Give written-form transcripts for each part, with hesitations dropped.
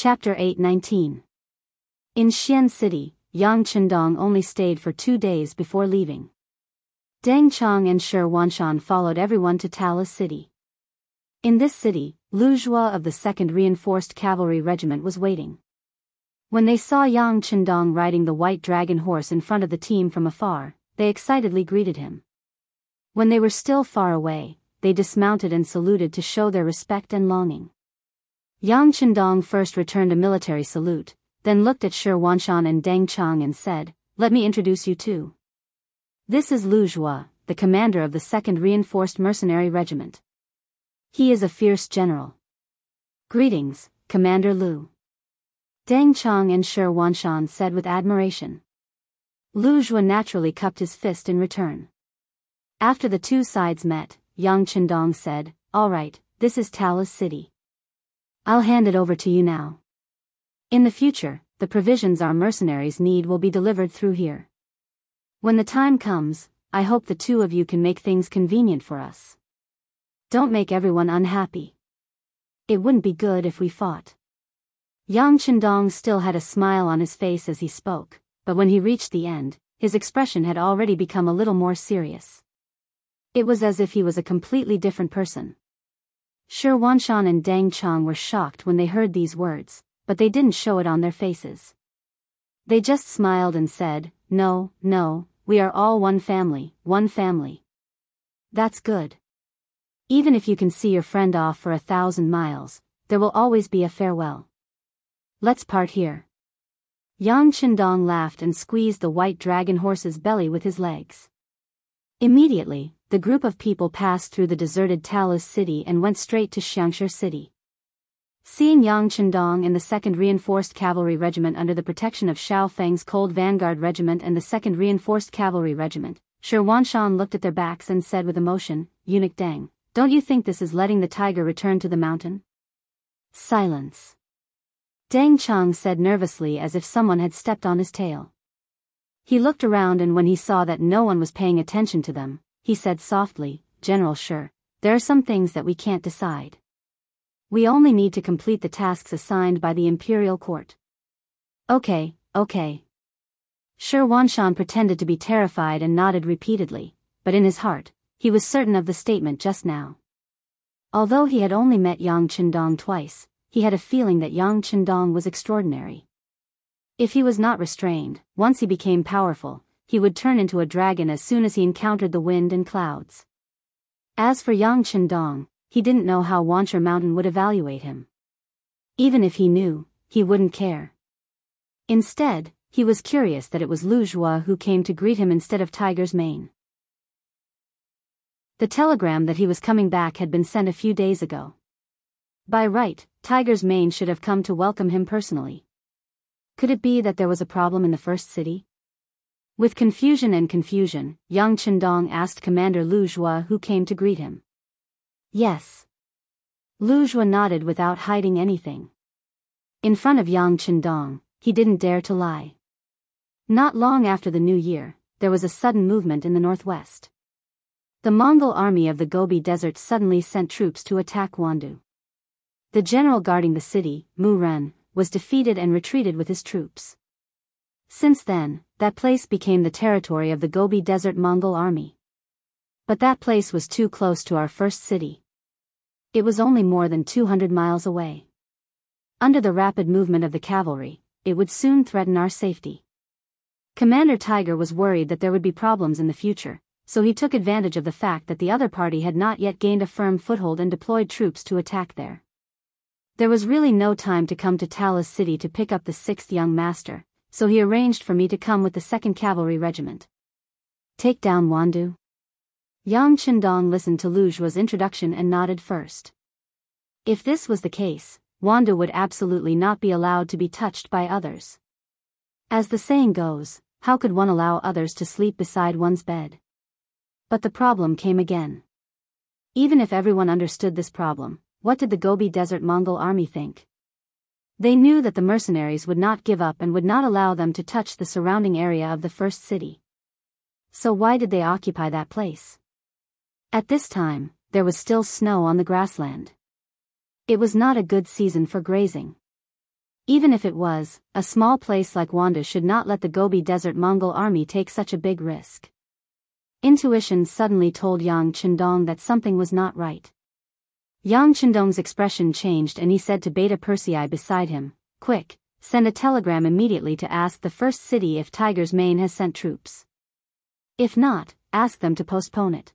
Chapter 8:19. In Xian City, Yang Chendong only stayed for 2 days before leaving. Deng Chong and Shi Wanshan followed everyone to Talis City. In this city, Lu Zhua of the 2nd Reinforced Cavalry Regiment was waiting. When they saw Yang Chendong riding the white dragon horse in front of the team from afar, they excitedly greeted him. When they were still far away, they dismounted and saluted to show their respect and longing. Yang Chendong first returned a military salute, then looked at Shi Wanshan and Deng Chong and said, "Let me introduce you too. This is Lu Zhua, the commander of the 2nd Reinforced Mercenary Regiment. He is a fierce general. Greetings, Commander Lu." Deng Chong and Shi Wanshan said with admiration. Lu Zhua naturally cupped his fist in return. After the two sides met, Yang Chendong said, "All right, this is Talis City. I'll hand it over to you now. In the future, the provisions our mercenaries need will be delivered through here. When the time comes, I hope the two of you can make things convenient for us. Don't make everyone unhappy. It wouldn't be good if we fought." Yang Chendong still had a smile on his face as he spoke, but when he reached the end, his expression had already become a little more serious. It was as if he was a completely different person. Shi Wanshan and Deng Chong were shocked when they heard these words, but they didn't show it on their faces. They just smiled and said, No, we are all one family, one family. That's good. Even if you can see your friend off for 1,000 miles, there will always be a farewell. Let's part here." Yang Chendong laughed and squeezed the white dragon horse's belly with his legs. Immediately, the group of people passed through the deserted Talis City and went straight to Xiangshi City. Seeing Yang Chendong and the 2nd Reinforced Cavalry Regiment under the protection of Xiao Feng's Cold Vanguard Regiment and the 2nd Reinforced Cavalry Regiment, Shi Wanshan looked at their backs and said with emotion, "Eunuch Deng, don't you think this is letting the tiger return to the mountain?" Silence. Deng Chong said nervously as if someone had stepped on his tail. He looked around and when he saw that no one was paying attention to them, he said softly, "General Shi, there are some things that we can't decide. We only need to complete the tasks assigned by the Imperial Court." Okay. Shi Wanshan pretended to be terrified and nodded repeatedly, but in his heart, he was certain of the statement just now. Although he had only met Yang Chendong twice, he had a feeling that Yang Chendong was extraordinary. If he was not restrained, once he became powerful, he would turn into a dragon as soon as he encountered the wind and clouds. As for Yang Chendong, he didn't know how Wanchur Mountain would evaluate him. Even if he knew, he wouldn't care. Instead, he was curious that it was Lu Zhua who came to greet him instead of Tiger's Mane. The telegram that he was coming back had been sent a few days ago. By right, Tiger's Mane should have come to welcome him personally. Could it be that there was a problem in the first city? With confusion, Yang Chendong asked Commander Lu Zhua who came to greet him. Yes. Lu Zhua nodded without hiding anything. In front of Yang Chendong, he didn't dare to lie. Not long after the New Year, there was a sudden movement in the northwest. The Mongol army of the Gobi Desert suddenly sent troops to attack Wandu. The general guarding the city, Mu Ren, was defeated and retreated with his troops. Since then, that place became the territory of the Gobi Desert Mongol army. But that place was too close to our first city. It was only more than 200 miles away. Under the rapid movement of the cavalry, it would soon threaten our safety. Commander Tiger was worried that there would be problems in the future, so he took advantage of the fact that the other party had not yet gained a firm foothold and deployed troops to attack there. There was really no time to come to Talis City to pick up the 6th young master, so he arranged for me to come with the 2nd Cavalry Regiment. Take down Wandu? Yang Chendong listened to Lu Zhua's introduction and nodded first. If this was the case, Wandu would absolutely not be allowed to be touched by others. As the saying goes, how could one allow others to sleep beside one's bed? But the problem came again. Even if everyone understood this problem, what did the Gobi Desert Mongol army think? They knew that the mercenaries would not give up and would not allow them to touch the surrounding area of the first city. So why did they occupy that place? At this time, there was still snow on the grassland. It was not a good season for grazing. Even if it was, a small place like Wanda should not let the Gobi Desert Mongol army take such a big risk. Intuition suddenly told Yang Chendong that something was not right. Yang Chendong's expression changed and he said to Beta Persei beside him, "Quick, send a telegram immediately to ask the first city if Tiger's Mane has sent troops. If not, ask them to postpone it."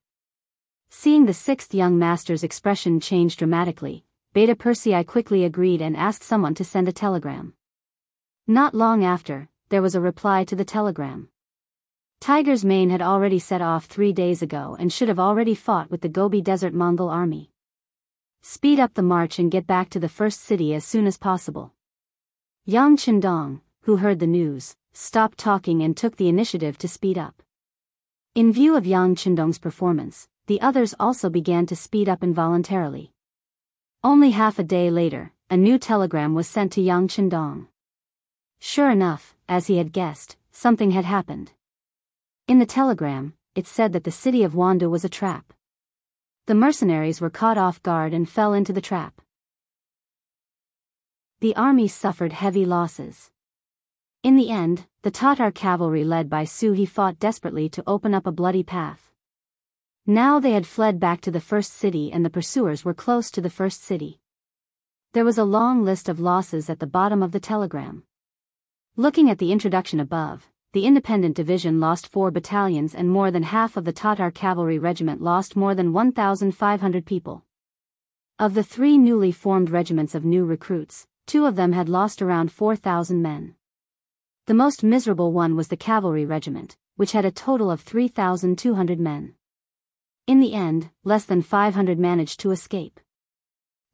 Seeing the sixth young master's expression change dramatically, Beta Persei quickly agreed and asked someone to send a telegram. Not long after, there was a reply to the telegram. Tiger's Mane had already set off 3 days ago and should have already fought with the Gobi Desert Mongol army. Speed up the march and get back to the first city as soon as possible. Yang Chendong, who heard the news, stopped talking and took the initiative to speed up. In view of Yang Chendong's performance, the others also began to speed up involuntarily. Only half a day later, a new telegram was sent to Yang Chendong. Sure enough, as he had guessed, something had happened. In the telegram, it said that the city of Wanda was a trap. The mercenaries were caught off guard and fell into the trap. The army suffered heavy losses. In the end, the Tatar cavalry led by Su He fought desperately to open up a bloody path. Now they had fled back to the first city and the pursuers were close to the first city. There was a long list of losses at the bottom of the telegram. Looking at the introduction above, the independent division lost 4 battalions and more than half of the Tatar cavalry regiment lost more than 1,500 people. Of the 3 newly formed regiments of new recruits, 2 of them had lost around 4,000 men. The most miserable one was the cavalry regiment, which had a total of 3,200 men. In the end, less than 500 managed to escape.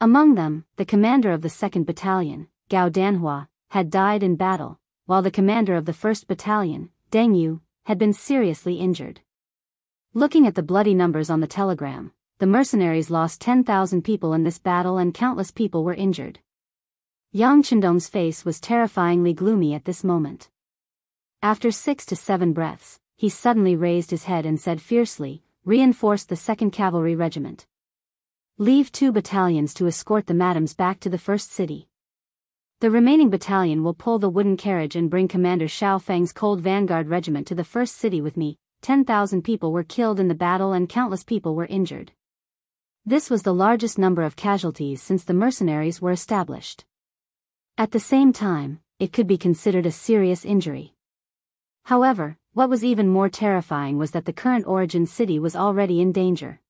Among them, the commander of the 2nd Battalion, Gao Danhua, had died in battle, while the commander of the 1st Battalion, Deng Yu, had been seriously injured. Looking at the bloody numbers on the telegram, the mercenaries lost 10,000 people in this battle and countless people were injured. Yang Chendong's face was terrifyingly gloomy at this moment. After 6 to 7 breaths, he suddenly raised his head and said fiercely, "Reinforce the 2nd Cavalry Regiment. Leave 2 battalions to escort the madams back to the first city. The remaining battalion will pull the wooden carriage and bring Commander Xiao Feng's Cold Vanguard Regiment to the first city with me." 10,000 people were killed in the battle and countless people were injured. This was the largest number of casualties since the mercenaries were established. At the same time, it could be considered a serious injury. However, what was even more terrifying was that the current origin city was already in danger.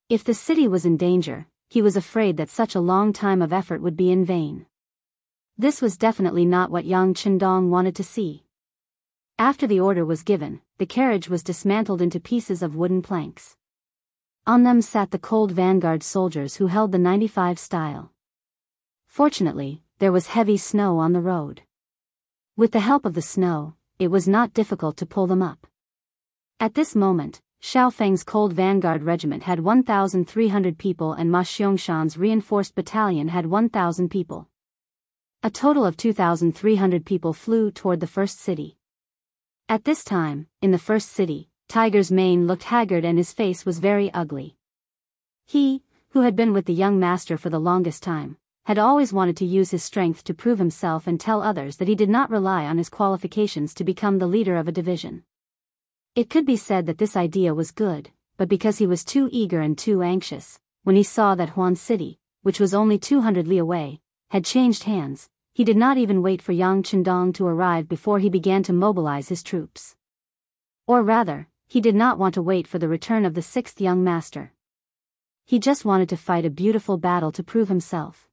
If the city was in danger, he was afraid that such a long time of effort would be in vain. This was definitely not what Yang Chendong wanted to see. After the order was given, the carriage was dismantled into pieces of wooden planks. On them sat the Cold Vanguard soldiers who held the 95 style. Fortunately, there was heavy snow on the road. With the help of the snow, it was not difficult to pull them up. At this moment, Xiao Feng's Cold Vanguard Regiment had 1,300 people and Ma Xiangshan's reinforced battalion had 1,000 people. A total of 2,300 people flew toward the first city. At this time, in the first city, Tiger's Mane looked haggard and his face was very ugly. He, who had been with the young master for the longest time, had always wanted to use his strength to prove himself and tell others that he did not rely on his qualifications to become the leader of a division. It could be said that this idea was good, but because he was too eager and too anxious, when he saw that Huan City, which was only 200 li away, had changed hands, he did not even wait for Yang Chendong to arrive before he began to mobilize his troops. Or rather, he did not want to wait for the return of the 6th young master. He just wanted to fight a beautiful battle to prove himself.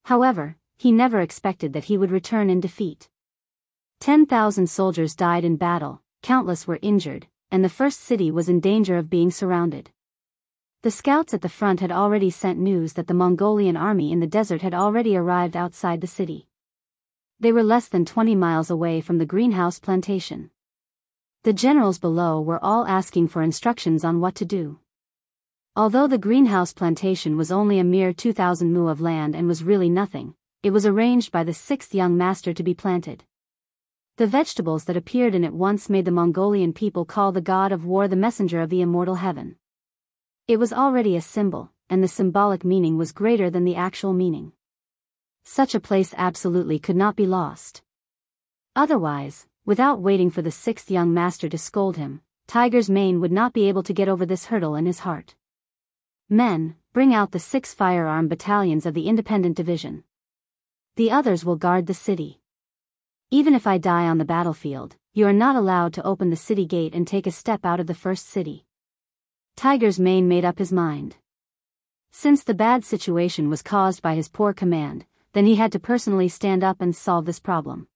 However, he never expected that he would return in defeat. 10,000 soldiers died in battle, countless were injured, and the first city was in danger of being surrounded. The scouts at the front had already sent news that the Mongolian army in the desert had already arrived outside the city. They were less than 20 miles away from the greenhouse plantation. The generals below were all asking for instructions on what to do. Although the greenhouse plantation was only a mere 2,000 mu of land and was really nothing, it was arranged by the 6th young master to be planted. The vegetables that appeared in it once made the Mongolian people call the god of war the messenger of the immortal heaven. It was already a symbol, and the symbolic meaning was greater than the actual meaning. Such a place absolutely could not be lost. Otherwise, without waiting for the sixth young master to scold him, Tiger's Mane would not be able to get over this hurdle in his heart. Men, bring out the 6 firearm battalions of the Independent Division. The others will guard the city. Even if I die on the battlefield, you are not allowed to open the city gate and take a step out of the first city. Tiger's Mane made up his mind. Since the bad situation was caused by his poor command, then he had to personally stand up and solve this problem.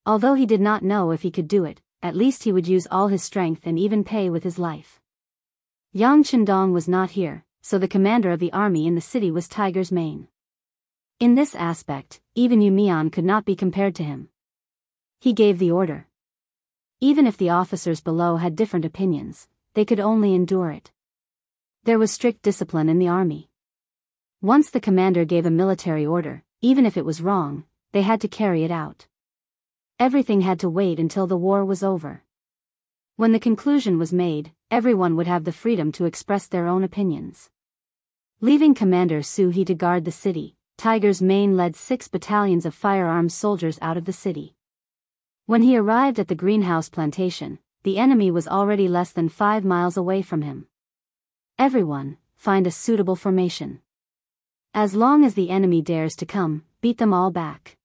Although he did not know if he could do it, at least he would use all his strength and even pay with his life. Yang Chendong was not here, so the commander of the army in the city was Tiger's Mane. In this aspect, even Yu Mian could not be compared to him. He gave the order. Even if the officers below had different opinions, they could only endure it. There was strict discipline in the army. Once the commander gave a military order, even if it was wrong, they had to carry it out. Everything had to wait until the war was over. When the conclusion was made, everyone would have the freedom to express their own opinions. Leaving Commander Su He to guard the city, Tiger's Mane led 6 battalions of firearms soldiers out of the city. When he arrived at the greenhouse plantation, the enemy was already less than 5 miles away from him. Everyone, find a suitable formation. As long as the enemy dares to come, beat them all back.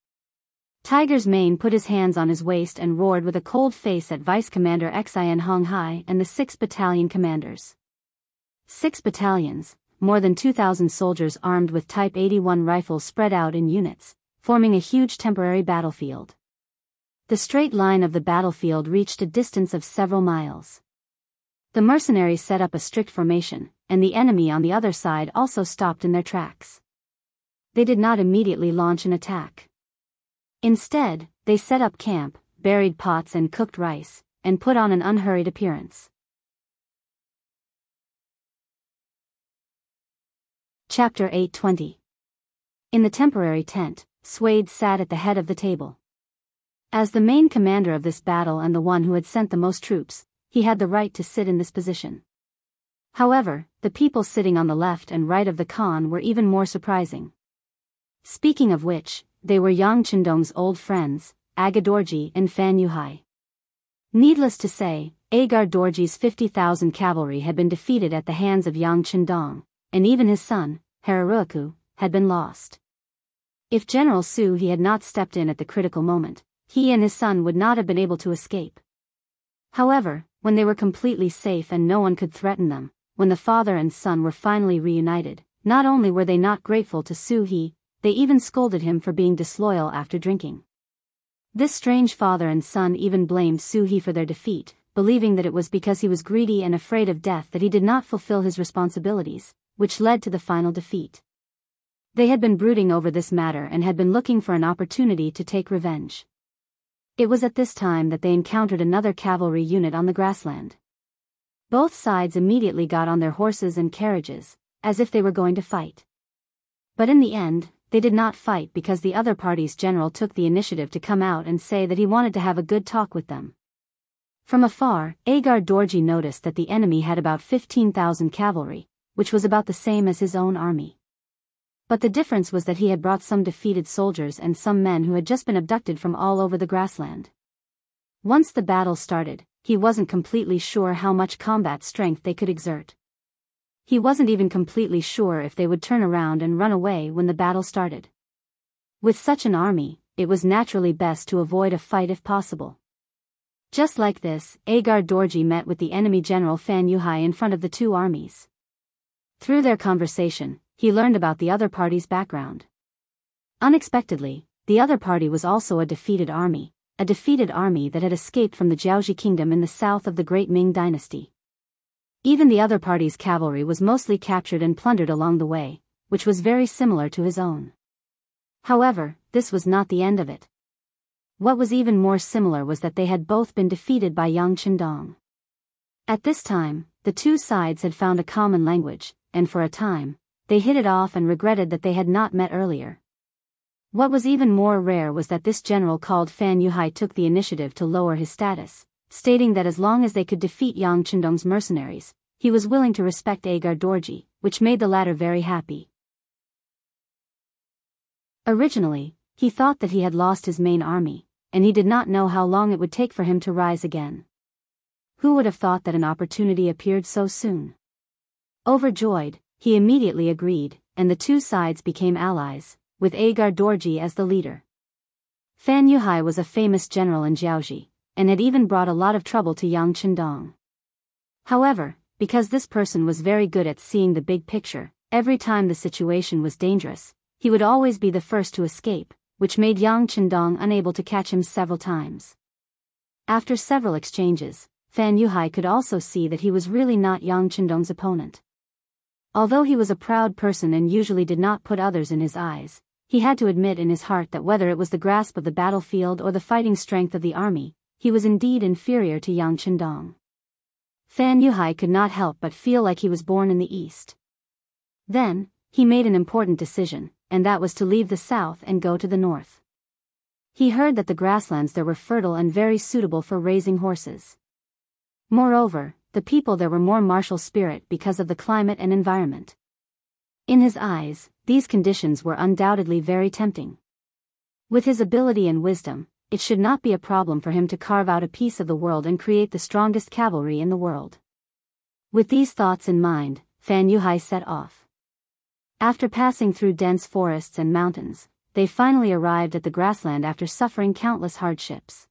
Tiger's Mane put his hands on his waist and roared with a cold face at Vice Commander Xian Honghai and the 6th Battalion commanders. 6 battalions, more than 2,000 soldiers armed with Type 81 rifles spread out in units, forming a huge temporary battlefield. The straight line of the battlefield reached a distance of several miles. The mercenaries set up a strict formation, and the enemy on the other side also stopped in their tracks. They did not immediately launch an attack. Instead, they set up camp, buried pots and cooked rice, and put on an unhurried appearance. Chapter 820. In the temporary tent, Suede sat at the head of the table. As the main commander of this battle and the one who had sent the most troops, he had the right to sit in this position. However, the people sitting on the left and right of the Khan were even more surprising. Speaking of which, they were Yang Chendong's old friends, Aga Dorji and Fan Yuhai. Needless to say, Agar Dorji's 50,000 cavalry had been defeated at the hands of Yang Chendong, and even his son, Hararuaku, had been lost. If General Su He had not stepped in at the critical moment, he and his son would not have been able to escape. However, when they were completely safe and no one could threaten them, when the father and son were finally reunited, not only were they not grateful to Su He, they even scolded him for being disloyal after drinking. This strange father and son even blamed Su He for their defeat, believing that it was because he was greedy and afraid of death that he did not fulfill his responsibilities, which led to the final defeat. They had been brooding over this matter and had been looking for an opportunity to take revenge. It was at this time that they encountered another cavalry unit on the grassland. Both sides immediately got on their horses and carriages, as if they were going to fight. But in the end, they did not fight because the other party's general took the initiative to come out and say that he wanted to have a good talk with them. From afar, Agar Dorji noticed that the enemy had about 15,000 cavalry, which was about the same as his own army. But the difference was that he had brought some defeated soldiers and some men who had just been abducted from all over the grassland. Once the battle started, he wasn't completely sure how much combat strength they could exert. He wasn't even completely sure if they would turn around and run away when the battle started. With such an army, it was naturally best to avoid a fight if possible. Just like this, Agar Dorji met with the enemy general Fan Yuhai in front of the two armies. Through their conversation, he learned about the other party's background. Unexpectedly, the other party was also a defeated army that had escaped from the Jiaoji kingdom in the south of the Great Ming dynasty. Even the other party's cavalry was mostly captured and plundered along the way, which was very similar to his own. However, this was not the end of it. What was even more similar was that they had both been defeated by Yang Chendong. At this time, the two sides had found a common language, and for a time, they hit it off and regretted that they had not met earlier. What was even more rare was that this general called Fan Yuhai took the initiative to lower his status, stating that as long as they could defeat Yang Chendong's mercenaries, he was willing to respect Agar Dorji, which made the latter very happy. Originally, he thought that he had lost his main army, and he did not know how long it would take for him to rise again. Who would have thought that an opportunity appeared so soon? Overjoyed, he immediately agreed, and the two sides became allies, with Agar Dorji as the leader. Fan Yuhai was a famous general in Jianghu, and had even brought a lot of trouble to Yang Chendong. However, because this person was very good at seeing the big picture, every time the situation was dangerous, he would always be the first to escape, which made Yang Chendong unable to catch him several times. After several exchanges, Fan Yuhai could also see that he was really not Yang Chendong's opponent. Although he was a proud person and usually did not put others in his eyes, he had to admit in his heart that whether it was the grasp of the battlefield or the fighting strength of the army, he was indeed inferior to Yang Chendong. Fan Yuhai could not help but feel like he was born in the east. Then, he made an important decision, and that was to leave the south and go to the north. He heard that the grasslands there were fertile and very suitable for raising horses. Moreover, the people there were more martial spirit because of the climate and environment. In his eyes, these conditions were undoubtedly very tempting. With his ability and wisdom, it should not be a problem for him to carve out a piece of the world and create the strongest cavalry in the world. With these thoughts in mind, Fan Yuhai set off. After passing through dense forests and mountains, they finally arrived at the grassland after suffering countless hardships.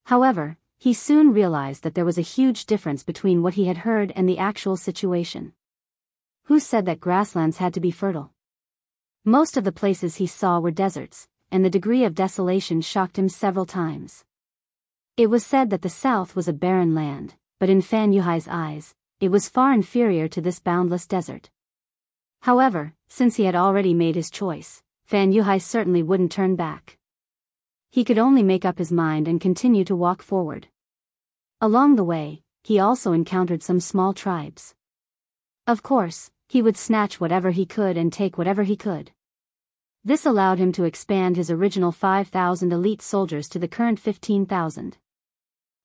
However, he soon realized that there was a huge difference between what he had heard and the actual situation. Who said that grasslands had to be fertile? Most of the places he saw were deserts, and the degree of desolation shocked him several times. It was said that the south was a barren land, but in Fan Yuhai's eyes, it was far inferior to this boundless desert. However, since he had already made his choice, Fan Yuhai certainly wouldn't turn back. He could only make up his mind and continue to walk forward. Along the way, he also encountered some small tribes. Of course, he would snatch whatever he could and take whatever he could. This allowed him to expand his original 5,000 elite soldiers to the current 15,000.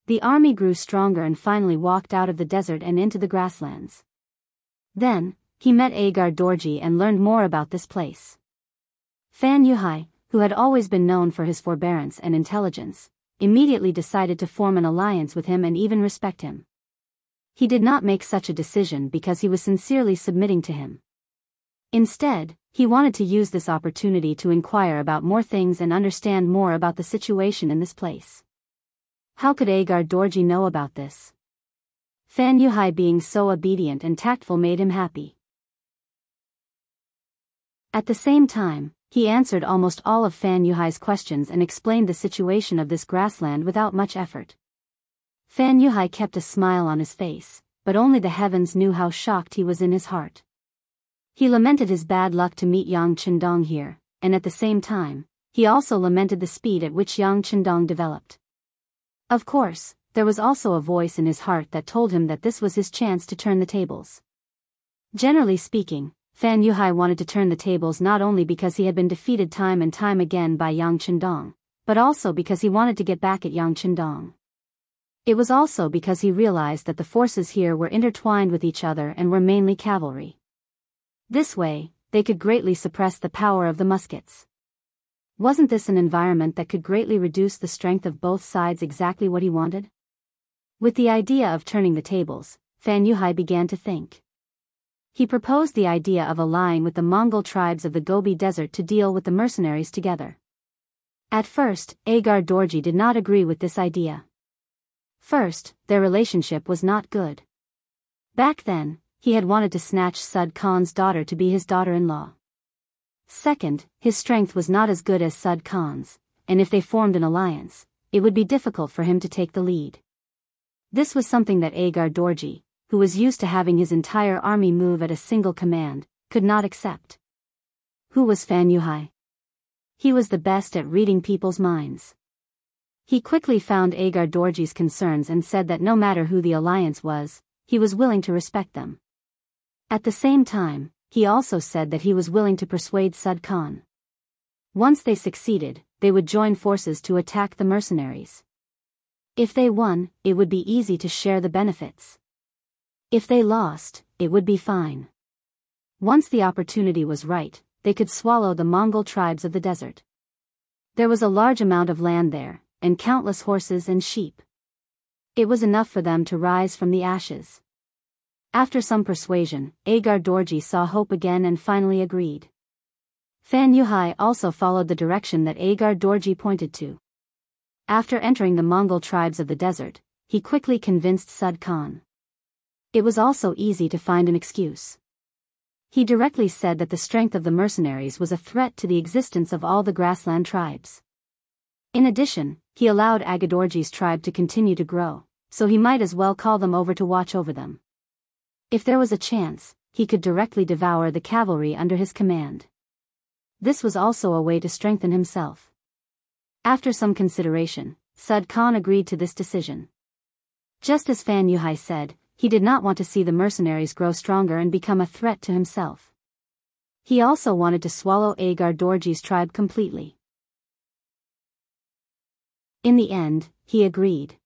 The army grew stronger and finally walked out of the desert and into the grasslands. Then, he met Agar Dorji and learned more about this place. Fan Yuhai, who had always been known for his forbearance and intelligence, immediately decided to form an alliance with him and even respect him. He did not make such a decision because he was sincerely submitting to him. Instead, he wanted to use this opportunity to inquire about more things and understand more about the situation in this place. How could Agar Dorji know about this? Fan Yuhai being so obedient and tactful made him happy. At the same time, he answered almost all of Fan Yuhai's questions and explained the situation of this grassland without much effort. Fan Yuhai kept a smile on his face, but only the heavens knew how shocked he was in his heart. He lamented his bad luck to meet Yang Chendong here, and at the same time, he also lamented the speed at which Yang Chendong developed. Of course, there was also a voice in his heart that told him that this was his chance to turn the tables. Generally speaking, Fan Yuhai wanted to turn the tables not only because he had been defeated time and time again by Yang Chendong, but also because he wanted to get back at Yang Chendong. It was also because he realized that the forces here were intertwined with each other and were mainly cavalry. This way, they could greatly suppress the power of the muskets. Wasn't this an environment that could greatly reduce the strength of both sides exactly what he wanted? With the idea of turning the tables, Fan Yuhai began to think. He proposed the idea of allying with the Mongol tribes of the Gobi Desert to deal with the mercenaries together. At first, Agar Dorji did not agree with this idea. First, their relationship was not good. Back then, he had wanted to snatch Sud Khan's daughter to be his daughter-in-law. Second, his strength was not as good as Sud Khan's, and if they formed an alliance, it would be difficult for him to take the lead. This was something that Agar Dorji, who was used to having his entire army move at a single command, could not accept. Who was Fan Yuhai? He was the best at reading people's minds. He quickly found Agar Dorji's concerns and said that no matter who the alliance was, he was willing to respect them. At the same time, he also said that he was willing to persuade Sud Khan. Once they succeeded, they would join forces to attack the mercenaries. If they won, it would be easy to share the benefits. If they lost, it would be fine. Once the opportunity was right, they could swallow the Mongol tribes of the desert. There was a large amount of land there, and countless horses and sheep. It was enough for them to rise from the ashes. After some persuasion, Agar Dorji saw hope again and finally agreed. Fan Yuhai also followed the direction that Agar Dorji pointed to. After entering the Mongol tribes of the desert, he quickly convinced Sud Khan. It was also easy to find an excuse. He directly said that the strength of the mercenaries was a threat to the existence of all the grassland tribes. In addition, he allowed Agadorji's tribe to continue to grow, so he might as well call them over to watch over them. If there was a chance, he could directly devour the cavalry under his command. This was also a way to strengthen himself. After some consideration, Sud Khan agreed to this decision. Just as Fan Yuhai said, he did not want to see the mercenaries grow stronger and become a threat to himself. He also wanted to swallow Agar Dorji's tribe completely. In the end, he agreed.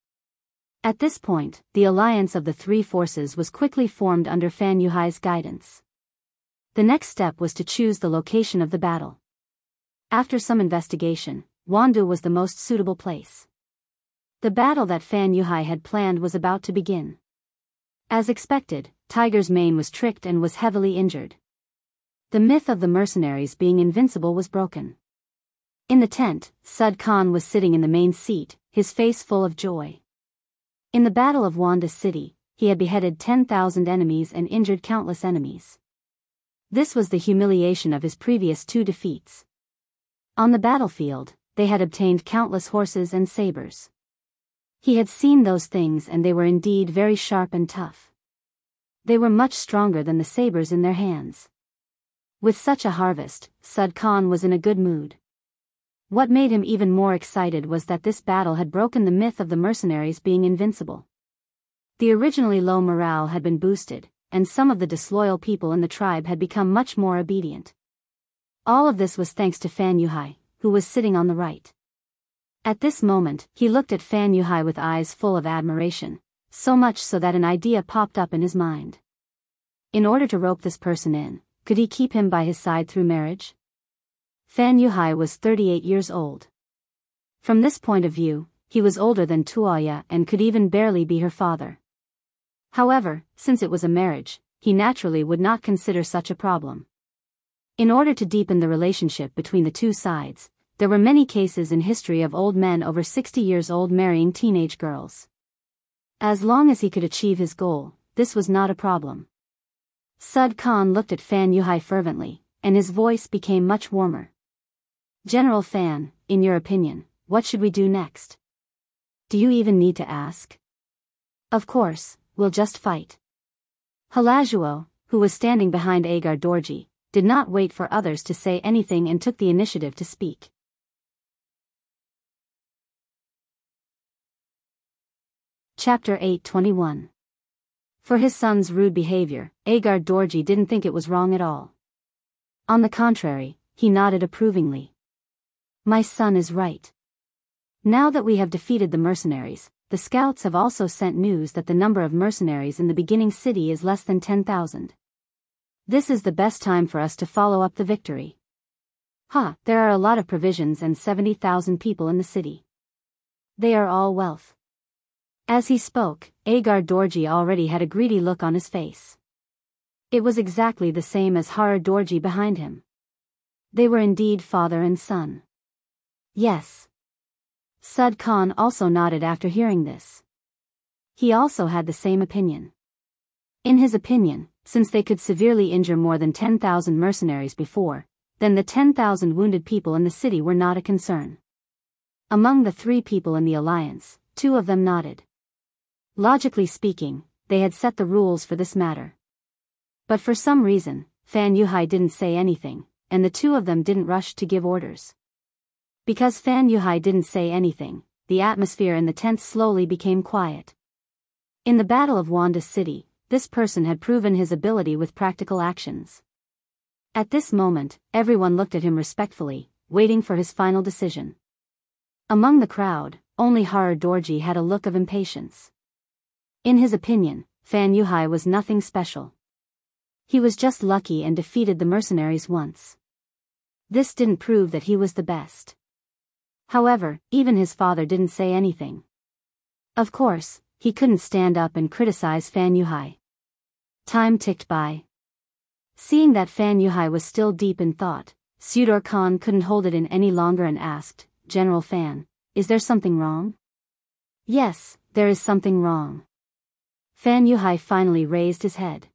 At this point, the alliance of the three forces was quickly formed under Fan Yuhai's guidance. The next step was to choose the location of the battle. After some investigation, Wandu was the most suitable place. The battle that Fan Yuhai had planned was about to begin. As expected, Tiger's Mane was tricked and was heavily injured. The myth of the mercenaries being invincible was broken. In the tent, Sud Khan was sitting in the main seat, his face full of joy. In the Battle of Wanda City, he had beheaded 10,000 enemies and injured countless enemies. This was the humiliation of his previous 2 defeats. On the battlefield, they had obtained countless horses and sabers. He had seen those things and they were indeed very sharp and tough. They were much stronger than the sabers in their hands. With such a harvest, Sud Khan was in a good mood. What made him even more excited was that this battle had broken the myth of the mercenaries being invincible. The originally low morale had been boosted, and some of the disloyal people in the tribe had become much more obedient. All of this was thanks to Fan Yuhai, who was sitting on the right. At this moment, he looked at Fan Yuhai with eyes full of admiration, so much so that an idea popped up in his mind. In order to rope this person in, could he keep him by his side through marriage? Fan Yuhai was 38 years old. From this point of view, he was older than Tuoya and could even barely be her father. However, since it was a marriage, he naturally would not consider such a problem. In order to deepen the relationship between the two sides, there were many cases in history of old men over 60 years old marrying teenage girls. As long as he could achieve his goal, this was not a problem. Sud Khan looked at Fan Yuhai fervently, and his voice became much warmer. General Fan, in your opinion, what should we do next? Do you even need to ask? Of course, we'll just fight. Halajuo, who was standing behind Agar Dorji, did not wait for others to say anything and took the initiative to speak. Chapter 8:21. For his son's rude behavior, Agar Dorji didn't think it was wrong at all. On the contrary, he nodded approvingly. My son is right. Now that we have defeated the mercenaries, the scouts have also sent news that the number of mercenaries in the beginning city is less than 10,000. This is the best time for us to follow up the victory. There are a lot of provisions and 70,000 people in the city. They are all wealth. As he spoke, Agar Dorji already had a greedy look on his face. It was exactly the same as Har Dorji behind him. They were indeed father and son. Yes. Sud Khan also nodded after hearing this. He also had the same opinion. In his opinion, since they could severely injure more than 10,000 mercenaries before, then the 10,000 wounded people in the city were not a concern. Among the 3 people in the alliance, 2 of them nodded. Logically speaking, they had set the rules for this matter. But for some reason, Fan Yuhai didn't say anything, and the 2 of them didn't rush to give orders. Because Fan Yuhai didn't say anything, the atmosphere in the tent slowly became quiet. In the Battle of Wanda City, this person had proven his ability with practical actions. At this moment, everyone looked at him respectfully, waiting for his final decision. Among the crowd, only Har Dorji had a look of impatience. In his opinion, Fan Yuhai was nothing special. He was just lucky and defeated the mercenaries once. This didn't prove that he was the best. However, even his father didn't say anything. Of course, he couldn't stand up and criticize Fan Yuhai. Time ticked by. Seeing that Fan Yuhai was still deep in thought, Sudor Khan couldn't hold it in any longer and asked, "General Fan, is there something wrong?" "Yes, there is something wrong." Fan Yuhai finally raised his head.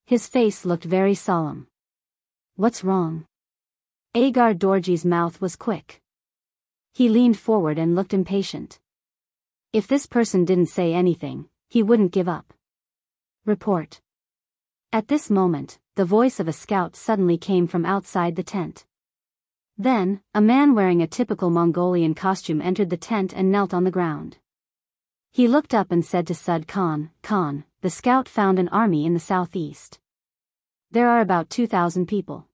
His face looked very solemn. "What's wrong?" Agar Dorji's mouth was quick. He leaned forward and looked impatient. If this person didn't say anything, he wouldn't give up. "Report." At this moment, the voice of a scout suddenly came from outside the tent. Then, a man wearing a typical Mongolian costume entered the tent and knelt on the ground. He looked up and said to Sud Khan, "Khan, the scout found an army in the southeast. There are about 2,000 people."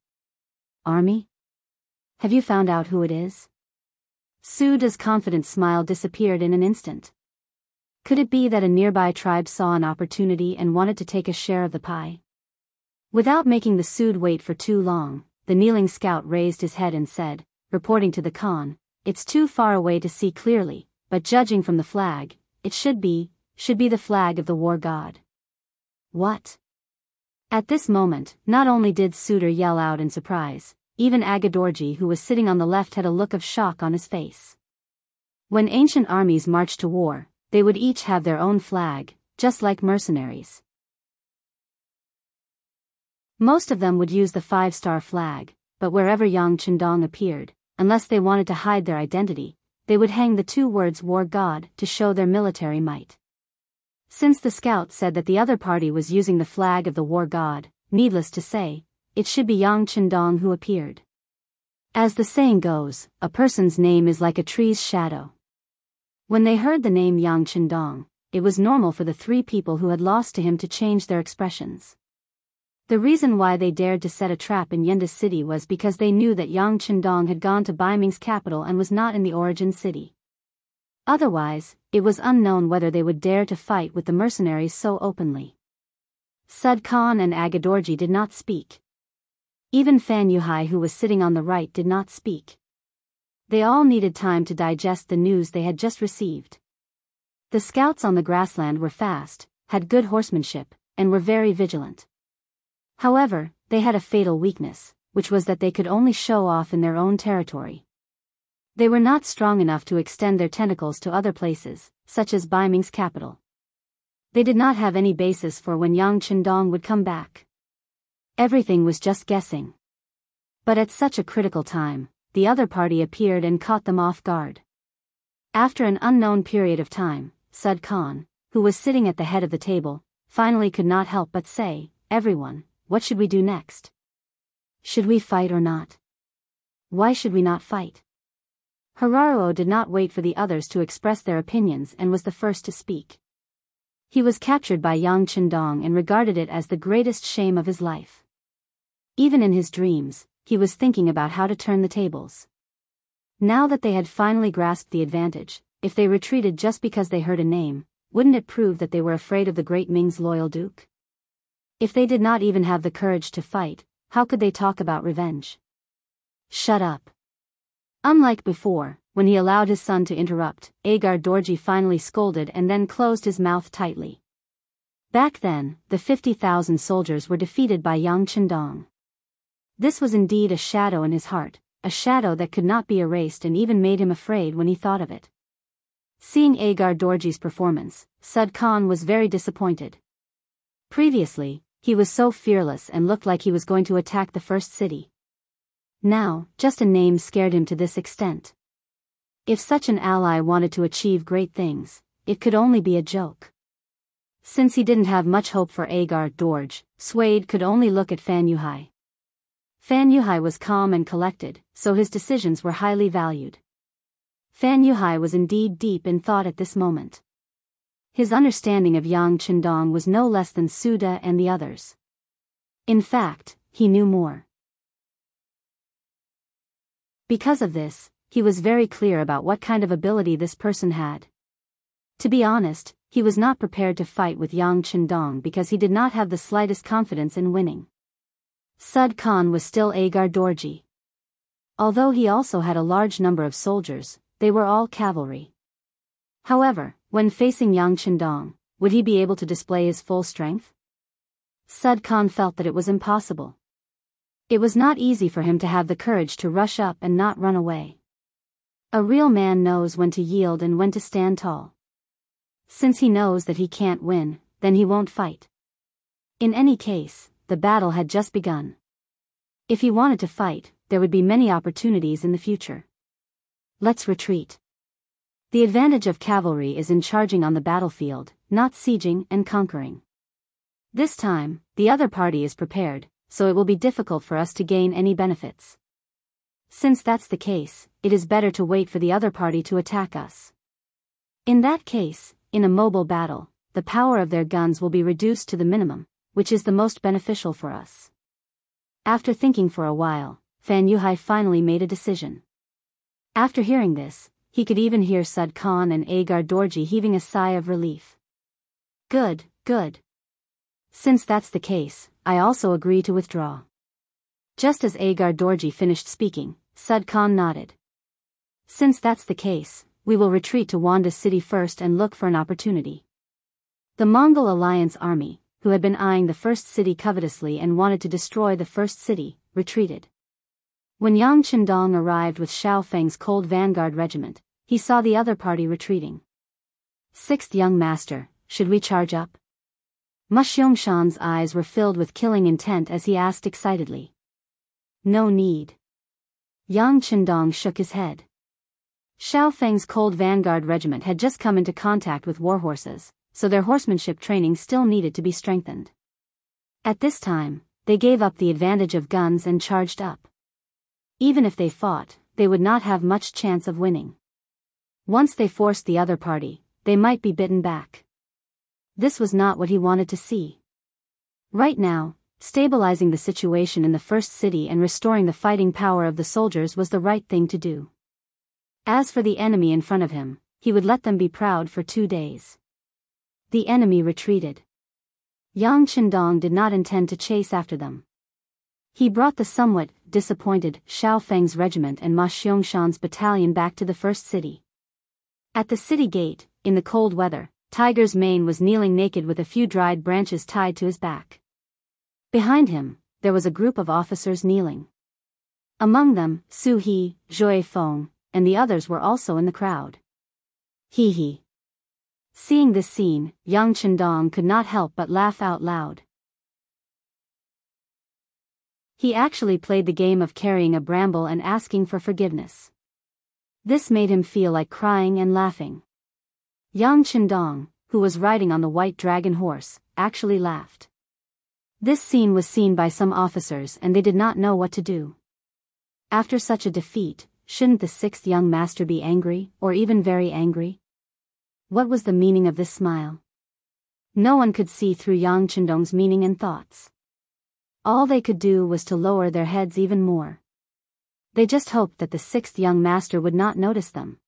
"Army? Have you found out who it is?" Suda's confident smile disappeared in an instant. Could it be that a nearby tribe saw an opportunity and wanted to take a share of the pie? Without making the Sud wait for too long, the kneeling scout raised his head and said, reporting to the Khan, "It's too far away to see clearly, but judging from the flag, it should be the flag of the war god." "What?" At this moment, not only did Suder yell out in surprise, even Agadorji, who was sitting on the left, had a look of shock on his face. When ancient armies marched to war, they would each have their own flag, just like mercenaries. Most of them would use the 5-star flag, but wherever Yang Chendong appeared, unless they wanted to hide their identity, they would hang the 2 words "War God" to show their military might. Since the scout said that the other party was using the flag of the war god, needless to say, it should be Yang Chendong who appeared. As the saying goes, a person's name is like a tree's shadow. When they heard the name Yang Chendong, it was normal for the 3 people who had lost to him to change their expressions. The reason why they dared to set a trap in Yenda city was because they knew that Yang Chendong had gone to Baiming's capital and was not in the origin city. Otherwise, it was unknown whether they would dare to fight with the mercenaries so openly. Sud Khan and Agadorji did not speak. Even Fan Yuhai, who was sitting on the right, did not speak. They all needed time to digest the news they had just received. The scouts on the grassland were fast, had good horsemanship, and were very vigilant. However, they had a fatal weakness, which was that they could only show off in their own territory. They were not strong enough to extend their tentacles to other places, such as Baiming's capital. They did not have any basis for when Yang Chendong would come back. Everything was just guessing. But at such a critical time, the other party appeared and caught them off guard. After an unknown period of time, Sud Khan, who was sitting at the head of the table, finally could not help but say, "Everyone, what should we do next? Should we fight or not? Why should we not fight?" Hararuo did not wait for the others to express their opinions and was the first to speak. He was captured by Yang Chendong and regarded it as the greatest shame of his life. Even in his dreams, he was thinking about how to turn the tables. Now that they had finally grasped the advantage, if they retreated just because they heard a name, wouldn't it prove that they were afraid of the great Ming's loyal duke? If they did not even have the courage to fight, how could they talk about revenge? "Shut up." Unlike before, when he allowed his son to interrupt, Agar Dorji finally scolded and then closed his mouth tightly. Back then, the 50,000 soldiers were defeated by Yang Chendong. This was indeed a shadow in his heart, a shadow that could not be erased and even made him afraid when he thought of it. Seeing Agar Dorji's performance, Sud Khan was very disappointed. Previously, he was so fearless and looked like he was going to attack the first city. Now, just a name scared him to this extent. If such an ally wanted to achieve great things, it could only be a joke. Since he didn't have much hope for Agar Dorj, Suede could only look at Fan Yuhai. Fan Yuhai was calm and collected, so his decisions were highly valued. Fan Yuhai was indeed deep in thought at this moment. His understanding of Yang Chendong was no less than Suda and the others. In fact, he knew more. Because of this, he was very clear about what kind of ability this person had. To be honest, he was not prepared to fight with Yang Chendong because he did not have the slightest confidence in winning. Sud Khan was still Agar Dorji. Although he also had a large number of soldiers, they were all cavalry. However, when facing Yang Chendong, would he be able to display his full strength? Sud Khan felt that it was impossible. It was not easy for him to have the courage to rush up and not run away. A real man knows when to yield and when to stand tall. Since he knows that he can't win, then he won't fight. In any case, the battle had just begun. If he wanted to fight, there would be many opportunities in the future. Let's retreat. The advantage of cavalry is in charging on the battlefield, not sieging and conquering. This time, the other party is prepared, so it will be difficult for us to gain any benefits. Since that's the case, it is better to wait for the other party to attack us. In that case, in a mobile battle, the power of their guns will be reduced to the minimum, which is the most beneficial for us. After thinking for a while, Fan Yuhai finally made a decision. After hearing this, he could even hear Sud Khan and Agar Dorji heaving a sigh of relief. Good, good. Since that's the case, I also agree to withdraw. Just as Agar Dorji finished speaking, Sud Khan nodded. Since that's the case, we will retreat to Wanda city first and look for an opportunity. The Mongol Alliance army, who had been eyeing the first city covetously and wanted to destroy the first city, retreated. When Yang Chendong arrived with Xiao Feng's cold vanguard regiment, he saw the other party retreating. Sixth young master, should we charge up? Ma Xiangshan's eyes were filled with killing intent as he asked excitedly. No need. Yang Chendong shook his head. Xiao Feng's cold vanguard regiment had just come into contact with warhorses, so their horsemanship training still needed to be strengthened. At this time, they gave up the advantage of guns and charged up. Even if they fought, they would not have much chance of winning. Once they forced the other party, they might be bitten back. This was not what he wanted to see. Right now, stabilizing the situation in the first city and restoring the fighting power of the soldiers was the right thing to do. As for the enemy in front of him, he would let them be proud for 2 days. The enemy retreated. Yang Chendong did not intend to chase after them. He brought the somewhat disappointed Xiao Feng's regiment and Ma Xiangshan's battalion back to the first city. At the city gate, in the cold weather, Tiger's Mane was kneeling naked with a few dried branches tied to his back. Behind him, there was a group of officers kneeling. Among them, Su He, Zhui Feng, and the others were also in the crowd. He. Seeing this scene, Yang Chendong could not help but laugh out loud. He actually played the game of carrying a bramble and asking for forgiveness. This made him feel like crying and laughing. Yang Chendong, who was riding on the white dragon horse, actually laughed. This scene was seen by some officers and they did not know what to do. After such a defeat, shouldn't the sixth young master be angry, or even very angry? What was the meaning of this smile? No one could see through Yang Chendong's meaning and thoughts. All they could do was to lower their heads even more. They just hoped that the sixth young master would not notice them.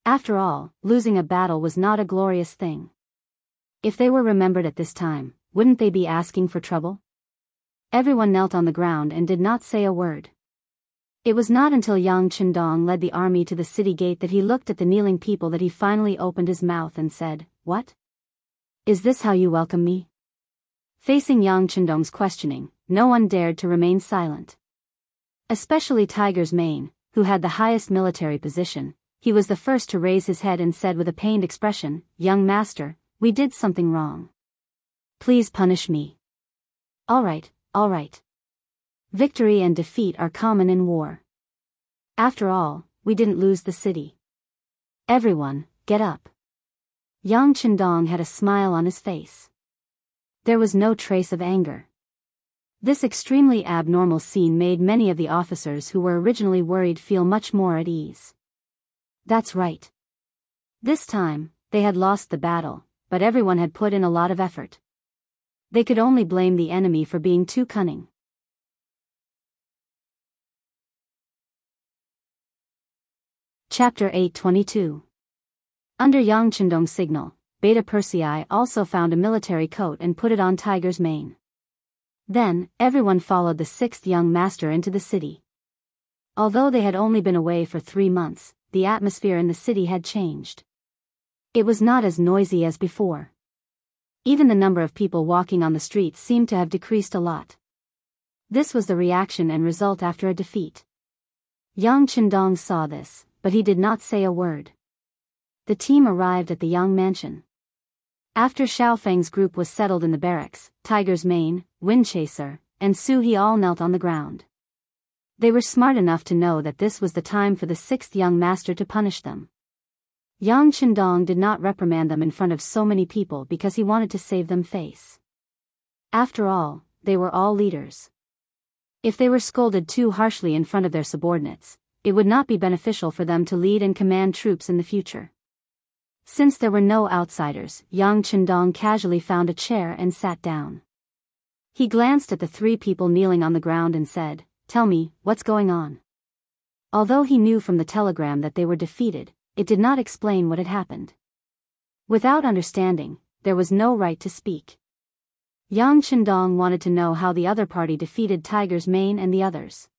After all, losing a battle was not a glorious thing. If they were remembered at this time, wouldn't they be asking for trouble? Everyone knelt on the ground and did not say a word. It was not until Yang Chendong led the army to the city gate that he looked at the kneeling people that he finally opened his mouth and said, "What? Is this how you welcome me?" Facing Yang Chendong's questioning, no one dared to remain silent. Especially Tiger's Mane, who had the highest military position. He was the first to raise his head and said with a pained expression, "Young master, we did something wrong. Please punish me." All right. Victory and defeat are common in war. After all, we didn't lose the city. Everyone, get up. Yang Chendong had a smile on his face. There was no trace of anger. This extremely abnormal scene made many of the officers who were originally worried feel much more at ease. That's right. This time, they had lost the battle, but everyone had put in a lot of effort. They could only blame the enemy for being too cunning. Chapter 822. Under Yang Chendong's signal, Beta Persei also found a military coat and put it on Tiger's Mane. Then, everyone followed the sixth young master into the city. Although they had only been away for 3 months, the atmosphere in the city had changed. It was not as noisy as before. Even the number of people walking on the streets seemed to have decreased a lot. This was the reaction and result after a defeat. Yang Qindong saw this, but he did not say a word. The team arrived at the Yang mansion. After Xiaofeng's group was settled in the barracks, Tiger's Mane, Windchaser, and Su He all knelt on the ground. They were smart enough to know that this was the time for the 6th young master to punish them. Yang Qindong did not reprimand them in front of so many people because he wanted to save them face. After all, they were all leaders. If they were scolded too harshly in front of their subordinates, it would not be beneficial for them to lead and command troops in the future. Since there were no outsiders, Yang Qindong casually found a chair and sat down. He glanced at the 3 people kneeling on the ground and said, "Tell me, what's going on?" Although he knew from the telegram that they were defeated, it did not explain what had happened. Without understanding, there was no right to speak. Yang Qindong wanted to know how the other party defeated Tiger's Mane and the others.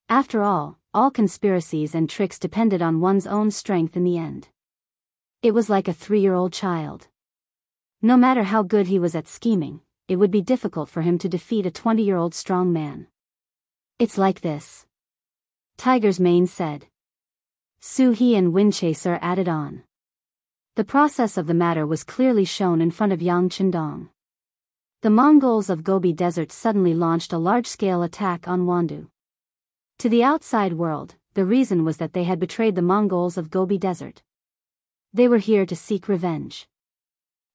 After all conspiracies and tricks depended on one's own strength in the end. It was like a 3-year-old child. No matter how good he was at scheming, it would be difficult for him to defeat a 20-year-old strong man. "It's like this," Tiger's Mane said. Su He and Windchaser added on. The process of the matter was clearly shown in front of Yang Qindong. The Mongols of Gobi Desert suddenly launched a large-scale attack on Wandu. To the outside world, the reason was that they had betrayed the Mongols of Gobi Desert. They were here to seek revenge.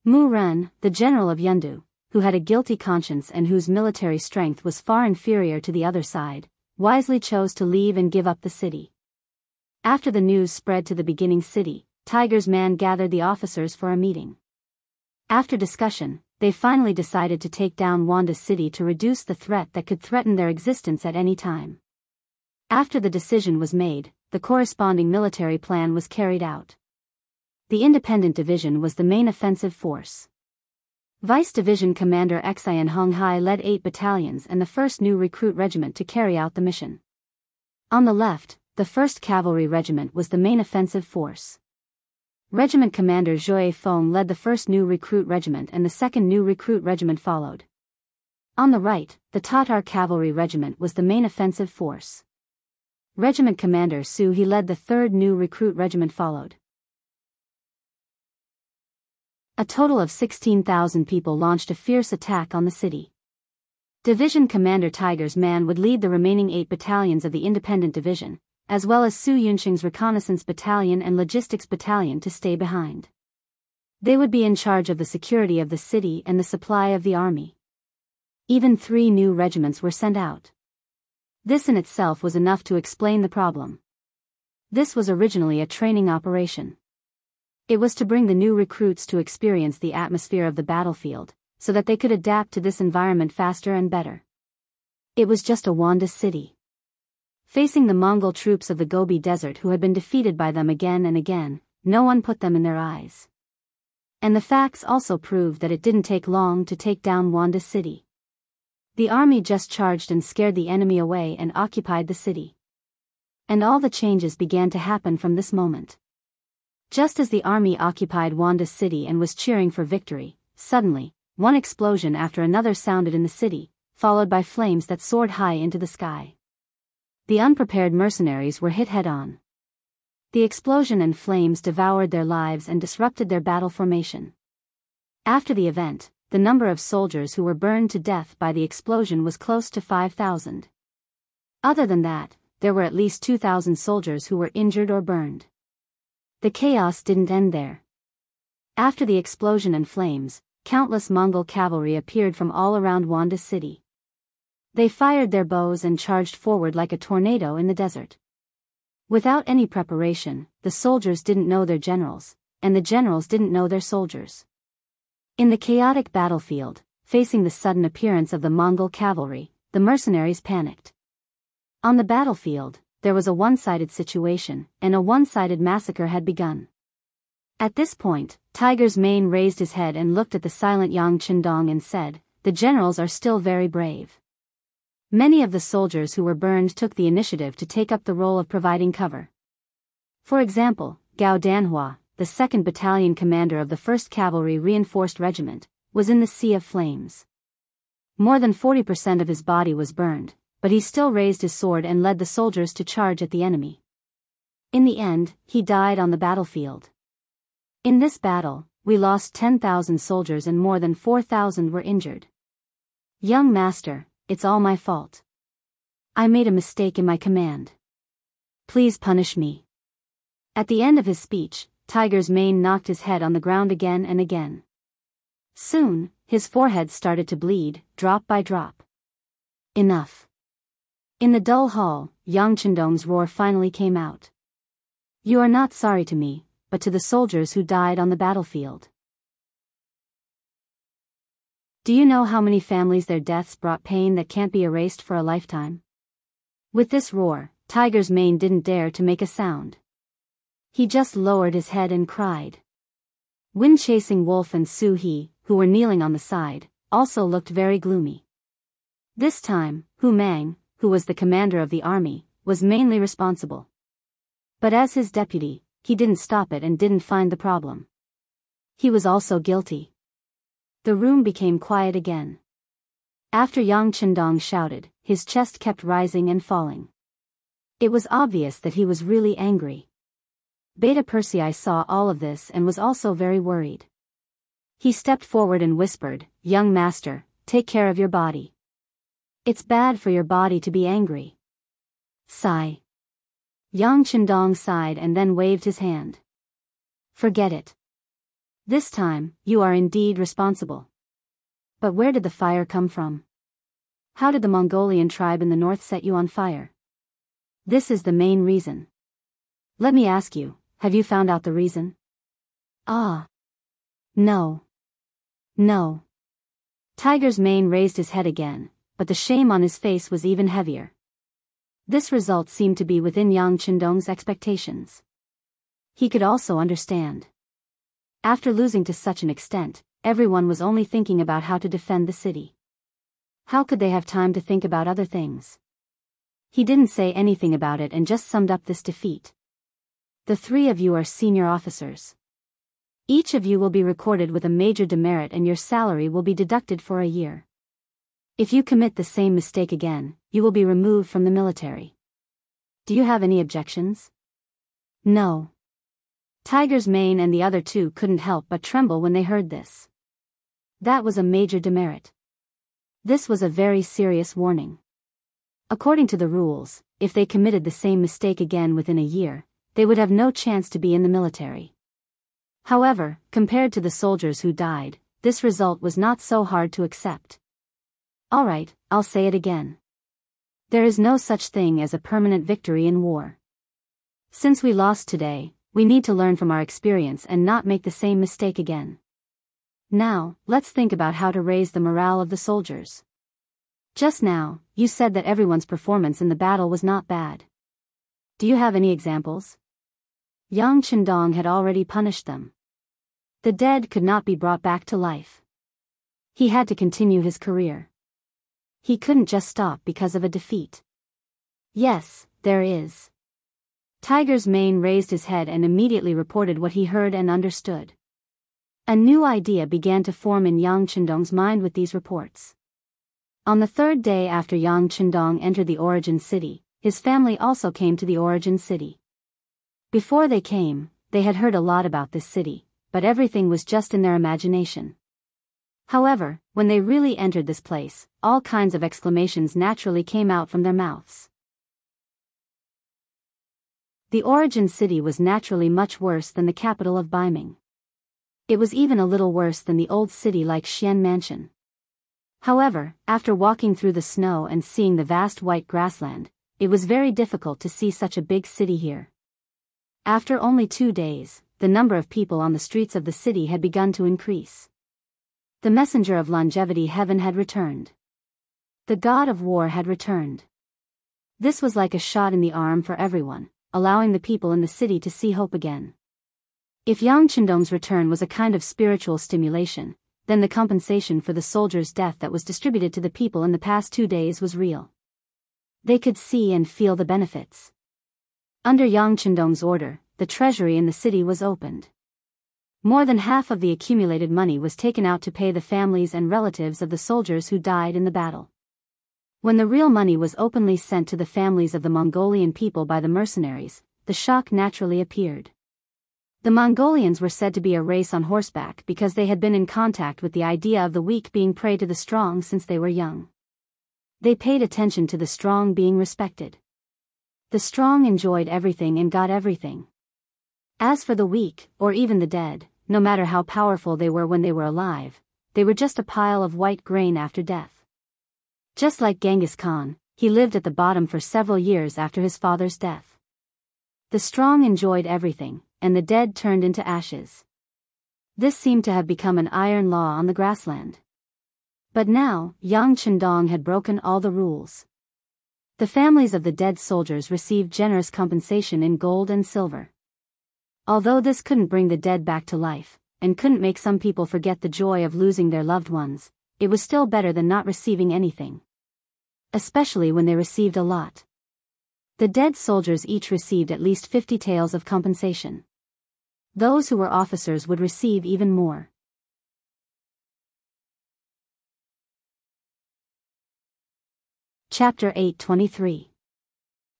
Mu Ren, the general of Yundu, who had a guilty conscience and whose military strength was far inferior to the other side, wisely chose to leave and give up the city. After the news spread to the beginning city, Tiger's Man gathered the officers for a meeting. After discussion, they finally decided to take down Wanda City to reduce the threat that could threaten their existence at any time. After the decision was made, the corresponding military plan was carried out. The Independent Division was the main offensive force. Vice Division Commander Xian Honghai led 8 battalions and the 1st New Recruit Regiment to carry out the mission. On the left, the 1st Cavalry Regiment was the main offensive force. Regiment Commander Zhou Feng led the 1st New Recruit Regiment and the 2nd New Recruit Regiment followed. On the right, the Tatar Cavalry Regiment was the main offensive force. Regiment Commander Su He led the 3rd New Recruit Regiment followed. A total of 16,000 people launched a fierce attack on the city. Division Commander Tiger's Man would lead the remaining 8 battalions of the Independent Division, as well as Su Yunqing's Reconnaissance Battalion and Logistics Battalion to stay behind. They would be in charge of the security of the city and the supply of the army. Even 3 new regiments were sent out. This in itself was enough to explain the problem. This was originally a training operation. It was to bring the new recruits to experience the atmosphere of the battlefield, so that they could adapt to this environment faster and better. It was just a Wanda city. Facing the Mongol troops of the Gobi Desert who had been defeated by them again and again, no one put them in their eyes. And the facts also proved that it didn't take long to take down Wanda city. The army just charged and scared the enemy away and occupied the city. And all the changes began to happen from this moment. Just as the army occupied Wanda city and was cheering for victory, suddenly, one explosion after another sounded in the city, followed by flames that soared high into the sky. The unprepared mercenaries were hit head-on. The explosion and flames devoured their lives and disrupted their battle formation. After the event, the number of soldiers who were burned to death by the explosion was close to 5,000. Other than that, there were at least 2,000 soldiers who were injured or burned. The chaos didn't end there. After the explosion and flames, countless Mongol cavalry appeared from all around Wanda city. They fired their bows and charged forward like a tornado in the desert. Without any preparation, the soldiers didn't know their generals, and the generals didn't know their soldiers. In the chaotic battlefield, facing the sudden appearance of the Mongol cavalry, the mercenaries panicked. On the battlefield, there was a one-sided situation, and a one-sided massacre had begun. At this point, Tiger's Mane raised his head and looked at the silent Yang Qindong and said, "The generals are still very brave. Many of the soldiers who were burned took the initiative to take up the role of providing cover. For example, Gao Danhua, the 2nd Battalion commander of the 1st Cavalry Reinforced Regiment, was in the sea of flames. More than 40% of his body was burned, but he still raised his sword and led the soldiers to charge at the enemy. In the end, he died on the battlefield. In this battle, we lost 10,000 soldiers and more than 4,000 were injured. Young master, it's all my fault. I made a mistake in my command. Please punish me. At the end of his speech, Tiger's Mane knocked his head on the ground again and again. Soon, his forehead started to bleed, drop by drop. Enough. In the dull hall, Yang Chendong's roar finally came out. You are not sorry to me, but to the soldiers who died on the battlefield. Do you know how many families their deaths brought pain that can't be erased for a lifetime? With this roar, Tiger's Mane didn't dare to make a sound. He just lowered his head and cried. Wind-chasing Wolf and Su He, who were kneeling on the side, also looked very gloomy. This time, Hu Mang, who was the commander of the army, was mainly responsible. But as his deputy, he didn't stop it and didn't find the problem. He was also guilty. The room became quiet again. After Yang Chendong shouted, his chest kept rising and falling. It was obvious that he was really angry. Beta Persei saw all of this and was also very worried. He stepped forward and whispered, Young master, take care of your body. It's bad for your body to be angry. Sigh. Yang Chendong sighed and then waved his hand. Forget it. This time, you are indeed responsible. But where did the fire come from? How did the Mongolian tribe in the north set you on fire? This is the main reason. Let me ask you, have you found out the reason? Ah. No. No. Tiger's Mane raised his head again, but the shame on his face was even heavier. This result seemed to be within Yang Chendong's expectations. He could also understand. After losing to such an extent, everyone was only thinking about how to defend the city. How could they have time to think about other things? He didn't say anything about it and just summed up this defeat. The 3 of you are senior officers. Each of you will be recorded with a major demerit and your salary will be deducted for a year. If you commit the same mistake again, you will be removed from the military. Do you have any objections? No. Tiger's Mane and the other 2 couldn't help but tremble when they heard this. That was a major demerit. This was a very serious warning. According to the rules, if they committed the same mistake again within a year, they would have no chance to be in the military. However, compared to the soldiers who died, this result was not so hard to accept. Alright, I'll say it again. There is no such thing as a permanent victory in war. Since we lost today, we need to learn from our experience and not make the same mistake again. Now, let's think about how to raise the morale of the soldiers. Just now, you said that everyone's performance in the battle was not bad. Do you have any examples? Yang Chendong had already punished them. The dead could not be brought back to life. He had to continue his career. He couldn't just stop because of a defeat. Yes, there is. Tiger's Mane raised his head and immediately reported what he heard and understood. A new idea began to form in Yang Chendong's mind with these reports. On the 3rd day after Yang Chendong entered the origin city, his family also came to the origin city. Before they came, they had heard a lot about this city, but everything was just in their imagination. However, when they really entered this place, all kinds of exclamations naturally came out from their mouths. The origin city was naturally much worse than the capital of Baiming. It was even a little worse than the old city like Xian Mansion. However, after walking through the snow and seeing the vast white grassland, it was very difficult to see such a big city here. After only 2 days, the number of people on the streets of the city had begun to increase. The messenger of longevity heaven had returned. The god of war had returned. This was like a shot in the arm for everyone, allowing the people in the city to see hope again. If Yang Chendong's return was a kind of spiritual stimulation, then the compensation for the soldier's death that was distributed to the people in the past 2 days was real. They could see and feel the benefits. Under Yang Chendong's order, the treasury in the city was opened. More than half of the accumulated money was taken out to pay the families and relatives of the soldiers who died in the battle. When the real money was openly sent to the families of the Mongolian people by the mercenaries, the shock naturally appeared. The Mongolians were said to be a race on horseback because they had been in contact with the idea of the weak being prey to the strong since they were young. They paid attention to the strong being respected. The strong enjoyed everything and got everything. As for the weak, or even the dead, no matter how powerful they were when they were alive, they were just a pile of white grain after death. Just like Genghis Khan, he lived at the bottom for several years after his father's death. The strong enjoyed everything, and the dead turned into ashes. This seemed to have become an iron law on the grassland. But now, Yang Chendong had broken all the rules. The families of the dead soldiers received generous compensation in gold and silver. Although this couldn't bring the dead back to life, and couldn't make some people forget the joy of losing their loved ones, it was still better than not receiving anything. Especially when they received a lot. The dead soldiers each received at least 50 taels of compensation. Those who were officers would receive even more. Chapter 8:23.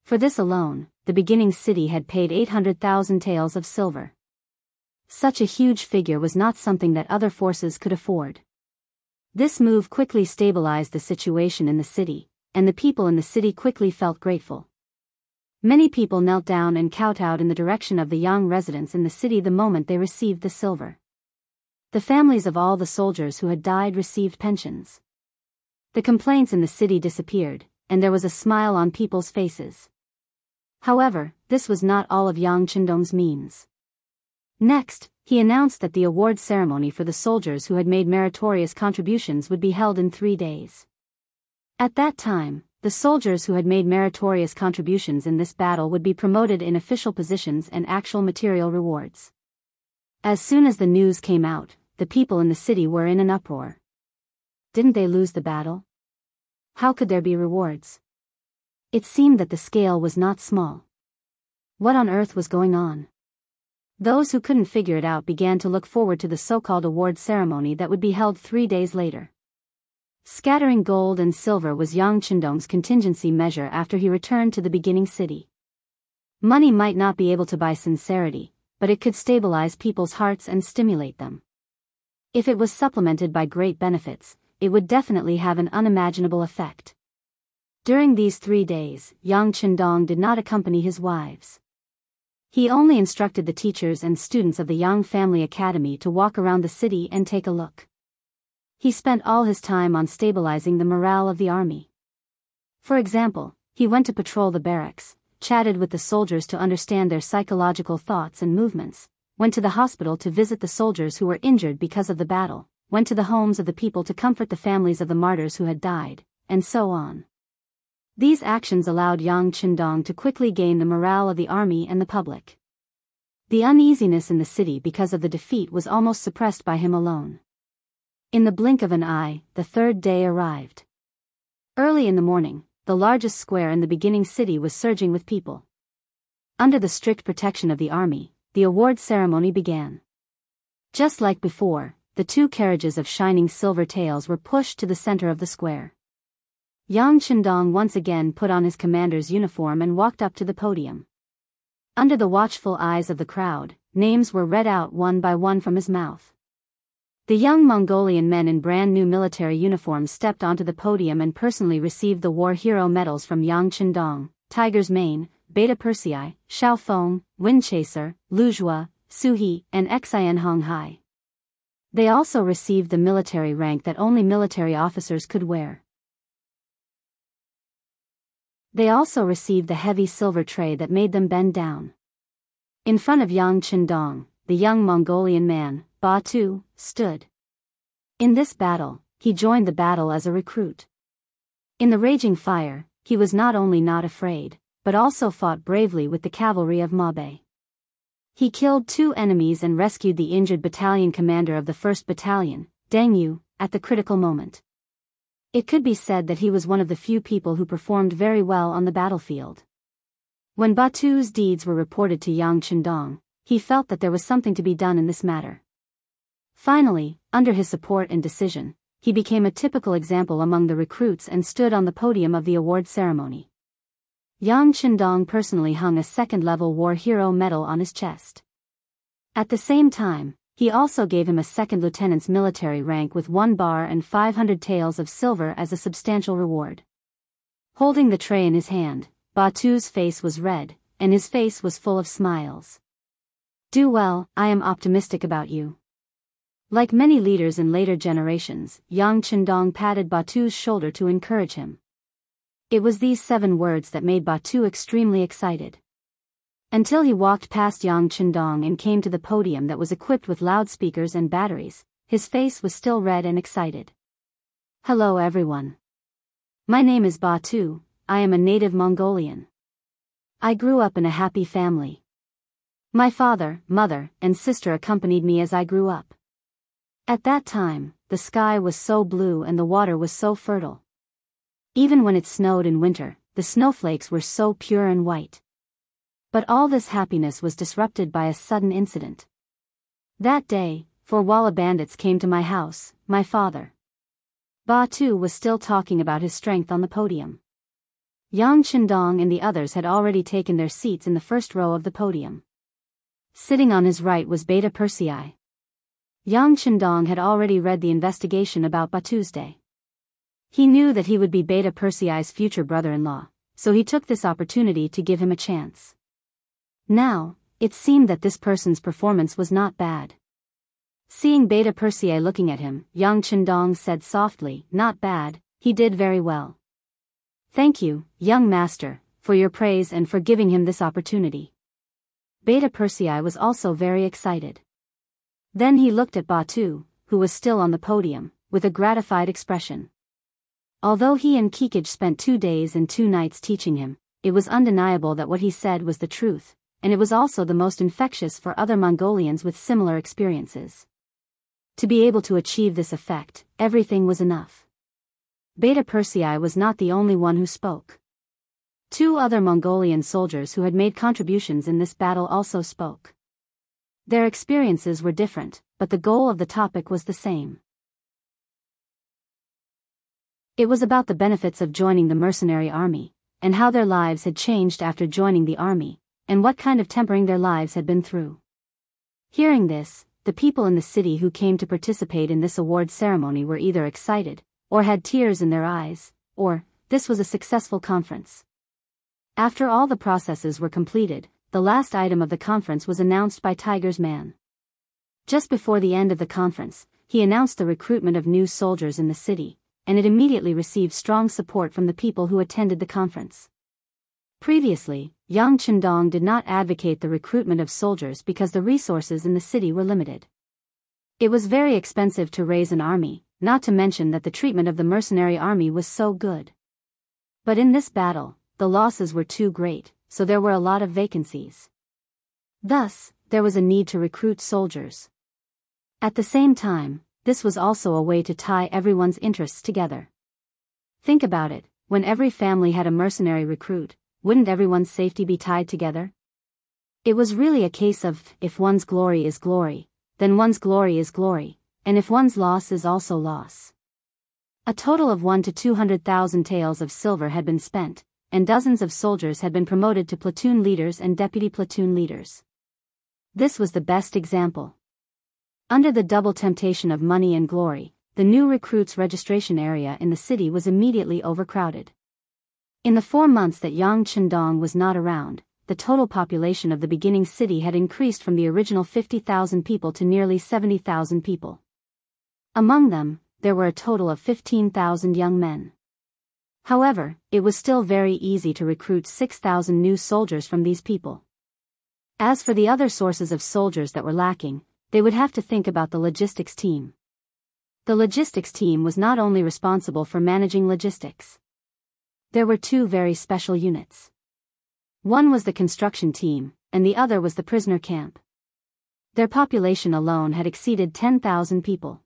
For this alone, the beginning city had paid 800,000 taels of silver. Such a huge figure was not something that other forces could afford. This move quickly stabilized the situation in the city, and the people in the city quickly felt grateful. Many people knelt down and kowtowed in the direction of the young residents in the city the moment they received the silver. The families of all the soldiers who had died received pensions. The complaints in the city disappeared, and there was a smile on people's faces. However, this was not all of Yang Chendong's means. Next, he announced that the award ceremony for the soldiers who had made meritorious contributions would be held in 3 days. At that time, the soldiers who had made meritorious contributions in this battle would be promoted in official positions and actual material rewards. As soon as the news came out, the people in the city were in an uproar. Didn't they lose the battle? How could there be rewards? It seemed that the scale was not small. What on earth was going on? Those who couldn't figure it out began to look forward to the so-called award ceremony that would be held 3 days later. Scattering gold and silver was Yang Chendong's contingency measure after he returned to the beginning city. Money might not be able to buy sincerity, but it could stabilize people's hearts and stimulate them. If it was supplemented by great benefits, it would definitely have an unimaginable effect. During these 3 days, Yang Chendong did not accompany his wives. He only instructed the teachers and students of the Yang Family Academy to walk around the city and take a look. He spent all his time on stabilizing the morale of the army. For example, he went to patrol the barracks, chatted with the soldiers to understand their psychological thoughts and movements, went to the hospital to visit the soldiers who were injured because of the battle, went to the homes of the people to comfort the families of the martyrs who had died, and so on. These actions allowed Yang Chendong to quickly gain the morale of the army and the public. The uneasiness in the city because of the defeat was almost suppressed by him alone. In the blink of an eye, the 3rd day arrived. Early in the morning, the largest square in the beginning city was surging with people. Under the strict protection of the army, the award ceremony began. Just like before, the 2 carriages of shining silver tails were pushed to the center of the square. Yang Chendong once again put on his commander's uniform and walked up to the podium. Under the watchful eyes of the crowd, names were read out one by one from his mouth. The young Mongolian men in brand new military uniforms stepped onto the podium and personally received the war hero medals from Yang Chendong, Tiger's Mane, Beta Persei, Xiaofeng, Windchaser, Luzhua, Suhi, and Xian Honghai. They also received the military rank that only military officers could wear. They also received the heavy silver tray that made them bend down. In front of Yang Chendong, the young Mongolian man, Ba Tu, stood. In this battle, he joined the battle as a recruit. In the raging fire, he was not only not afraid, but also fought bravely with the cavalry of Mabe. He killed 2 enemies and rescued the injured battalion commander of the 1st Battalion, Deng Yu, at the critical moment. It could be said that he was one of the few people who performed very well on the battlefield. When Batu's deeds were reported to Yang Chendong, he felt that there was something to be done in this matter. Finally, under his support and decision, he became a typical example among the recruits and stood on the podium of the award ceremony. Yang Chendong personally hung a second-level war hero medal on his chest. At the same time, he also gave him a second lieutenant's military rank with 1 bar and 500 taels of silver as a substantial reward. Holding the tray in his hand, Batu's face was red, and his face was full of smiles. "Do well, I am optimistic about you." Like many leaders in later generations, Yang Chendong patted Batu's shoulder to encourage him. It was these 7 words that made Batu extremely excited. Until he walked past Yang Chendong and came to the podium that was equipped with loudspeakers and batteries, his face was still red and excited. "Hello everyone. My name is Batu, I am a native Mongolian. I grew up in a happy family. My father, mother, and sister accompanied me as I grew up. At that time, the sky was so blue and the water was so fertile. Even when it snowed in winter, the snowflakes were so pure and white. But all this happiness was disrupted by a sudden incident. That day, 4 Walla bandits came to my house, my father." Batu was still talking about his strength on the podium. Yang Chendong and the others had already taken their seats in the first row of the podium. Sitting on his right was Beta Persei. Yang Chendong had already read the investigation about Batu's day. He knew that he would be Beta Persei's future brother-in-law, so he took this opportunity to give him a chance. Now, it seemed that this person's performance was not bad. Seeing Beta Persei looking at him, Yang Chendong said softly, "Not bad, he did very well. Thank you, young master, for your praise and for giving him this opportunity." Beta Persei was also very excited. Then he looked at Batu, who was still on the podium, with a gratified expression. Although he and Kikij spent 2 days and 2 nights teaching him, it was undeniable that what he said was the truth, and it was also the most infectious for other Mongolians with similar experiences. To be able to achieve this effect, everything was enough. Beta Persei was not the only one who spoke. 2 other Mongolian soldiers who had made contributions in this battle also spoke. Their experiences were different, but the goal of the topic was the same. It was about the benefits of joining the mercenary army, and how their lives had changed after joining the army, and what kind of tempering their lives had been through. Hearing this, the people in the city who came to participate in this award ceremony were either excited, or had tears in their eyes, or, this was a successful conference. After all the processes were completed, the last item of the conference was announced by Tiger's man. Just before the end of the conference, he announced the recruitment of new soldiers in the city, and it immediately received strong support from the people who attended the conference. Previously, Yang Chendong did not advocate the recruitment of soldiers because the resources in the city were limited. It was very expensive to raise an army, not to mention that the treatment of the mercenary army was so good. But in this battle, the losses were too great, so there were a lot of vacancies. Thus, there was a need to recruit soldiers. At the same time, this was also a way to tie everyone's interests together. Think about it, when every family had a mercenary recruit, wouldn't everyone's safety be tied together? It was really a case of, if one's glory is glory, then one's glory is glory, and if one's loss is also loss. A total of 1 to 200,000 taels of silver had been spent, and dozens of soldiers had been promoted to platoon leaders and deputy platoon leaders. This was the best example. Under the double temptation of money and glory, the new recruits' registration area in the city was immediately overcrowded. In the 4 months that Yang Chendong was not around, the total population of the beginning city had increased from the original 50,000 people to nearly 70,000 people. Among them, there were a total of 15,000 young men. However, it was still very easy to recruit 6,000 new soldiers from these people. As for the other sources of soldiers that were lacking, they would have to think about the logistics team. The logistics team was not only responsible for managing logistics. There were 2 very special units. One was the construction team, and the other was the prisoner camp. Their population alone had exceeded 10,000 people.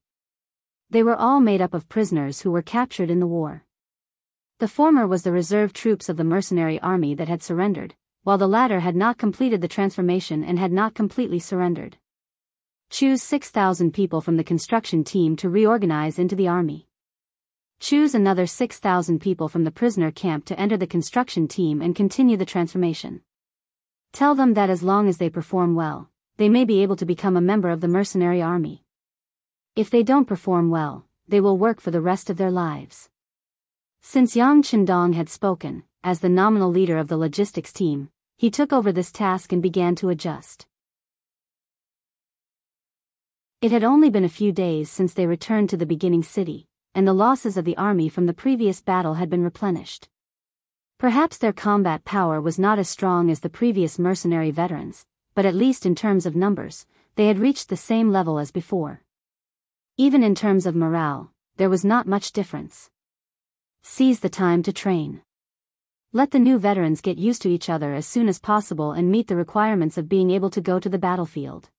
They were all made up of prisoners who were captured in the war. The former was the reserve troops of the mercenary army that had surrendered, while the latter had not completed the transformation and had not completely surrendered. Choose 6,000 people from the construction team to reorganize into the army. Choose another 6,000 people from the prisoner camp to enter the construction team and continue the transformation. Tell them that as long as they perform well, they may be able to become a member of the mercenary army. If they don't perform well, they will work for the rest of their lives. Since Yang Qindong had spoken, as the nominal leader of the logistics team, he took over this task and began to adjust. It had only been a few days since they returned to the beginning city, and the losses of the army from the previous battle had been replenished. Perhaps their combat power was not as strong as the previous mercenary veterans, but at least in terms of numbers, they had reached the same level as before. Even in terms of morale, there was not much difference. Seize the time to train. Let the new veterans get used to each other as soon as possible and meet the requirements of being able to go to the battlefield.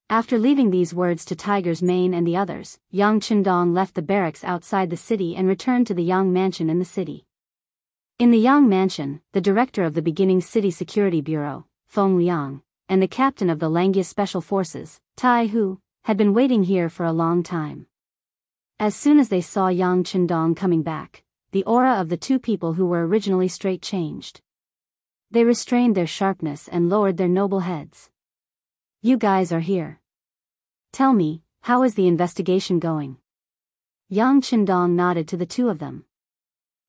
After leaving these words to Tiger's Mane and the others, Yang Qindong left the barracks outside the city and returned to the Yang Mansion in the city. In the Yang Mansion, the director of the beginning City Security Bureau, Feng Liang, and the captain of the Langia Special Forces, Tai Hu, had been waiting here for a long time. As soon as they saw Yang Qindong coming back, the aura of the two people who were originally straight changed. They restrained their sharpness and lowered their noble heads. You guys are here. Tell me, how is the investigation going? Yang Qindong nodded to the two of them.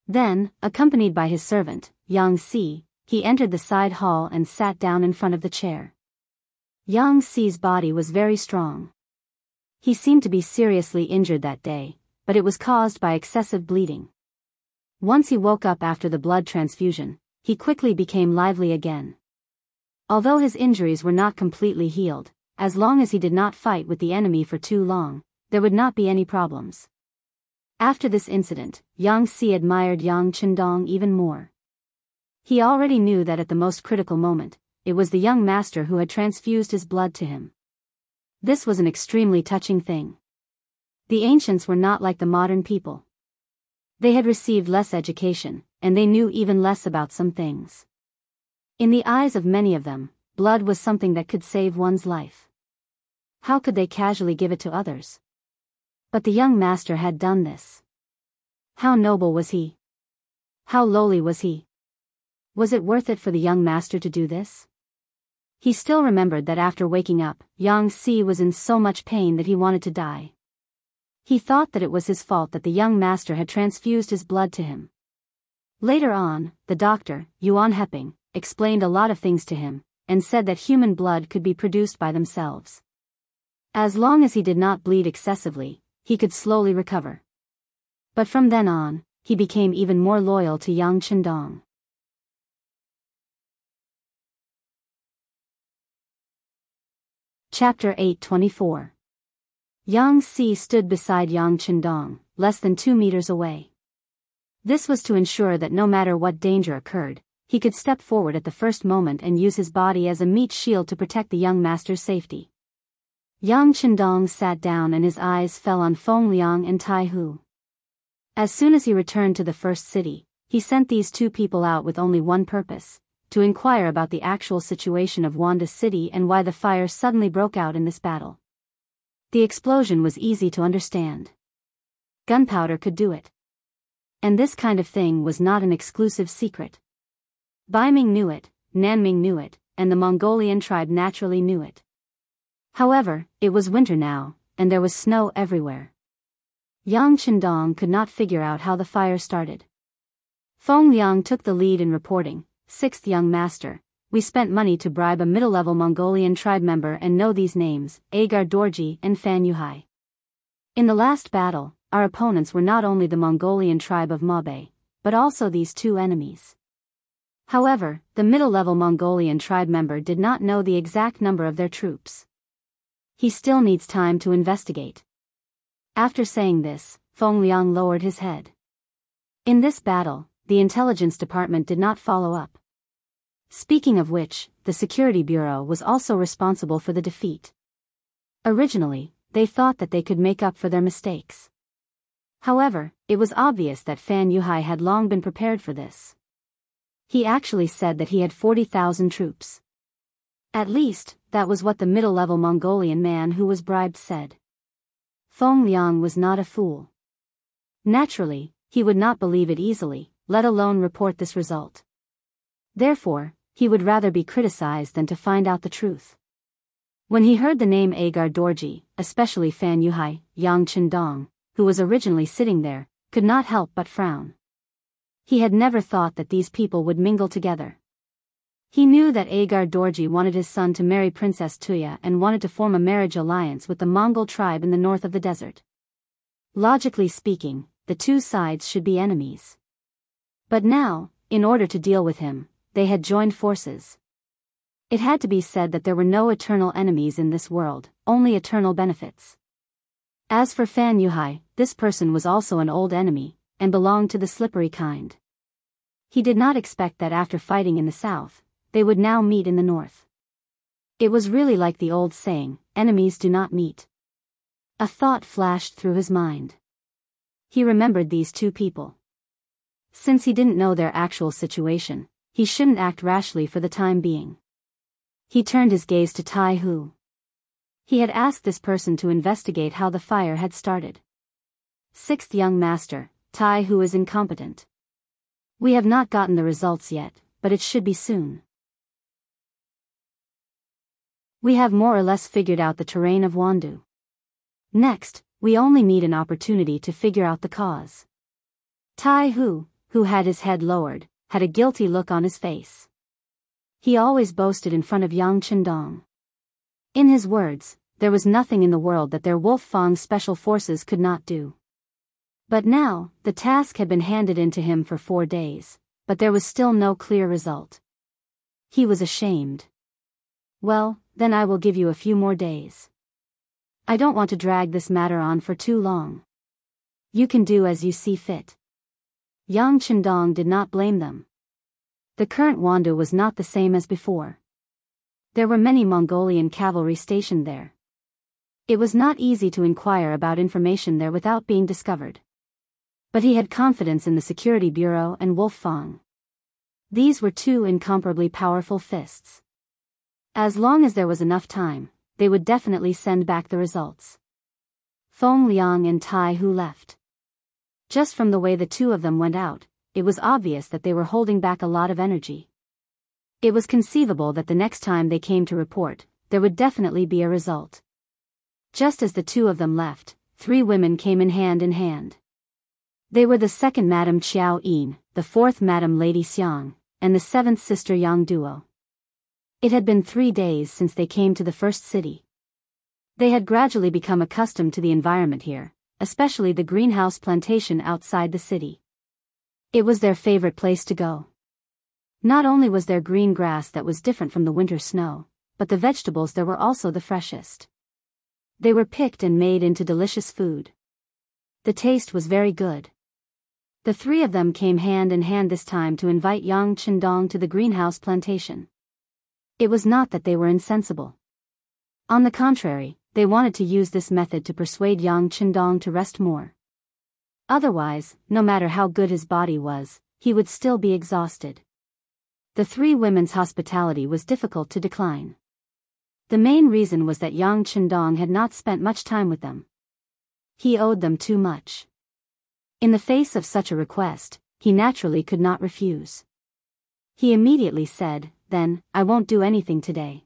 Then, accompanied by his servant, Yang Si, he entered the side hall and sat down in front of the chair. Yang Si's body was very strong. He seemed to be seriously injured that day, but it was caused by excessive bleeding. Once he woke up after the blood transfusion, he quickly became lively again. Although his injuries were not completely healed, as long as he did not fight with the enemy for too long, there would not be any problems. After this incident, Yang Si admired Yang Qindong even more. He already knew that at the most critical moment, it was the young master who had transfused his blood to him. This was an extremely touching thing. The ancients were not like the modern people. They had received less education, and they knew even less about some things. In the eyes of many of them, blood was something that could save one's life. How could they casually give it to others? But the young master had done this. How noble was he? How lowly was he? Was it worth it for the young master to do this? He still remembered that after waking up, Yang Si was in so much pain that he wanted to die. He thought that it was his fault that the young master had transfused his blood to him. Later on, the doctor, Yuan Heping, explained a lot of things to him, and said that human blood could be produced by themselves. As long as he did not bleed excessively, he could slowly recover. But from then on, he became even more loyal to Yang Qindong. Chapter 824. Yang Si stood beside Yang Qindong, less than 2 meters away. This was to ensure that no matter what danger occurred, he could step forward at the first moment and use his body as a meat shield to protect the young master's safety. Yang Qindong sat down and his eyes fell on Feng Liang and Tai Hu. As soon as he returned to the first city, he sent these two people out with only one purpose, to inquire about the actual situation of Wanda City and why the fire suddenly broke out in this battle. The explosion was easy to understand. Gunpowder could do it. And this kind of thing was not an exclusive secret. Baiming knew it, Nanming knew it, and the Mongolian tribe naturally knew it. However, it was winter now, and there was snow everywhere. Yang Qindong could not figure out how the fire started. Feng Liang took the lead in reporting. Sixth young master, we spent money to bribe a middle-level Mongolian tribe member and know these names, Agar Dorji and Fan Yuhai. In the last battle, our opponents were not only the Mongolian tribe of Mabe, but also these two enemies. However, the middle-level Mongolian tribe member did not know the exact number of their troops. He still needs time to investigate. After saying this, Feng Liang lowered his head. In this battle, the intelligence department did not follow up. Speaking of which, the Security Bureau was also responsible for the defeat. Originally, they thought that they could make up for their mistakes. However, it was obvious that Fan Yuhai had long been prepared for this. He actually said that he had 40,000 troops. At least, that was what the middle-level Mongolian man who was bribed said. Feng Liang was not a fool. Naturally, he would not believe it easily, let alone report this result. Therefore, he would rather be criticized than to find out the truth. When he heard the name Agar Dorji, especially Fan Yuhai, Yang Qindong, who was originally sitting there, could not help but frown. He had never thought that these people would mingle together. He knew that Agar Dorji wanted his son to marry Princess Tuya and wanted to form a marriage alliance with the Mongol tribe in the north of the desert. Logically speaking, the two sides should be enemies. But now, in order to deal with him, they had joined forces. It had to be said that there were no eternal enemies in this world, only eternal benefits. As for Fan Yuhai, this person was also an old enemy, and belonged to the slippery kind. He did not expect that after fighting in the south, they would now meet in the north. It was really like the old saying, enemies do not meet. A thought flashed through his mind. He remembered these two people. Since he didn't know their actual situation, he shouldn't act rashly for the time being. He turned his gaze to Tai Hu. He had asked this person to investigate how the fire had started. Sixth young master, Tai Hu is incompetent. We have not gotten the results yet, but it should be soon. We have more or less figured out the terrain of Wandu. Next, we only need an opportunity to figure out the cause. Tai Hu, who had his head lowered, had a guilty look on his face. He always boasted in front of Yang Qindong. In his words, there was nothing in the world that their Wolf Fang special forces could not do. But now, the task had been handed in to him for 4 days, but there was still no clear result. He was ashamed. Well, then I will give you a few more days. I don't want to drag this matter on for too long. You can do as you see fit. Yang Qindong did not blame them. The current Wandu was not the same as before. There were many Mongolian cavalry stationed there. It was not easy to inquire about information there without being discovered. But he had confidence in the Security Bureau and Wolf Fang. These were two incomparably powerful fists. As long as there was enough time, they would definitely send back the results. Feng Liang and Tai Hu left. Just from the way the two of them went out, it was obvious that they were holding back a lot of energy. It was conceivable that the next time they came to report, there would definitely be a result. Just as the two of them left, 3 women came in hand. They were the second Madame Qiao Yin, the fourth Madame Lady Xiang, and the seventh sister Yang Duo. It had been 3 days since they came to the first city. They had gradually become accustomed to the environment here, especially the greenhouse plantation outside the city. It was their favorite place to go. Not only was there green grass that was different from the winter snow, but the vegetables there were also the freshest. They were picked and made into delicious food. The taste was very good. The 3 of them came hand in hand this time to invite Yang Qindong to the greenhouse plantation. It was not that they were insensible. On the contrary, they wanted to use this method to persuade Yang Qindong to rest more. Otherwise, no matter how good his body was, he would still be exhausted. The 3 women's hospitality was difficult to decline. The main reason was that Yang Qindong had not spent much time with them. He owed them too much. In the face of such a request, he naturally could not refuse. He immediately said, "Then, I won't do anything today.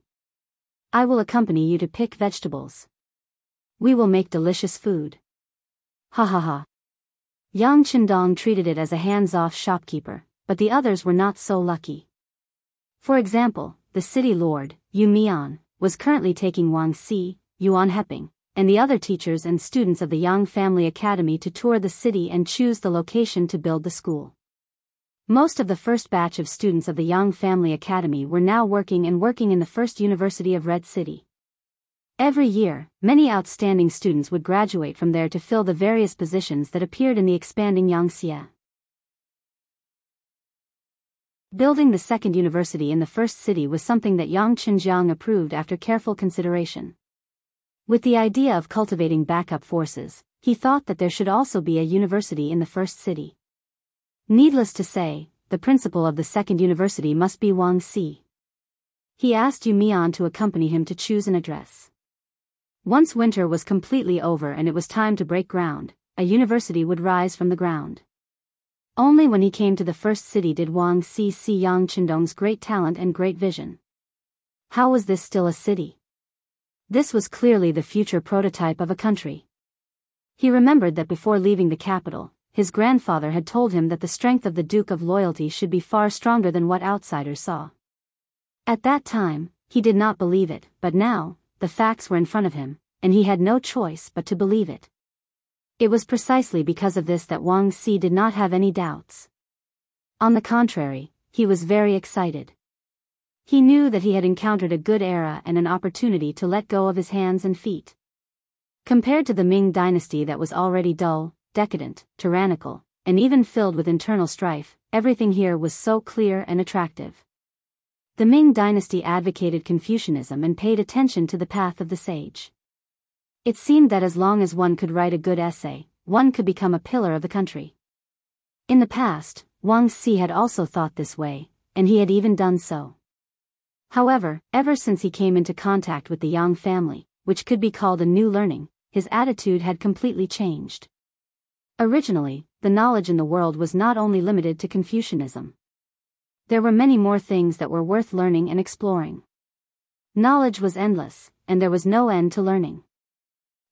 I will accompany you to pick vegetables. We will make delicious food." Ha ha ha. Yang Qindong treated it as a hands-off shopkeeper, but the others were not so lucky. For example, the city lord, Yu Mian, was currently taking Wang Si, Yuan Heping, and the other teachers and students of the Yang Family Academy to tour the city and choose the location to build the school. Most of the first batch of students of the Yang Family Academy were now working in the First University of Red City. Every year, many outstanding students would graduate from there to fill the various positions that appeared in the expanding Yangtze. Building the second university in the first city was something that Yang Qinjiang approved after careful consideration. With the idea of cultivating backup forces, he thought that there should also be a university in the first city. Needless to say, the principal of the second university must be Wang Si. He asked Yu Mian to accompany him to choose an address. Once winter was completely over and it was time to break ground, a university would rise from the ground. Only when he came to the first city did Wang Si see Yang Qindong's great talent and great vision. How was this still a city? This was clearly the future prototype of a country. He remembered that before leaving the capital, his grandfather had told him that the strength of the Duke of Loyalty should be far stronger than what outsiders saw. At that time, he did not believe it, but now, the facts were in front of him, and he had no choice but to believe it. It was precisely because of this that Wang Si did not have any doubts. On the contrary, he was very excited. He knew that he had encountered a good era and an opportunity to let go of his hands and feet. Compared to the Ming dynasty that was already dull, decadent, tyrannical, and even filled with internal strife, everything here was so clear and attractive. The Ming dynasty advocated Confucianism and paid attention to the path of the sage. It seemed that as long as one could write a good essay, one could become a pillar of the country. In the past, Wang Si had also thought this way, and he had even done so. However, ever since he came into contact with the Yang family, which could be called a new learning, his attitude had completely changed. Originally, the knowledge in the world was not only limited to Confucianism. There were many more things that were worth learning and exploring. Knowledge was endless, and there was no end to learning.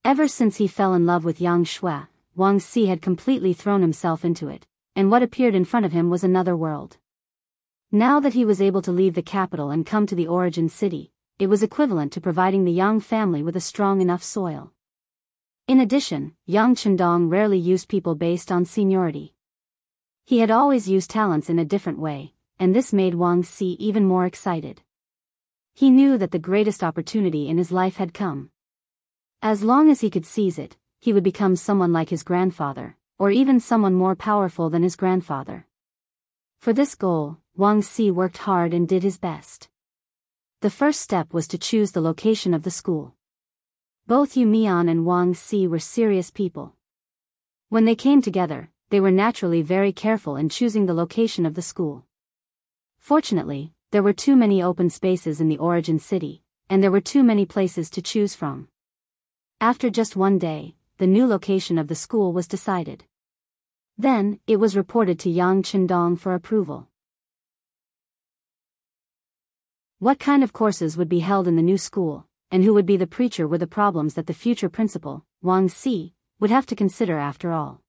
Ever since he fell in love with Yang Shui, Wang Si had completely thrown himself into it, and what appeared in front of him was another world. Now that he was able to leave the capital and come to the origin city, it was equivalent to providing the Yang family with a strong enough soil. In addition, Yang Qindong rarely used people based on seniority. He had always used talents in a different way, and this made Wang Si even more excited. He knew that the greatest opportunity in his life had come. As long as he could seize it, he would become someone like his grandfather, or even someone more powerful than his grandfather. For this goal, Wang Si worked hard and did his best. The first step was to choose the location of the school. Both Yu Mian and Wang Si were serious people. When they came together, they were naturally very careful in choosing the location of the school. Fortunately, there were too many open spaces in the origin city, and there were too many places to choose from. After just one day, the new location of the school was decided. Then, it was reported to Yang Qindong for approval. What kind of courses would be held in the new school, and who would be the preacher were the problems that the future principal, Wang Si, would have to consider after all.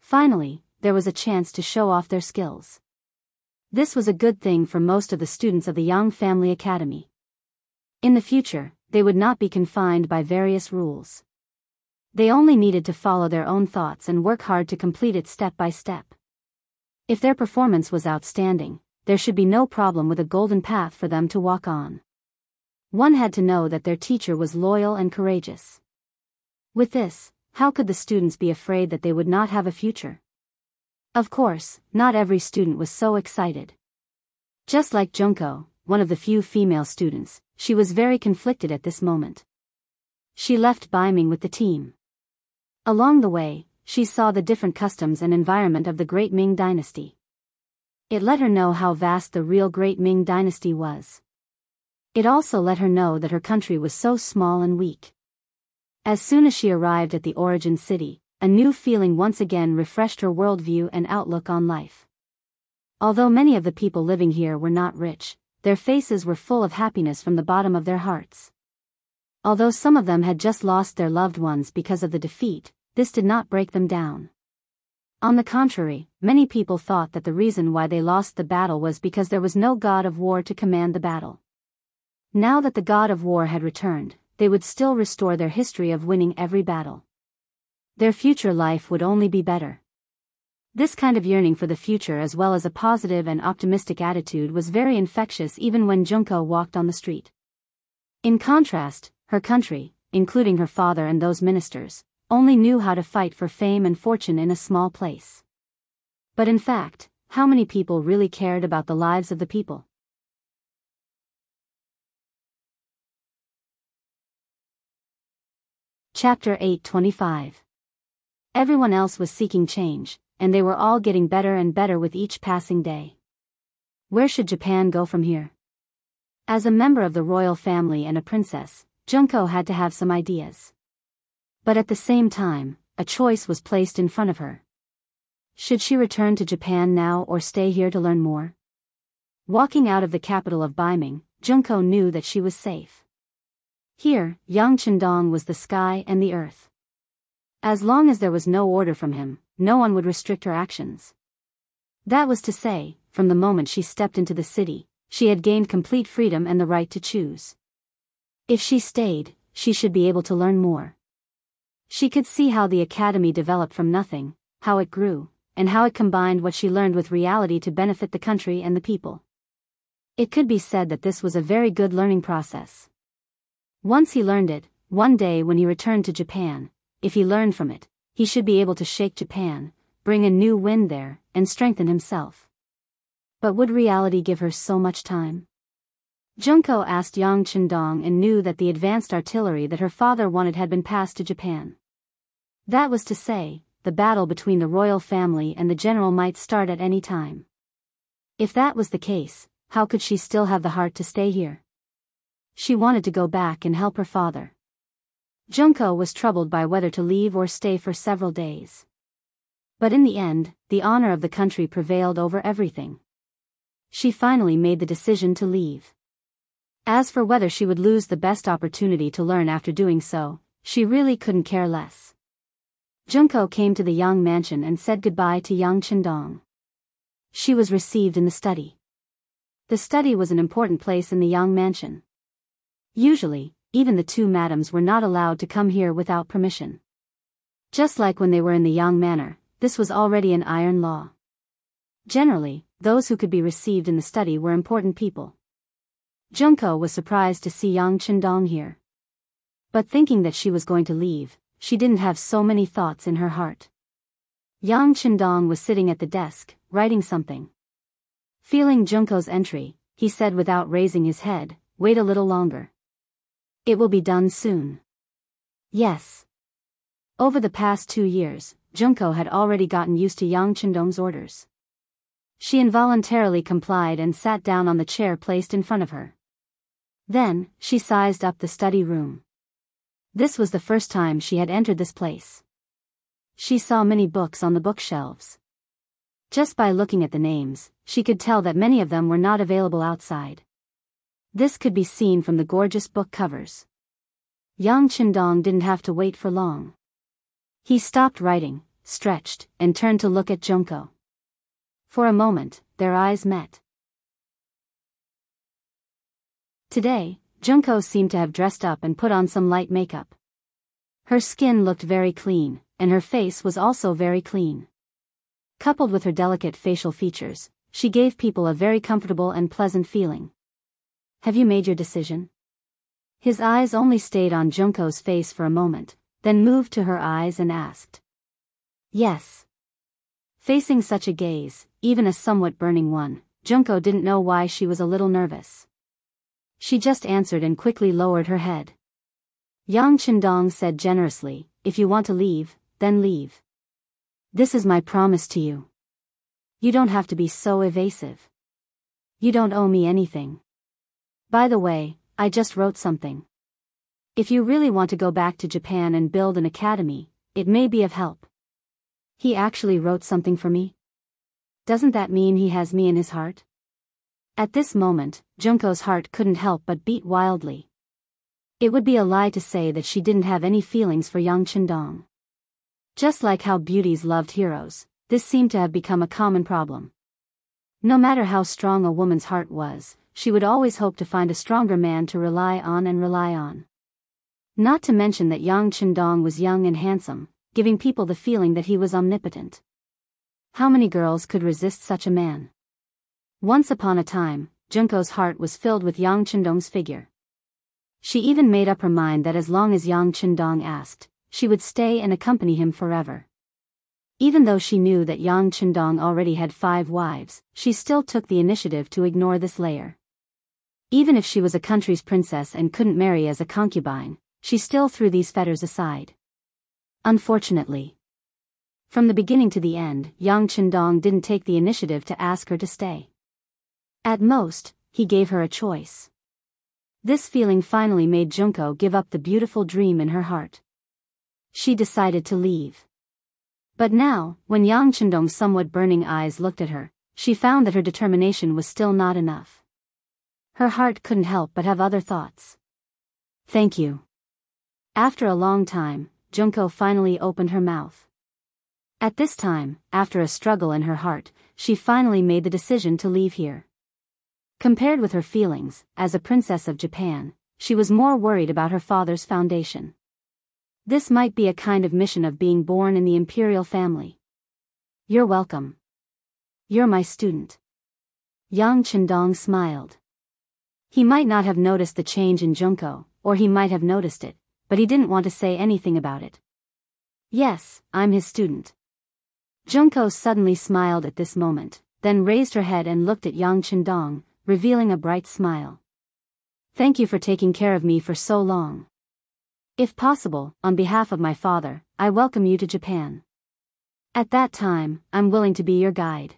Finally, there was a chance to show off their skills. This was a good thing for most of the students of the Yang Family Academy. In the future, they would not be confined by various rules. They only needed to follow their own thoughts and work hard to complete it step by step. If their performance was outstanding, there should be no problem with a golden path for them to walk on. One had to know that their teacher was loyal and courageous. With this, how could the students be afraid that they would not have a future? Of course, not every student was so excited. Just like Junko, one of the few female students, she was very conflicted at this moment. She left Biming with the team. Along the way, she saw the different customs and environment of the Great Ming Dynasty. It let her know how vast the real Great Ming Dynasty was. It also let her know that her country was so small and weak. As soon as she arrived at the origin city, a new feeling once again refreshed her worldview and outlook on life. Although many of the people living here were not rich, their faces were full of happiness from the bottom of their hearts. Although some of them had just lost their loved ones because of the defeat, this did not break them down. On the contrary, many people thought that the reason why they lost the battle was because there was no god of war to command the battle. Now that the god of war had returned, they would still restore their history of winning every battle. Their future life would only be better. This kind of yearning for the future as well as a positive and optimistic attitude was very infectious even when Junko walked on the street. In contrast, her country, including her father and those ministers, only knew how to fight for fame and fortune in a small place. But in fact, how many people really cared about the lives of the people? Chapter 825. Everyone else was seeking change, and they were all getting better and better with each passing day. Where should Japan go from here? As a member of the royal family and a princess, Junko had to have some ideas. But at the same time, a choice was placed in front of her. Should she return to Japan now or stay here to learn more? Walking out of the capital of Biming, Junko knew that she was safe. Here, Yangchendong was the sky and the earth. As long as there was no order from him, no one would restrict her actions. That was to say, from the moment she stepped into the city, she had gained complete freedom and the right to choose. If she stayed, she should be able to learn more. She could see how the academy developed from nothing, how it grew, and how it combined what she learned with reality to benefit the country and the people. It could be said that this was a very good learning process. Once he learned it, one day when he returned to Japan, if he learned from it, he should be able to shake Japan, bring a new wind there, and strengthen himself. But would reality give her so much time? Junko asked Yangchendong and knew that the advanced artillery that her father wanted had been passed to Japan. That was to say, the battle between the royal family and the general might start at any time. If that was the case, how could she still have the heart to stay here? She wanted to go back and help her father. Junko was troubled by whether to leave or stay for several days. But in the end, the honor of the country prevailed over everything. She finally made the decision to leave. As for whether she would lose the best opportunity to learn after doing so, she really couldn't care less. Junko came to the Yang mansion and said goodbye to Yangchendong. She was received in the study. The study was an important place in the Yang mansion. Usually, even the two madams were not allowed to come here without permission. Just like when they were in the Yang manor, this was already an iron law. Generally, those who could be received in the study were important people. Junko was surprised to see Yangchendong here. But thinking that she was going to leave, she didn't have so many thoughts in her heart. Yangchendong was sitting at the desk, writing something. Feeling Junko's entry, he said without raising his head, "Wait a little longer. It will be done soon." Yes. Over the past 2 years, Junko had already gotten used to Yangchendong's orders. She involuntarily complied and sat down on the chair placed in front of her. Then, she sized up the study room. This was the first time she had entered this place. She saw many books on the bookshelves. Just by looking at the names, she could tell that many of them were not available outside. This could be seen from the gorgeous book covers. Yangchendong didn't have to wait for long. He stopped writing, stretched, and turned to look at Junko. For a moment, their eyes met. Today, Junko seemed to have dressed up and put on some light makeup. Her skin looked very clean, and her face was also very clean. Coupled with her delicate facial features, she gave people a very comfortable and pleasant feeling. "Have you made your decision?" His eyes only stayed on Junko's face for a moment, then moved to her eyes and asked. "Yes." Facing such a gaze, even a somewhat burning one, Junko didn't know why she was a little nervous. She just answered and quickly lowered her head. Yangchendong said generously, "If you want to leave, then leave. This is my promise to you. You don't have to be so evasive. You don't owe me anything. By the way, I just wrote something. If you really want to go back to Japan and build an academy, it may be of help." He actually wrote something for me? Doesn't that mean he has me in his heart? At this moment, Junko's heart couldn't help but beat wildly. It would be a lie to say that she didn't have any feelings for Yangchendong. Just like how beauties loved heroes, this seemed to have become a common problem. No matter how strong a woman's heart was, she would always hope to find a stronger man to rely on. Not to mention that Yangchendong was young and handsome, giving people the feeling that he was omnipotent. How many girls could resist such a man? Once upon a time, Junko's heart was filled with Yangchendong's figure. She even made up her mind that as long as Yangchendong asked, she would stay and accompany him forever. Even though she knew that Yangchendong already had 5 wives, she still took the initiative to ignore this layer. Even if she was a country's princess and couldn't marry as a concubine, she still threw these fetters aside. Unfortunately, from the beginning to the end, Yang Chendong didn't take the initiative to ask her to stay. At most, he gave her a choice. This feeling finally made Junko give up the beautiful dream in her heart. She decided to leave. But now, when Yang Chendong's somewhat burning eyes looked at her, she found that her determination was still not enough. Her heart couldn't help but have other thoughts. Thank you. After a long time, Junko finally opened her mouth. At this time, after a struggle in her heart, she finally made the decision to leave here. Compared with her feelings, as a princess of Japan, she was more worried about her father's foundation. This might be a kind of mission of being born in the imperial family. You're welcome. You're my student. Yang Chendong smiled. He might not have noticed the change in Junko, or he might have noticed it, but he didn't want to say anything about it. Yes, I'm his student. Junko suddenly smiled at this moment, then raised her head and looked at Yang Chendong, revealing a bright smile. Thank you for taking care of me for so long. If possible, on behalf of my father, I welcome you to Japan. At that time, I'm willing to be your guide.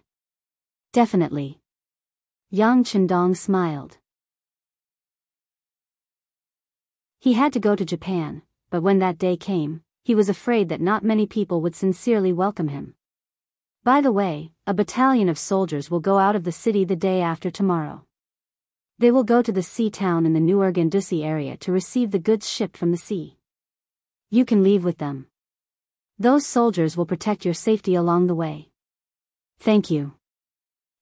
Definitely. Yang Chendong smiled. He had to go to Japan, but when that day came, he was afraid that not many people would sincerely welcome him. By the way, a battalion of soldiers will go out of the city the day after tomorrow. They will go to the sea town in the Nuergendusi area to receive the goods shipped from the sea. You can leave with them. Those soldiers will protect your safety along the way. Thank you.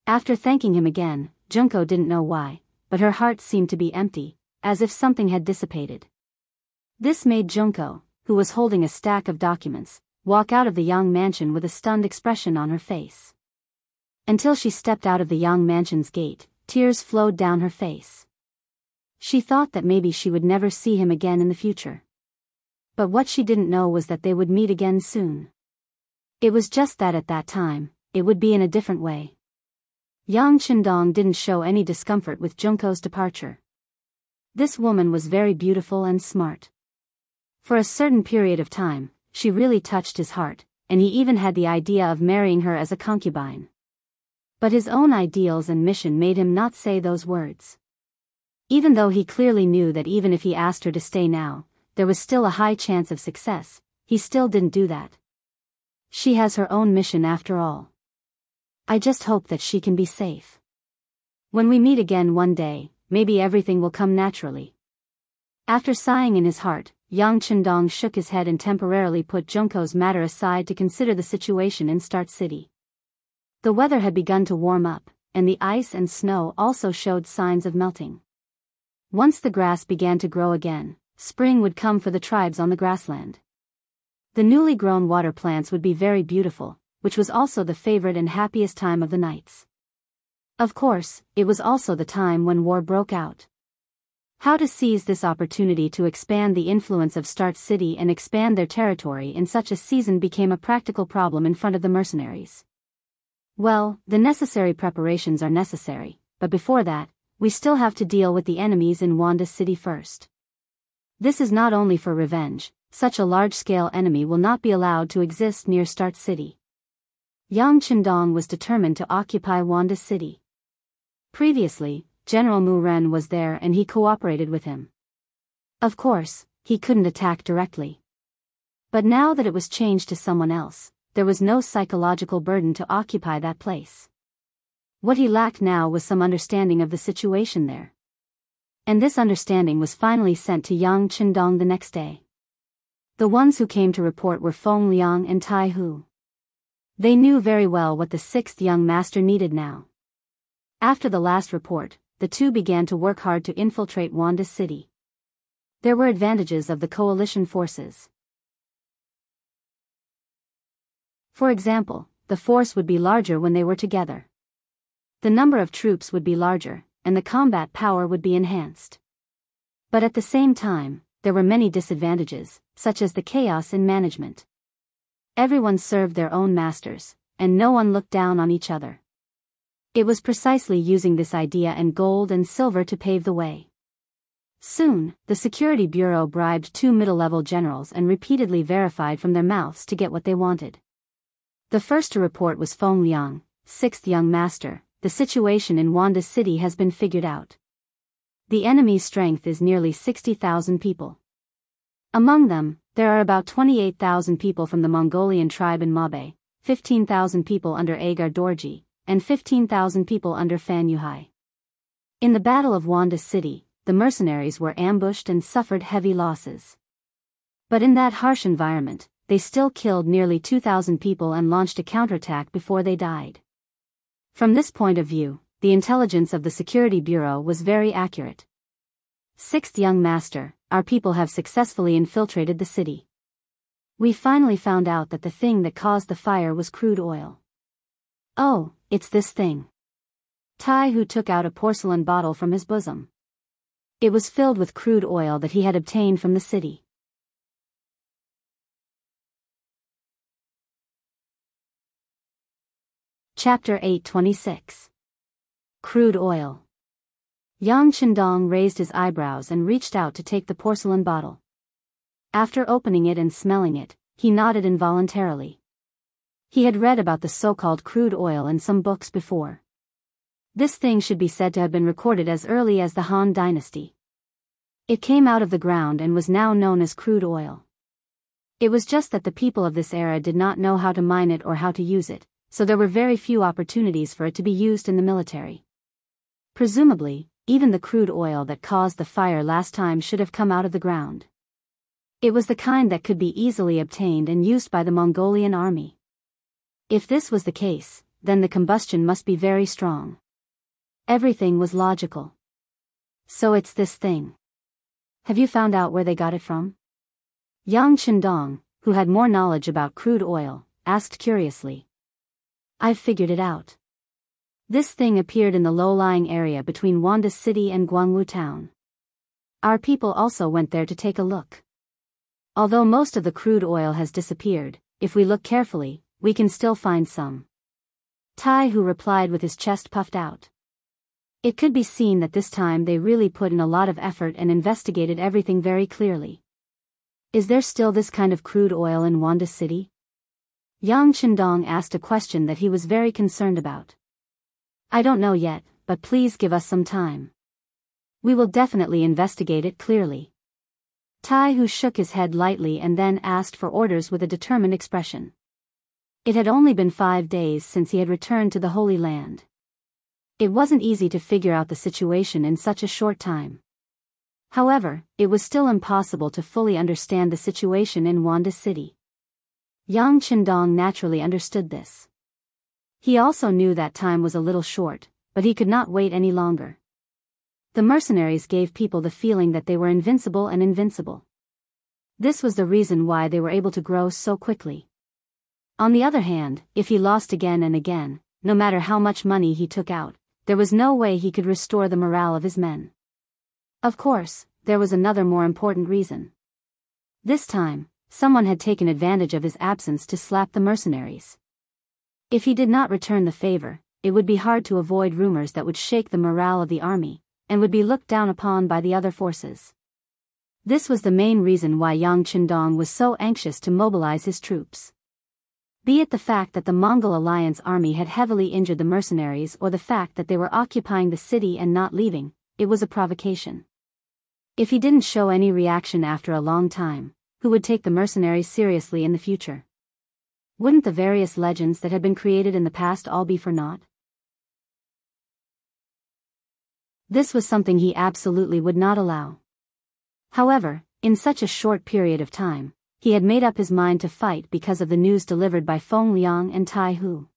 After thanking him again, Junko didn't know why, but her heart seemed to be empty, as if something had dissipated. This made Junko, who was holding a stack of documents, walk out of the Yang mansion with a stunned expression on her face. Until she stepped out of the Yang mansion's gate, tears flowed down her face. She thought that maybe she would never see him again in the future. But what she didn't know was that they would meet again soon. It was just that at that time, it would be in a different way. Yang Chendong didn't show any discomfort with Junko's departure. This woman was very beautiful and smart. For a certain period of time, she really touched his heart, and he even had the idea of marrying her as a concubine. But his own ideals and mission made him not say those words. Even though he clearly knew that even if he asked her to stay now, there was still a high chance of success, he still didn't do that. She has her own mission after all. I just hope that she can be safe. When we meet again one day, maybe everything will come naturally. After sighing in his heart, Yang Chendong shook his head and temporarily put Junko's matter aside to consider the situation in Start City. The weather had begun to warm up, and the ice and snow also showed signs of melting. Once the grass began to grow again, spring would come for the tribes on the grassland. The newly grown water plants would be very beautiful, which was also the favorite and happiest time of the nights. Of course, it was also the time when war broke out. How to seize this opportunity to expand the influence of Start City and expand their territory in such a season became a practical problem in front of the mercenaries. Well, the necessary preparations are necessary, but before that, we still have to deal with the enemies in Wanda City first. This is not only for revenge, such a large-scale enemy will not be allowed to exist near Start City. Yang Chendong was determined to occupy Wanda City. Previously, General Mu Ren was there and he cooperated with him. Of course, he couldn't attack directly. But now that it was changed to someone else, there was no psychological burden to occupy that place. What he lacked now was some understanding of the situation there. And this understanding was finally sent to Yang Chendong the next day. The ones who came to report were Feng Liang and Tai Hu. They knew very well what the sixth young master needed now. After the last report, the two began to work hard to infiltrate Wanda City. There were advantages of the coalition forces. For example, the force would be larger when they were together. The number of troops would be larger, and the combat power would be enhanced. But at the same time, there were many disadvantages, such as the chaos in management. Everyone served their own masters, and no one looked down on each other. It was precisely using this idea and gold and silver to pave the way. Soon, the Security Bureau bribed 2 middle-level generals and repeatedly verified from their mouths to get what they wanted. The first to report was Feng Liang, 6th young master. The situation in Wanda City has been figured out. The enemy's strength is nearly 60,000 people. Among them, there are about 28,000 people from the Mongolian tribe in Mabe, 15,000 people under Agar Dorji, and 15,000 people under Fan Yuhai. In the Battle of Wanda City, the mercenaries were ambushed and suffered heavy losses. But in that harsh environment, they still killed nearly 2,000 people and launched a counterattack before they died. From this point of view, the intelligence of the Security Bureau was very accurate. 6th young master, our people have successfully infiltrated the city. We finally found out that the thing that caused the fire was crude oil. Oh, it's this thing. Tai Hu took out a porcelain bottle from his bosom. It was filled with crude oil that he had obtained from the city. Chapter 826. Crude oil. Yang Qindong raised his eyebrows and reached out to take the porcelain bottle. After opening it and smelling it, he nodded involuntarily. He had read about the so-called crude oil in some books before. This thing should be said to have been recorded as early as the Han Dynasty. It came out of the ground and was now known as crude oil. It was just that the people of this era did not know how to mine it or how to use it, so there were very few opportunities for it to be used in the military. Presumably, even the crude oil that caused the fire last time should have come out of the ground. It was the kind that could be easily obtained and used by the Mongolian army. If this was the case, then the combustion must be very strong. Everything was logical. So it's this thing. Have you found out where they got it from? Yang Qindong, who had more knowledge about crude oil, asked curiously. I've figured it out. This thing appeared in the low-lying area between Wanda City and Jianghu town. Our people also went there to take a look. Although most of the crude oil has disappeared, if we look carefully, we can still find some. Tai Hu replied with his chest puffed out. It could be seen that this time they really put in a lot of effort and investigated everything very clearly. Is there still this kind of crude oil in Wanda City? Yang Qindong asked a question that he was very concerned about. I don't know yet, but please give us some time. We will definitely investigate it clearly. Tai Hu shook his head lightly and then asked for orders with a determined expression. It had only been 5 days since he had returned to the Holy Land. It wasn't easy to figure out the situation in such a short time. However, it was still impossible to fully understand the situation in Wanda City. Yang Qindong naturally understood this. He also knew that time was a little short, but he could not wait any longer. The mercenaries gave people the feeling that they were invincible and invincible. This was the reason why they were able to grow so quickly. On the other hand, if he lost again and again, no matter how much money he took out, there was no way he could restore the morale of his men. Of course, there was another more important reason. This time, someone had taken advantage of his absence to slap the mercenaries. If he did not return the favor, it would be hard to avoid rumors that would shake the morale of the army, and would be looked down upon by the other forces. This was the main reason why Yang Qindong was so anxious to mobilize his troops. Be it the fact that the Mongol Alliance army had heavily injured the mercenaries or the fact that they were occupying the city and not leaving, it was a provocation. If he didn't show any reaction after a long time, who would take the mercenaries seriously in the future? Wouldn't the various legends that had been created in the past all be for naught? This was something he absolutely would not allow. However, in such a short period of time, he had made up his mind to fight because of the news delivered by Feng Liang and Tai Hu.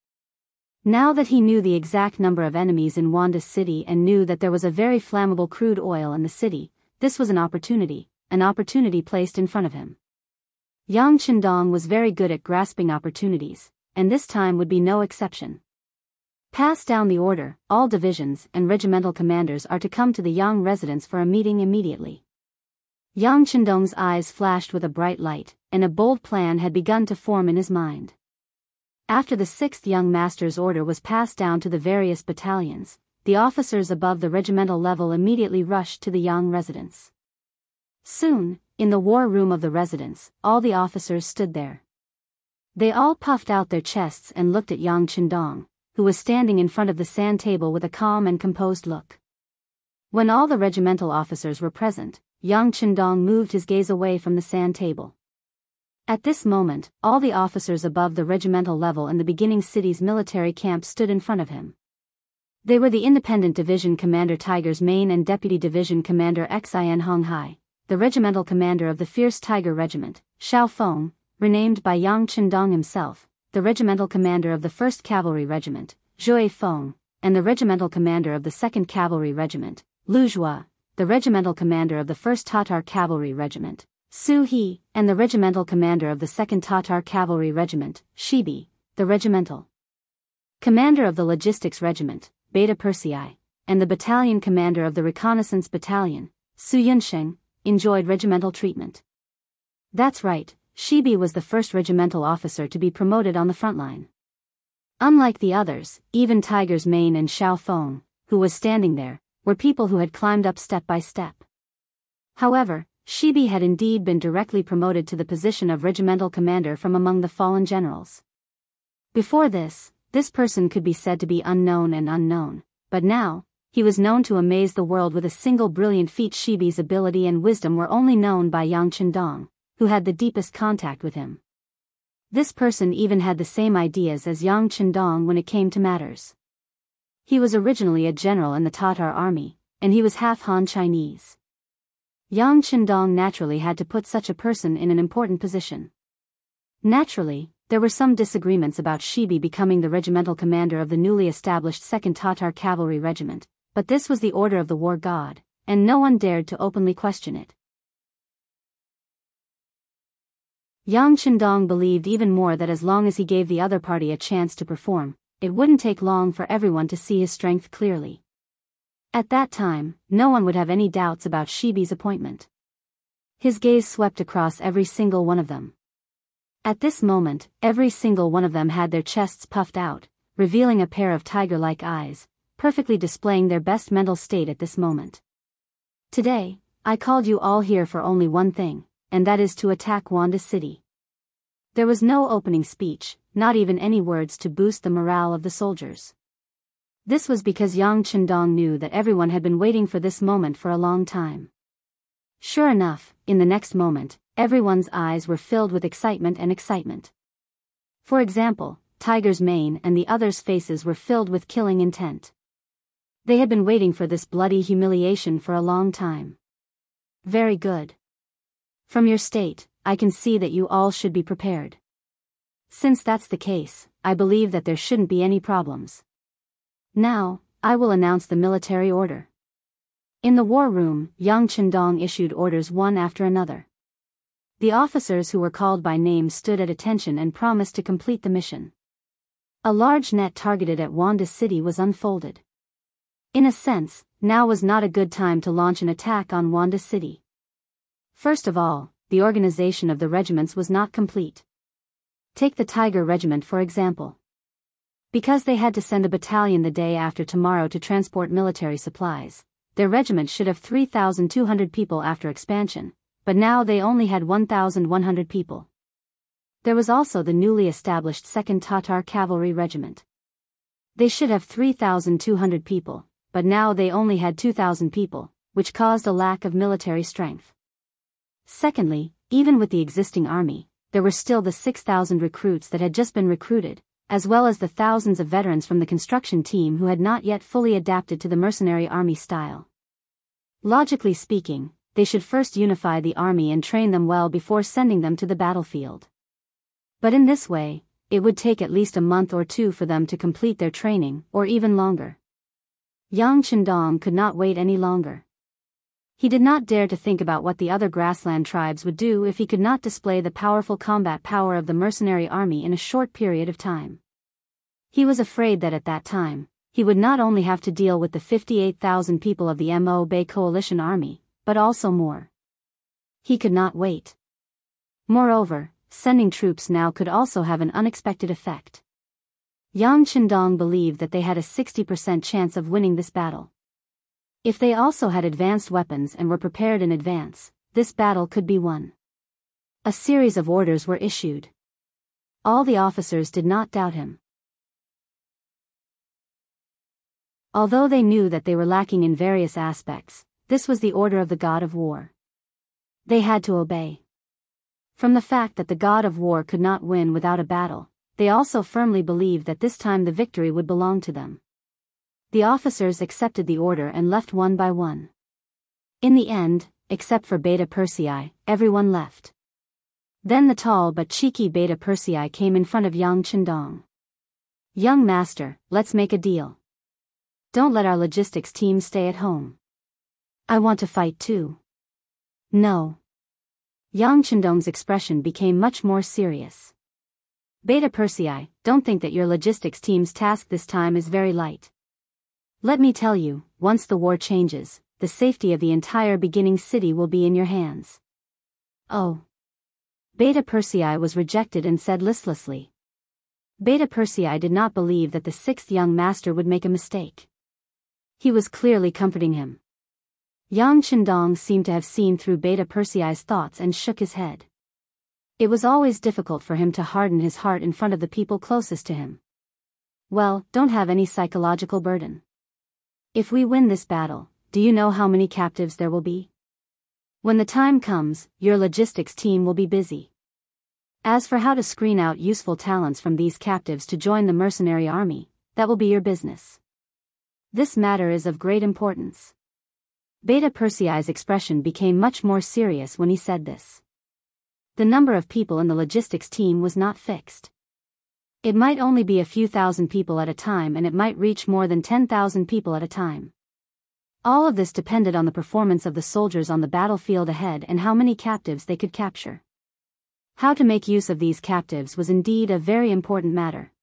Now that he knew the exact number of enemies in Wanda City and knew that there was a very flammable crude oil in the city, this was an opportunity placed in front of him. Yang Qindong was very good at grasping opportunities, and this time would be no exception. Pass down the order, all divisions and regimental commanders are to come to the Yang residence for a meeting immediately. Yang Qindong's eyes flashed with a bright light, and a bold plan had begun to form in his mind. After the 6th young master's order was passed down to the various battalions, the officers above the regimental level immediately rushed to the Yang residence. Soon, in the war room of the residence, all the officers stood there. They all puffed out their chests and looked at Yang Chendong, who was standing in front of the sand table with a calm and composed look. When all the regimental officers were present, Yang Chendong moved his gaze away from the sand table. At this moment, all the officers above the regimental level in the beginning city's military camp stood in front of him. They were the Independent Division Commander Tiger's Mane and Deputy Division Commander Xin Hong Hai, the regimental commander of the Fierce Tiger Regiment, Xiao Feng, renamed by Yang Chendong himself, the regimental commander of the 1st Cavalry Regiment, Zhui Feng, and the regimental commander of the 2nd Cavalry Regiment, Lu Zhua, the regimental commander of the 1st Tatar Cavalry Regiment, Su He, and the regimental commander of the 2nd Tatar Cavalry Regiment, Shibi, the regimental commander of the Logistics Regiment, Beta Persei, and the battalion commander of the Reconnaissance Battalion, Su Yunsheng, enjoyed regimental treatment. That's right, Shibi was the first regimental officer to be promoted on the front line. Unlike the others, even Tiger's Mane and Xiao Feng, who was standing there, were people who had climbed up step by step. However, Shibi had indeed been directly promoted to the position of regimental commander from among the fallen generals. Before this person could be said to be unknown, but now, he was known to amaze the world with a single brilliant feat. Shibi's ability and wisdom were only known by Yang Chendong, who had the deepest contact with him. This person even had the same ideas as Yang Chendong when it came to matters. He was originally a general in the Tatar army, and he was half Han Chinese. Yang Chendong naturally had to put such a person in an important position. Naturally, there were some disagreements about Shibi becoming the regimental commander of the newly established 2nd Tatar Cavalry Regiment, but this was the order of the war god, and no one dared to openly question it. Yang Chendong believed even more that as long as he gave the other party a chance to perform, it wouldn't take long for everyone to see his strength clearly. At that time, no one would have any doubts about Shibi's appointment. His gaze swept across every single one of them. At this moment, every single one of them had their chests puffed out, revealing a pair of tiger-like eyes, perfectly displaying their best mental state at this moment. Today, I called you all here for only one thing, and that is to attack Wanda City. There was no opening speech, not even any words to boost the morale of the soldiers. This was because Yang Chendong knew that everyone had been waiting for this moment for a long time. Sure enough, in the next moment, everyone's eyes were filled with excitement. For example, Tiger's Mane and the others' faces were filled with killing intent. They had been waiting for this bloody humiliation for a long time. Very good. From your state, I can see that you all should be prepared. Since that's the case, I believe that there shouldn't be any problems. Now, I will announce the military order. In the war room, Yang Chendong issued orders one after another. The officers who were called by name stood at attention and promised to complete the mission. A large net targeted at Wanda City was unfolded. In a sense, now was not a good time to launch an attack on Wanda City. First of all, the organization of the regiments was not complete. Take the Tiger Regiment for example. Because they had to send a battalion the day after tomorrow to transport military supplies, their regiment should have 3,200 people after expansion, but now they only had 1,100 people. There was also the newly established 2nd Tatar Cavalry Regiment. They should have 3,200 people, but now they only had 2,000 people, which caused a lack of military strength. Secondly, even with the existing army, there were still the 6,000 recruits that had just been recruited, as well as the thousands of veterans from the construction team who had not yet fully adapted to the mercenary army style. Logically speaking, they should first unify the army and train them well before sending them to the battlefield. But in this way, it would take at least a month or two for them to complete their training, or even longer. Yang Chendong could not wait any longer. He did not dare to think about what the other grassland tribes would do if he could not display the powerful combat power of the mercenary army in a short period of time. He was afraid that at that time, he would not only have to deal with the 58,000 people of the Mo Bay coalition army, but also more. He could not wait. Moreover, sending troops now could also have an unexpected effect. Yang Chendong believed that they had a 60% chance of winning this battle. If they also had advanced weapons and were prepared in advance, this battle could be won. A series of orders were issued. All the officers did not doubt him. Although they knew that they were lacking in various aspects, this was the order of the god of war. They had to obey. From the fact that the god of war could not win without a battle, they also firmly believed that this time the victory would belong to them. The officers accepted the order and left one by one. In the end, except for Beta Persei, everyone left. Then the tall but cheeky Beta Persei came in front of Yang Chendong. "Young master, let's make a deal. Don't let our logistics team stay at home. I want to fight too." "No." Yang Chendong's expression became much more serious. "Beta Persei, don't think that your logistics team's task this time is very light. Let me tell you, once the war changes, the safety of the entire beginning city will be in your hands." "Oh." Beta Persei was rejected and said listlessly. Beta Persei did not believe that the sixth young master would make a mistake. He was clearly comforting him. Yang Chendong seemed to have seen through Beta Persei's thoughts and shook his head. It was always difficult for him to harden his heart in front of the people closest to him. "Well, don't have any psychological burden. If we win this battle, do you know how many captives there will be? When the time comes, your logistics team will be busy. As for how to screen out useful talents from these captives to join the mercenary army, that will be your business. This matter is of great importance." Beta Persei's expression became much more serious when he said this. The number of people in the logistics team was not fixed. It might only be a few thousand people at a time, and it might reach more than 10,000 people at a time. All of this depended on the performance of the soldiers on the battlefield ahead and how many captives they could capture. How to make use of these captives was indeed a very important matter.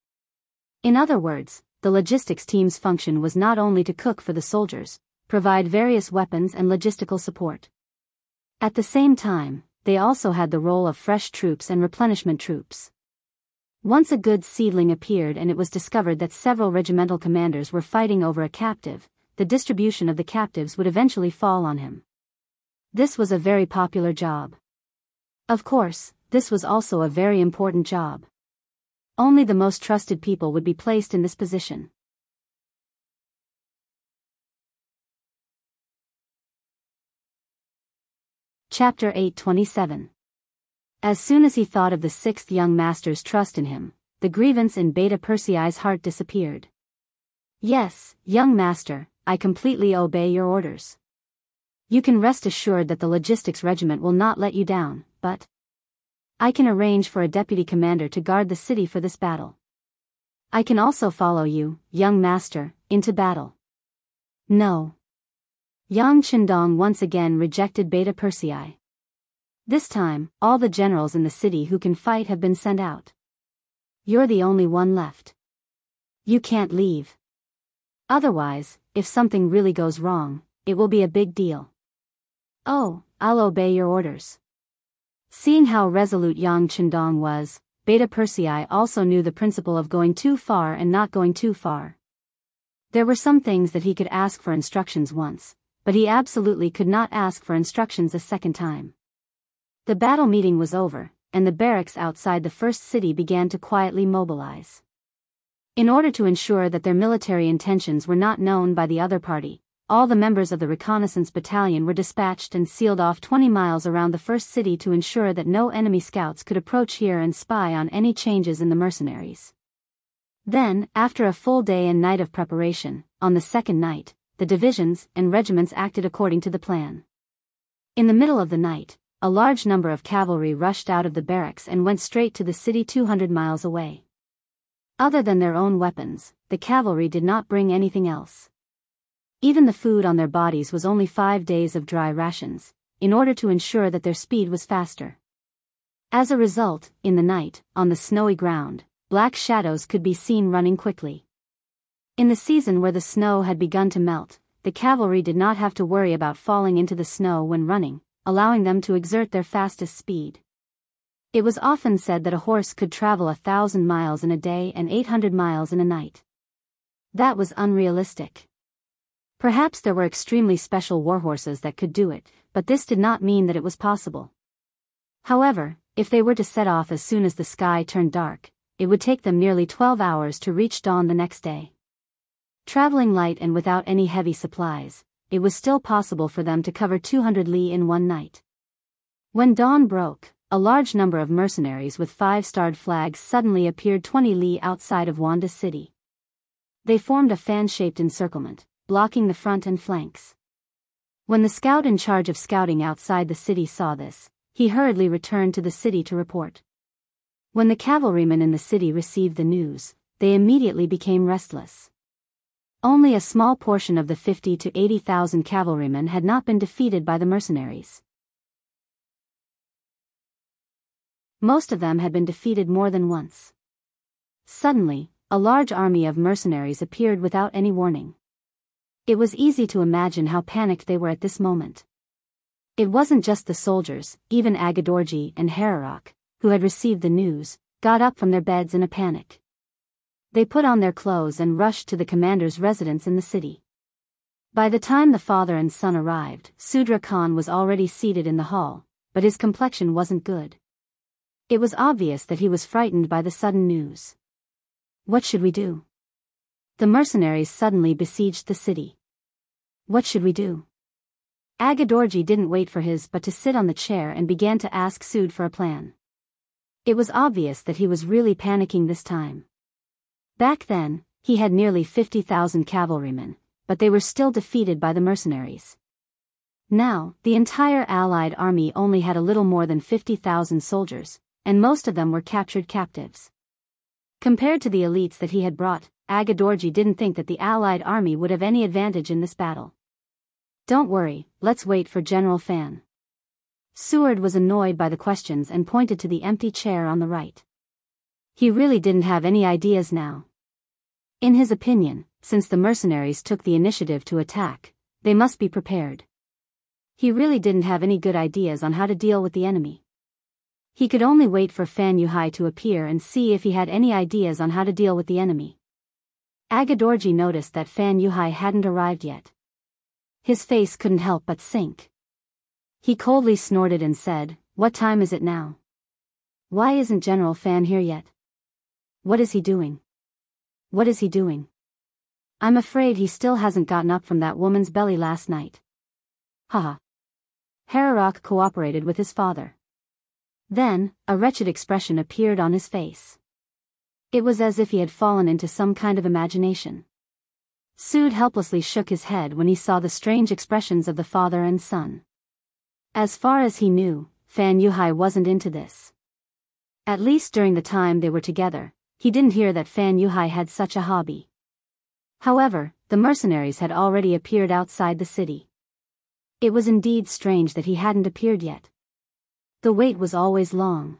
In other words, the logistics team's function was not only to cook for the soldiers, provide various weapons and logistical support. At the same time, they also had the role of fresh troops and replenishment troops. Once a good seedling appeared and it was discovered that several regimental commanders were fighting over a captive, the distribution of the captives would eventually fall on him. This was a very popular job. Of course, this was also a very important job. Only the most trusted people would be placed in this position. Chapter 8:27. As soon as he thought of the sixth young master's trust in him, the grievance in Beta Persei's heart disappeared. "Yes, young master, I completely obey your orders. You can rest assured that the logistics regiment will not let you down, but I can arrange for a deputy commander to guard the city for this battle. I can also follow you, young master, into battle." "No." Yang Chendong once again rejected Beta Persei. "This time, all the generals in the city who can fight have been sent out. You're the only one left. You can't leave. Otherwise, if something really goes wrong, it will be a big deal." "Oh, I'll obey your orders." Seeing how resolute Yang Chendong was, Beta Persei also knew the principle of going too far and not going too far. There were some things that he could ask for instructions once, but he absolutely could not ask for instructions a second time. The battle meeting was over, and the barracks outside the first city began to quietly mobilize. In order to ensure that their military intentions were not known by the other party, all the members of the reconnaissance battalion were dispatched and sealed off 20 miles around the first city to ensure that no enemy scouts could approach here and spy on any changes in the mercenaries. Then, after a full day and night of preparation, on the second night, the divisions and regiments acted according to the plan. In the middle of the night, a large number of cavalry rushed out of the barracks and went straight to the city 200 miles away. Other than their own weapons, the cavalry did not bring anything else. Even the food on their bodies was only 5 days of dry rations, in order to ensure that their speed was faster. As a result, in the night, on the snowy ground, black shadows could be seen running quickly. In the season where the snow had begun to melt, the cavalry did not have to worry about falling into the snow when running, allowing them to exert their fastest speed. It was often said that a horse could travel 1,000 miles in a day and 800 miles in a night. That was unrealistic. Perhaps there were extremely special warhorses that could do it, but this did not mean that it was possible. However, if they were to set off as soon as the sky turned dark, it would take them nearly 12 hours to reach dawn the next day. Traveling light and without any heavy supplies, it was still possible for them to cover 200 li in one night. When dawn broke, a large number of mercenaries with 5-starred flags suddenly appeared 20 li outside of Wanda City. They formed a fan-shaped encirclement, blocking the front and flanks. When the scout in charge of scouting outside the city saw this, he hurriedly returned to the city to report. When the cavalrymen in the city received the news, they immediately became restless. Only a small portion of the 50 to 80,000 cavalrymen had not been defeated by the mercenaries. Most of them had been defeated more than once. Suddenly, a large army of mercenaries appeared without any warning. It was easy to imagine how panicked they were at this moment. It wasn't just the soldiers, even Agadorji and Hararok, who had received the news, got up from their beds in a panic. They put on their clothes and rushed to the commander's residence in the city. By the time the father and son arrived, Sudra Khan was already seated in the hall, but his complexion wasn't good. It was obvious that he was frightened by the sudden news. What should we do? The mercenaries suddenly besieged the city. What should we do? Agadorji didn't wait for his but to sit on the chair and began to ask Sud for a plan. It was obvious that he was really panicking this time. Back then, he had nearly 50,000 cavalrymen, but they were still defeated by the mercenaries. Now, the entire Allied army only had a little more than 50,000 soldiers, and most of them were captured captives. Compared to the elites that he had brought, Agadorji didn't think that the Allied army would have any advantage in this battle. Don't worry, let's wait for General Fan. Seward was annoyed by the questions and pointed to the empty chair on the right. He really didn't have any ideas now. In his opinion, since the mercenaries took the initiative to attack, they must be prepared. He really didn't have any good ideas on how to deal with the enemy. He could only wait for Fan Yuhai to appear and see if he had any ideas on how to deal with the enemy. Agadorji noticed that Fan Yuhai hadn't arrived yet. His face couldn't help but sink. He coldly snorted and said, "What time is it now? Why isn't General Fan here yet? What is he doing? What is he doing? I'm afraid he still hasn't gotten up from that woman's belly last night." Haha. Hararok cooperated with his father. Then, a wretched expression appeared on his face. It was as if he had fallen into some kind of imagination. Sud helplessly shook his head when he saw the strange expressions of the father and son. As far as he knew, Fan Yuhai wasn't into this. At least during the time they were together, he didn't hear that Fan Yuhai had such a hobby. However, the mercenaries had already appeared outside the city. It was indeed strange that he hadn't appeared yet. The wait was always long.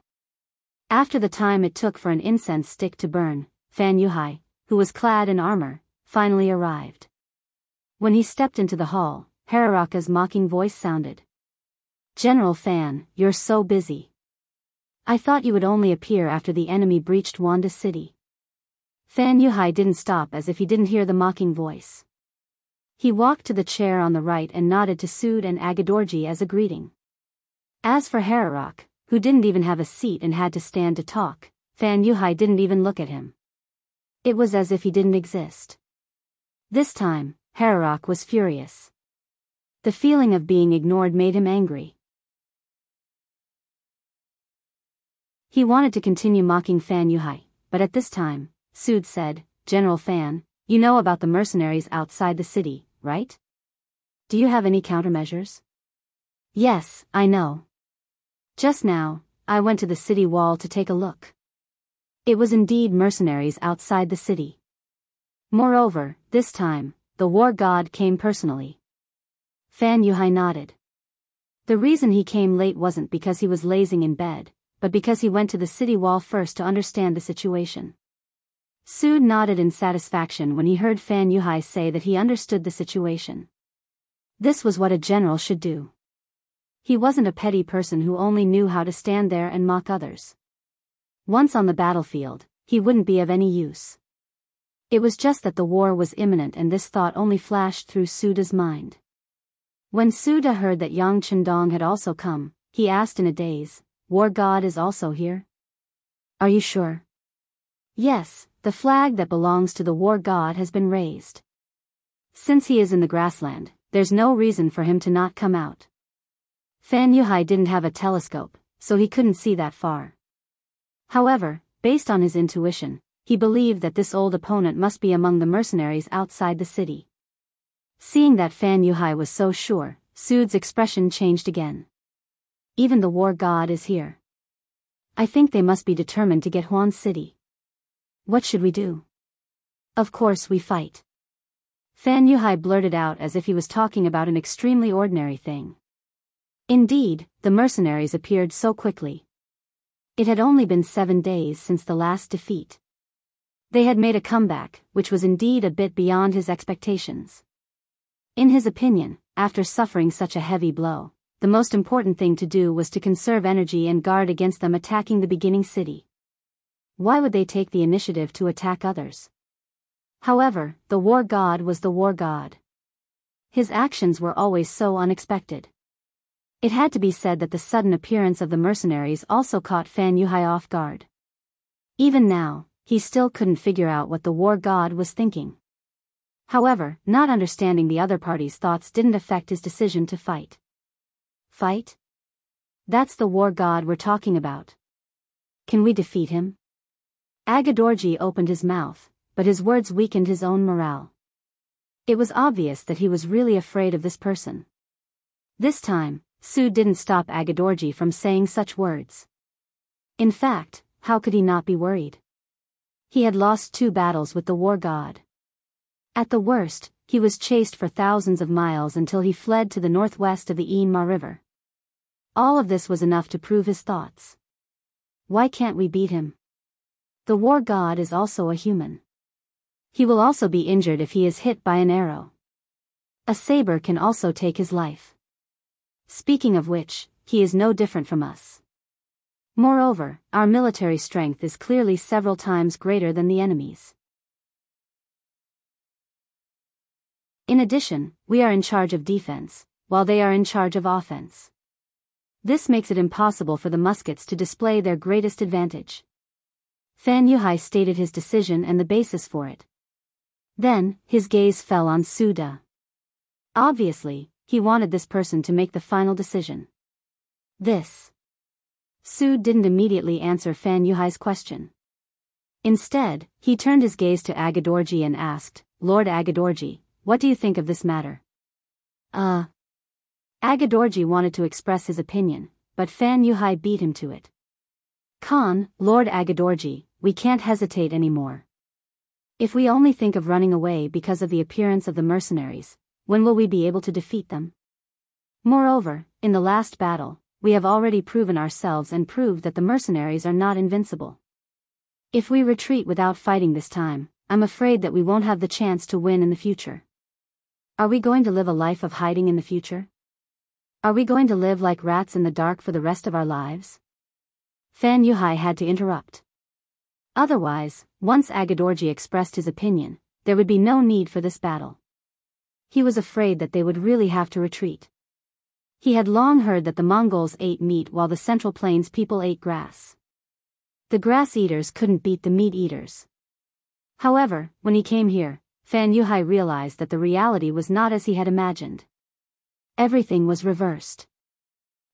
After the time it took for an incense stick to burn, Fan Yuhai, who was clad in armor, finally arrived. When he stepped into the hall, Hararaka's mocking voice sounded. "General Fan, you're so busy. I thought you would only appear after the enemy breached Wanda City." Fan Yuhai didn't stop as if he didn't hear the mocking voice. He walked to the chair on the right and nodded to Sud and Agadorji as a greeting. As for Hararok, who didn't even have a seat and had to stand to talk, Fan Yuhai didn't even look at him. It was as if he didn't exist. This time, Hararok was furious. The feeling of being ignored made him angry. He wanted to continue mocking Fan Yuhai, but at this time, Sud said, "General Fan, you know about the mercenaries outside the city, right? Do you have any countermeasures?" "Yes, I know. Just now, I went to the city wall to take a look. It was indeed mercenaries outside the city. Moreover, this time, the war god came personally." Fan Yuhai nodded. The reason he came late wasn't because he was lazing in bed, but because he went to the city wall first to understand the situation. Sud nodded in satisfaction when he heard Fan Yuhai say that he understood the situation. This was what a general should do. He wasn't a petty person who only knew how to stand there and mock others. Once on the battlefield, he wouldn't be of any use. It was just that the war was imminent and this thought only flashed through Suda's mind. When Su Da heard that Yang Chendong had also come, he asked in a daze, "War God is also here? Are you sure?" "Yes, the flag that belongs to the war god has been raised. Since he is in the grassland, there's no reason for him to not come out." Fan Yuhai didn't have a telescope, so he couldn't see that far. However, based on his intuition, he believed that this old opponent must be among the mercenaries outside the city. Seeing that Fan Yuhai was so sure, Su's expression changed again. "Even the war god is here. I think they must be determined to get Huan City. What should we do?" "Of course we fight." Fan Yuhai blurted out as if he was talking about an extremely ordinary thing. Indeed, the mercenaries appeared so quickly. It had only been 7 days since the last defeat. They had made a comeback, which was indeed a bit beyond his expectations. In his opinion, after suffering such a heavy blow, the most important thing to do was to conserve energy and guard against them attacking the beginning city. Why would they take the initiative to attack others? However, the war god was the war god. His actions were always so unexpected. It had to be said that the sudden appearance of the mercenaries also caught Fan Yuhai off guard. Even now, he still couldn't figure out what the war god was thinking. However, not understanding the other party's thoughts didn't affect his decision to fight. "Fight? That's the war god we're talking about. Can we defeat him?" Agadorji opened his mouth, but his words weakened his own morale. It was obvious that he was really afraid of this person. This time, Su didn't stop Agadorji from saying such words. In fact, how could he not be worried? He had lost 2 battles with the war god. At the worst, he was chased for thousands of miles until he fled to the northwest of the Yin-Ma River. All of this was enough to prove his thoughts. Why can't we beat him? The war god is also a human. He will also be injured if he is hit by an arrow. A saber can also take his life. Speaking of which, he is no different from us. Moreover, our military strength is clearly several times greater than the enemy's. In addition, we are in charge of defense, while they are in charge of offense. This makes it impossible for the muskets to display their greatest advantage. Fan Yuhai stated his decision and the basis for it. Then, his gaze fell on Su Da. Obviously, he wanted this person to make the final decision. Su didn't immediately answer Fan Yuhai's question. Instead, he turned his gaze to Agadorji and asked, "Lord Agadorji, what do you think of this matter?" Agadorji wanted to express his opinion, but Fan Yuhai beat him to it. "Lord Agadorji, we can't hesitate anymore. If we only think of running away because of the appearance of the mercenaries, when will we be able to defeat them? Moreover, in the last battle, we have already proven ourselves and proved that the mercenaries are not invincible. If we retreat without fighting this time, I'm afraid that we won't have the chance to win in the future. Are we going to live a life of hiding in the future? Are we going to live like rats in the dark for the rest of our lives?" Fan Yuhai had to interrupt. Otherwise, once Agadorji expressed his opinion, there would be no need for this battle. He was afraid that they would really have to retreat. He had long heard that the Mongols ate meat while the Central Plains people ate grass. The grass eaters couldn't beat the meat eaters. However, when he came here, Fan Yuhai realized that the reality was not as he had imagined. Everything was reversed.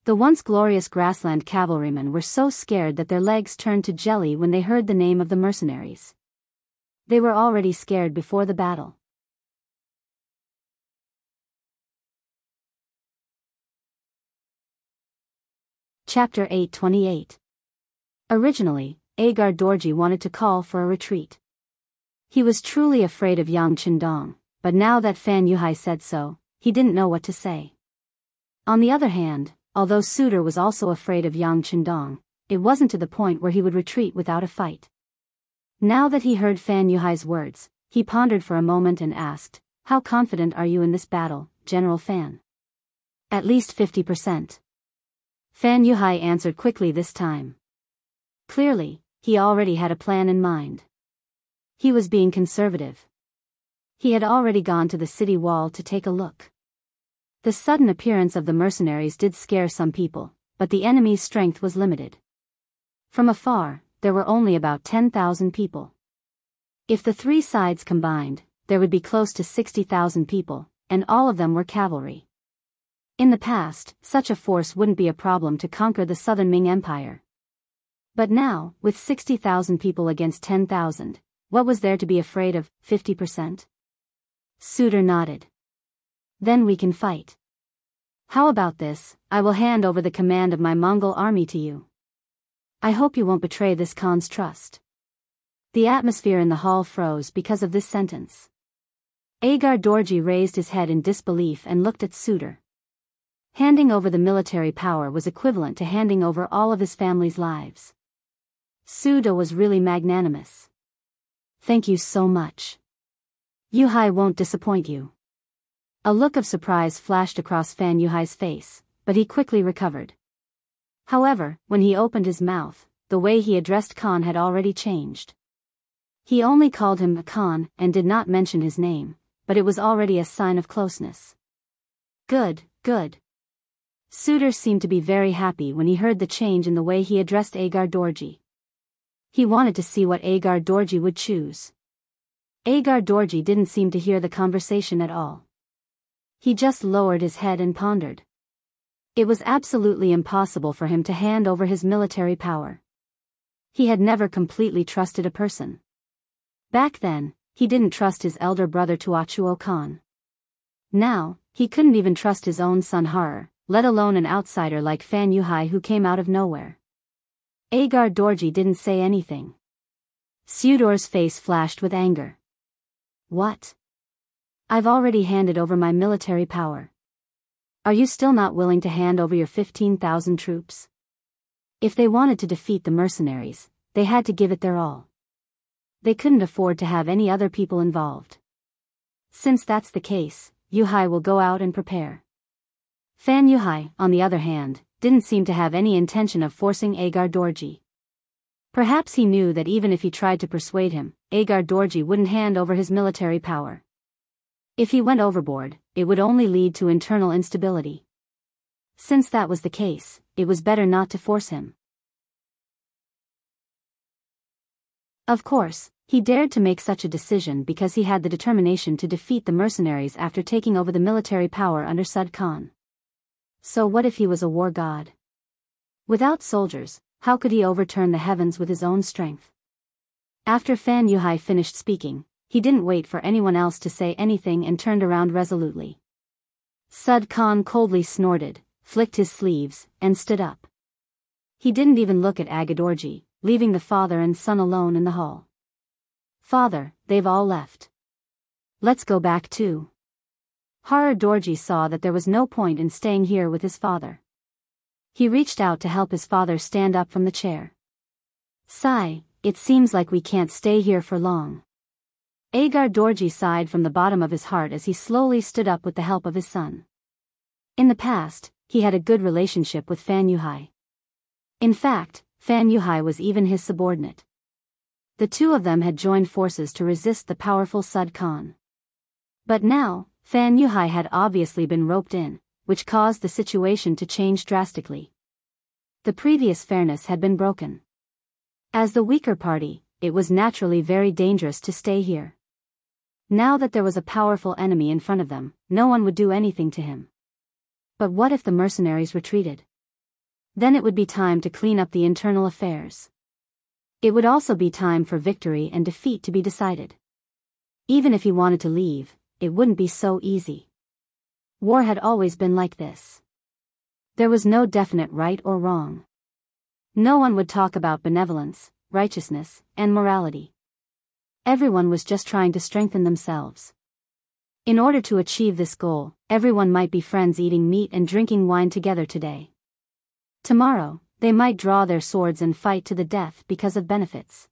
The once glorious grassland cavalrymen were so scared that their legs turned to jelly when they heard the name of the mercenaries. They were already scared before the battle. Chapter 828. Originally, Agar Dorji wanted to call for a retreat. He was truly afraid of Yang Chendong, but now that Fan Yuhai said so, he didn't know what to say. On the other hand, although Suter was also afraid of Yang Chendong, it wasn't to the point where he would retreat without a fight. Now that he heard Fan Yuhai's words, he pondered for a moment and asked, "How confident are you in this battle, General Fan?" "At least 50%. Fan Yuhai answered quickly this time. Clearly, he already had a plan in mind. He was being conservative. He had already gone to the city wall to take a look. The sudden appearance of the mercenaries did scare some people, but the enemy's strength was limited. From afar, there were only about 10,000 people. If the three sides combined, there would be close to 60,000 people, and all of them were cavalry. In the past, such a force wouldn't be a problem to conquer the southern Ming Empire. But now, with 60,000 people against 10,000, what was there to be afraid of, 50%? Suitor nodded. Then we can fight. How about this? I will hand over the command of my Mongol army to you. I hope you won't betray this Khan's trust. The atmosphere in the hall froze because of this sentence. Agar Dorji raised his head in disbelief and looked at Suitor. Handing over the military power was equivalent to handing over all of his family's lives. Suitor was really magnanimous. Thank you so much. Yuhai won't disappoint you. A look of surprise flashed across Fan Yuhai's face, but he quickly recovered. However, when he opened his mouth, the way he addressed Khan had already changed. He only called him Khan and did not mention his name, but it was already a sign of closeness. Good, good. Suitor seemed to be very happy when he heard the change in the way he addressed Agar Dorji. He wanted to see what Agar Dorji would choose. Agar Dorji didn't seem to hear the conversation at all. He just lowered his head and pondered. It was absolutely impossible for him to hand over his military power. He had never completely trusted a person. Back then, he didn't trust his elder brother Tuachuo Khan. Now, he couldn't even trust his own son Har, let alone an outsider like Fan Yuhai who came out of nowhere. Agar Dorji didn't say anything. Suitor's face flashed with anger. What? I've already handed over my military power. Are you still not willing to hand over your 15,000 troops? If they wanted to defeat the mercenaries, they had to give it their all. They couldn't afford to have any other people involved. Since that's the case, Yuhai will go out and prepare. Fan Yuhai, on the other hand, didn't seem to have any intention of forcing Agar Dorji. Perhaps he knew that even if he tried to persuade him, Agar Dorji wouldn't hand over his military power. If he went overboard, it would only lead to internal instability. Since that was the case, it was better not to force him. Of course, he dared to make such a decision because he had the determination to defeat the mercenaries after taking over the military power under Sud Khan. So what if he was a war god? Without soldiers, how could he overturn the heavens with his own strength? After Fan Yuhai finished speaking, he didn't wait for anyone else to say anything and turned around resolutely. Sud Khan coldly snorted, flicked his sleeves, and stood up. He didn't even look at Agar Dorji, leaving the father and son alone in the hall. Father, they've all left. Let's go back too. Har Dorji saw that there was no point in staying here with his father. He reached out to help his father stand up from the chair. Sigh, it seems like we can't stay here for long. Agar Dorji sighed from the bottom of his heart as he slowly stood up with the help of his son. In the past, he had a good relationship with Fan Yuhai. In fact, Fan Yuhai was even his subordinate. The two of them had joined forces to resist the powerful Sud Khan. But now, Fan Yuhai had obviously been roped in, which caused the situation to change drastically. The previous fairness had been broken. As the weaker party, it was naturally very dangerous to stay here. Now that there was a powerful enemy in front of them, no one would do anything to him. But what if the mercenaries retreated? Then it would be time to clean up the internal affairs. It would also be time for victory and defeat to be decided. Even if he wanted to leave, it wouldn't be so easy. War had always been like this. There was no definite right or wrong. No one would talk about benevolence, righteousness, and morality. Everyone was just trying to strengthen themselves. In order to achieve this goal, everyone might be friends eating meat and drinking wine together today. Tomorrow, they might draw their swords and fight to the death because of benefits.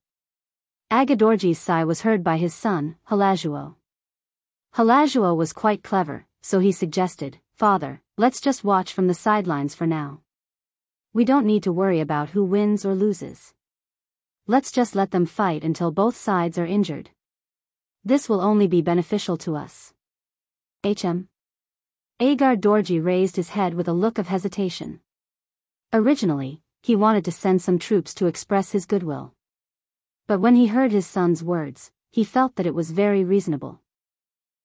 Agar Dorji's sigh was heard by his son, Halajuo. Halajuo was quite clever, so he suggested, "Father, let's just watch from the sidelines for now. We don't need to worry about who wins or loses. Let's just let them fight until both sides are injured. This will only be beneficial to us." Agar Dorji raised his head with a look of hesitation. Originally, he wanted to send some troops to express his goodwill. But when he heard his son's words, he felt that it was very reasonable.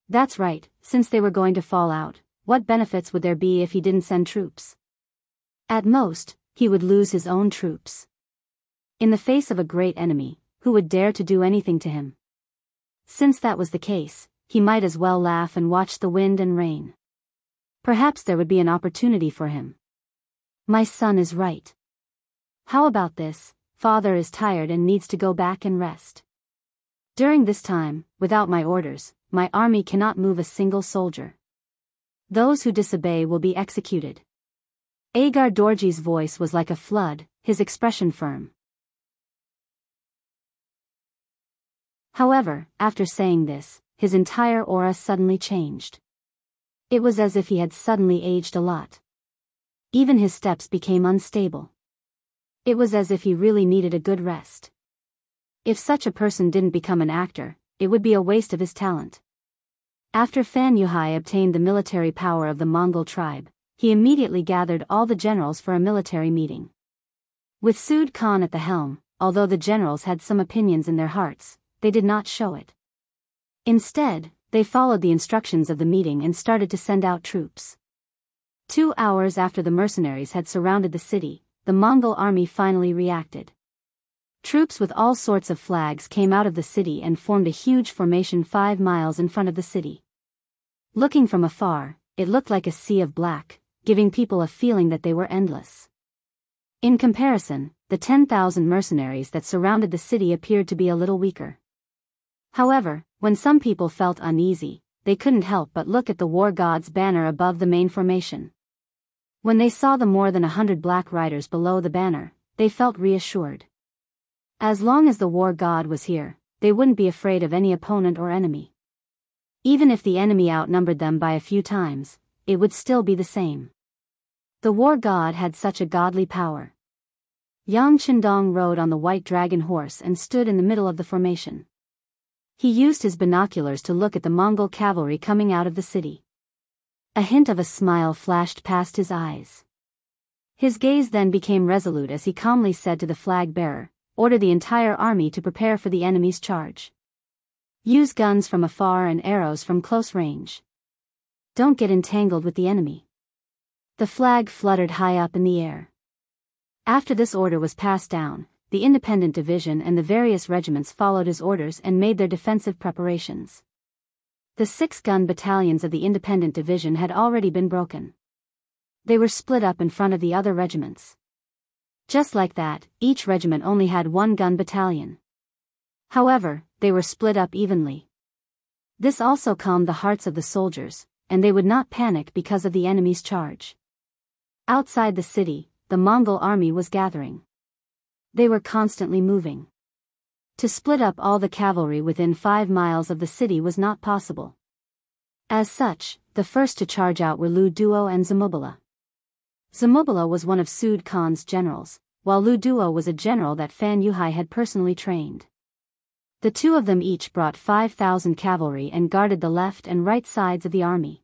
That's right, since they were going to fall out, what benefits would there be if he didn't send troops? At most, he would lose his own troops. In the face of a great enemy, who would dare to do anything to him? Since that was the case, he might as well laugh and watch the wind and rain. Perhaps there would be an opportunity for him. My son is right. How about this? Father is tired and needs to go back and rest. During this time, without my orders, my army cannot move a single soldier. Those who disobey will be executed. Agar Dorji's voice was like a flood, his expression firm. However, after saying this, his entire aura suddenly changed. It was as if he had suddenly aged a lot. Even his steps became unstable. It was as if he really needed a good rest. If such a person didn't become an actor, it would be a waste of his talent. After Fan Yuhai obtained the military power of the Mongol tribe, he immediately gathered all the generals for a military meeting. With Sud Khan at the helm, although the generals had some opinions in their hearts, they did not show it. Instead, they followed the instructions of the meeting and started to send out troops. 2 hours after the mercenaries had surrounded the city, the Mongol army finally reacted. Troops with all sorts of flags came out of the city and formed a huge formation 5 miles in front of the city. Looking from afar, it looked like a sea of black, giving people a feeling that they were endless. In comparison, the 10,000 mercenaries that surrounded the city appeared to be a little weaker. However, when some people felt uneasy, they couldn't help but look at the war god's banner above the main formation. When they saw the more than 100 black riders below the banner, they felt reassured. As long as the war god was here, they wouldn't be afraid of any opponent or enemy. Even if the enemy outnumbered them by a few times, it would still be the same. The war god had such a godly power. Yang Chendong rode on the white dragon horse and stood in the middle of the formation. He used his binoculars to look at the Mongol cavalry coming out of the city. A hint of a smile flashed past his eyes. His gaze then became resolute as he calmly said to the flag-bearer, "Order the entire army to prepare for the enemy's charge. Use guns from afar and arrows from close range. Don't get entangled with the enemy." The flag fluttered high up in the air. After this order was passed down, the independent division and the various regiments followed his orders and made their defensive preparations. The 6-gun battalions of the independent division had already been broken. They were split up in front of the other regiments. Just like that, each regiment only had 1-gun battalion. However, they were split up evenly. This also calmed the hearts of the soldiers, and they would not panic because of the enemy's charge. Outside the city, the Mongol army was gathering. They were constantly moving. To split up all the cavalry within 5 miles of the city was not possible. As such, the first to charge out were Lu Duo and Zamubala. Zamubala was one of Sud Khan's generals, while Lu Duo was a general that Fan Yuhai had personally trained. The two of them each brought 5,000 cavalry and guarded the left and right sides of the army.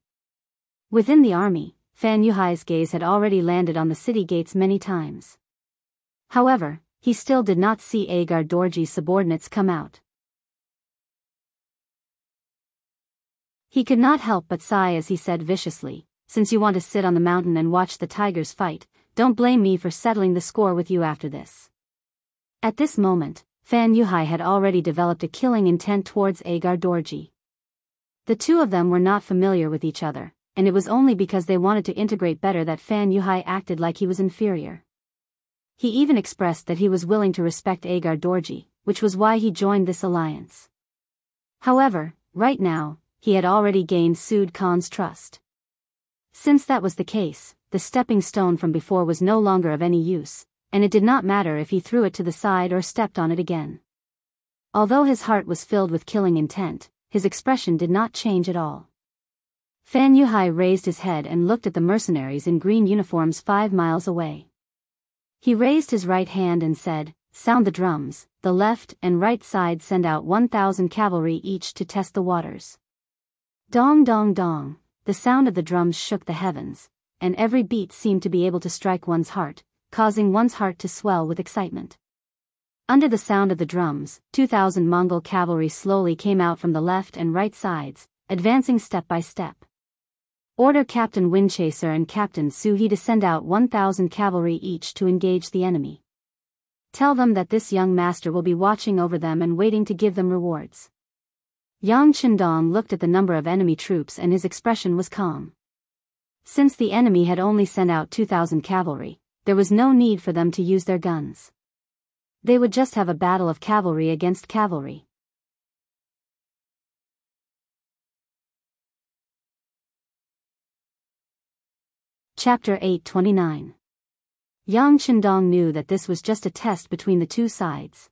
Within the army, Fan Yuhai's gaze had already landed on the city gates many times. However, he still did not see Agar Dorji's subordinates come out. He could not help but sigh as he said viciously, "Since you want to sit on the mountain and watch the tigers fight, don't blame me for settling the score with you after this." At this moment, Fan Yuhai had already developed a killing intent towards Agar Dorji. The two of them were not familiar with each other, and it was only because they wanted to integrate better that Fan Yuhai acted like he was inferior. He even expressed that he was willing to respect Agar Dorji, which was why he joined this alliance. However, right now, he had already gained Sud Khan's trust. Since that was the case, the stepping stone from before was no longer of any use, and it did not matter if he threw it to the side or stepped on it again. Although his heart was filled with killing intent, his expression did not change at all. Fan Yuhai raised his head and looked at the mercenaries in green uniforms 5 miles away. He raised his right hand and said, "Sound the drums, the left and right side send out 1,000 cavalry each to test the waters." Dong dong dong, the sound of the drums shook the heavens, and every beat seemed to be able to strike one's heart, causing one's heart to swell with excitement. Under the sound of the drums, 2,000 Mongol cavalry slowly came out from the left and right sides, advancing step by step. Order Captain Windchaser and Captain Suhi to send out 1,000 cavalry each to engage the enemy. Tell them that this young master will be watching over them and waiting to give them rewards. Yang Qindong looked at the number of enemy troops and his expression was calm. Since the enemy had only sent out 2,000 cavalry, there was no need for them to use their guns. They would just have a battle of cavalry against cavalry. Chapter 829. Yang Qindong knew that this was just a test between the two sides.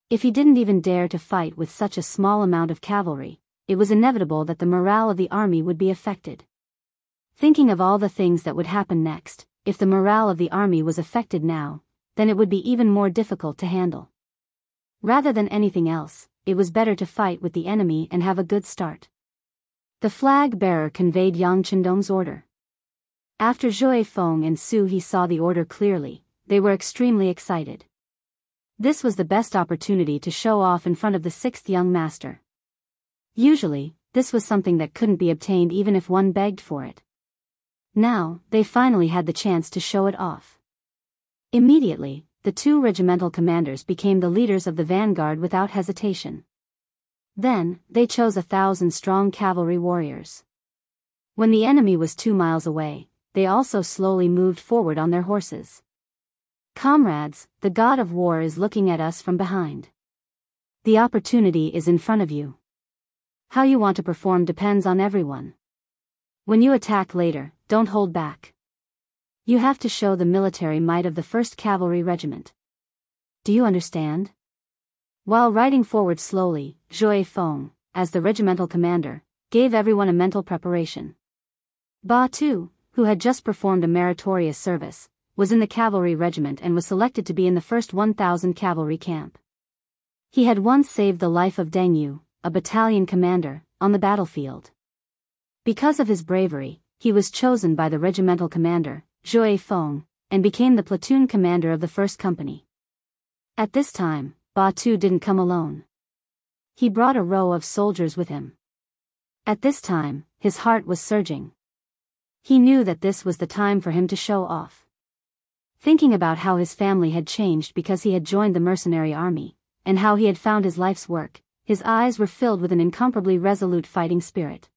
If he didn't even dare to fight with such a small amount of cavalry, it was inevitable that the morale of the army would be affected. Thinking of all the things that would happen next, if the morale of the army was affected now, then it would be even more difficult to handle. Rather than anything else, it was better to fight with the enemy and have a good start. The flag bearer conveyed Yang Qindong's order. After Zhui Feng and Su He saw the order clearly, they were extremely excited. This was the best opportunity to show off in front of the sixth young master. Usually, this was something that couldn't be obtained even if one begged for it. Now, they finally had the chance to show it off. Immediately, the two regimental commanders became the leaders of the vanguard without hesitation. Then, they chose 1,000-strong cavalry warriors. When the enemy was 2 miles away, they also slowly moved forward on their horses. Comrades, the god of war is looking at us from behind. The opportunity is in front of you. How you want to perform depends on everyone. When you attack later, don't hold back. You have to show the military might of the 1st Cavalry Regiment. Do you understand? While riding forward slowly, Zhui Feng, as the regimental commander, gave everyone a mental preparation. Ba Tu, who had just performed a meritorious service, was in the cavalry regiment and was selected to be in the first 1,000 cavalry camp. He had once saved the life of Deng Yu, a battalion commander, on the battlefield. Because of his bravery, he was chosen by the regimental commander, Zhui Feng, and became the platoon commander of the 1st Company. At this time, Ba Tu didn't come alone. He brought a row of soldiers with him. At this time, his heart was surging. He knew that this was the time for him to show off. Thinking about how his family had changed because he had joined the mercenary army, and how he had found his life's work, his eyes were filled with an incomparably resolute fighting spirit.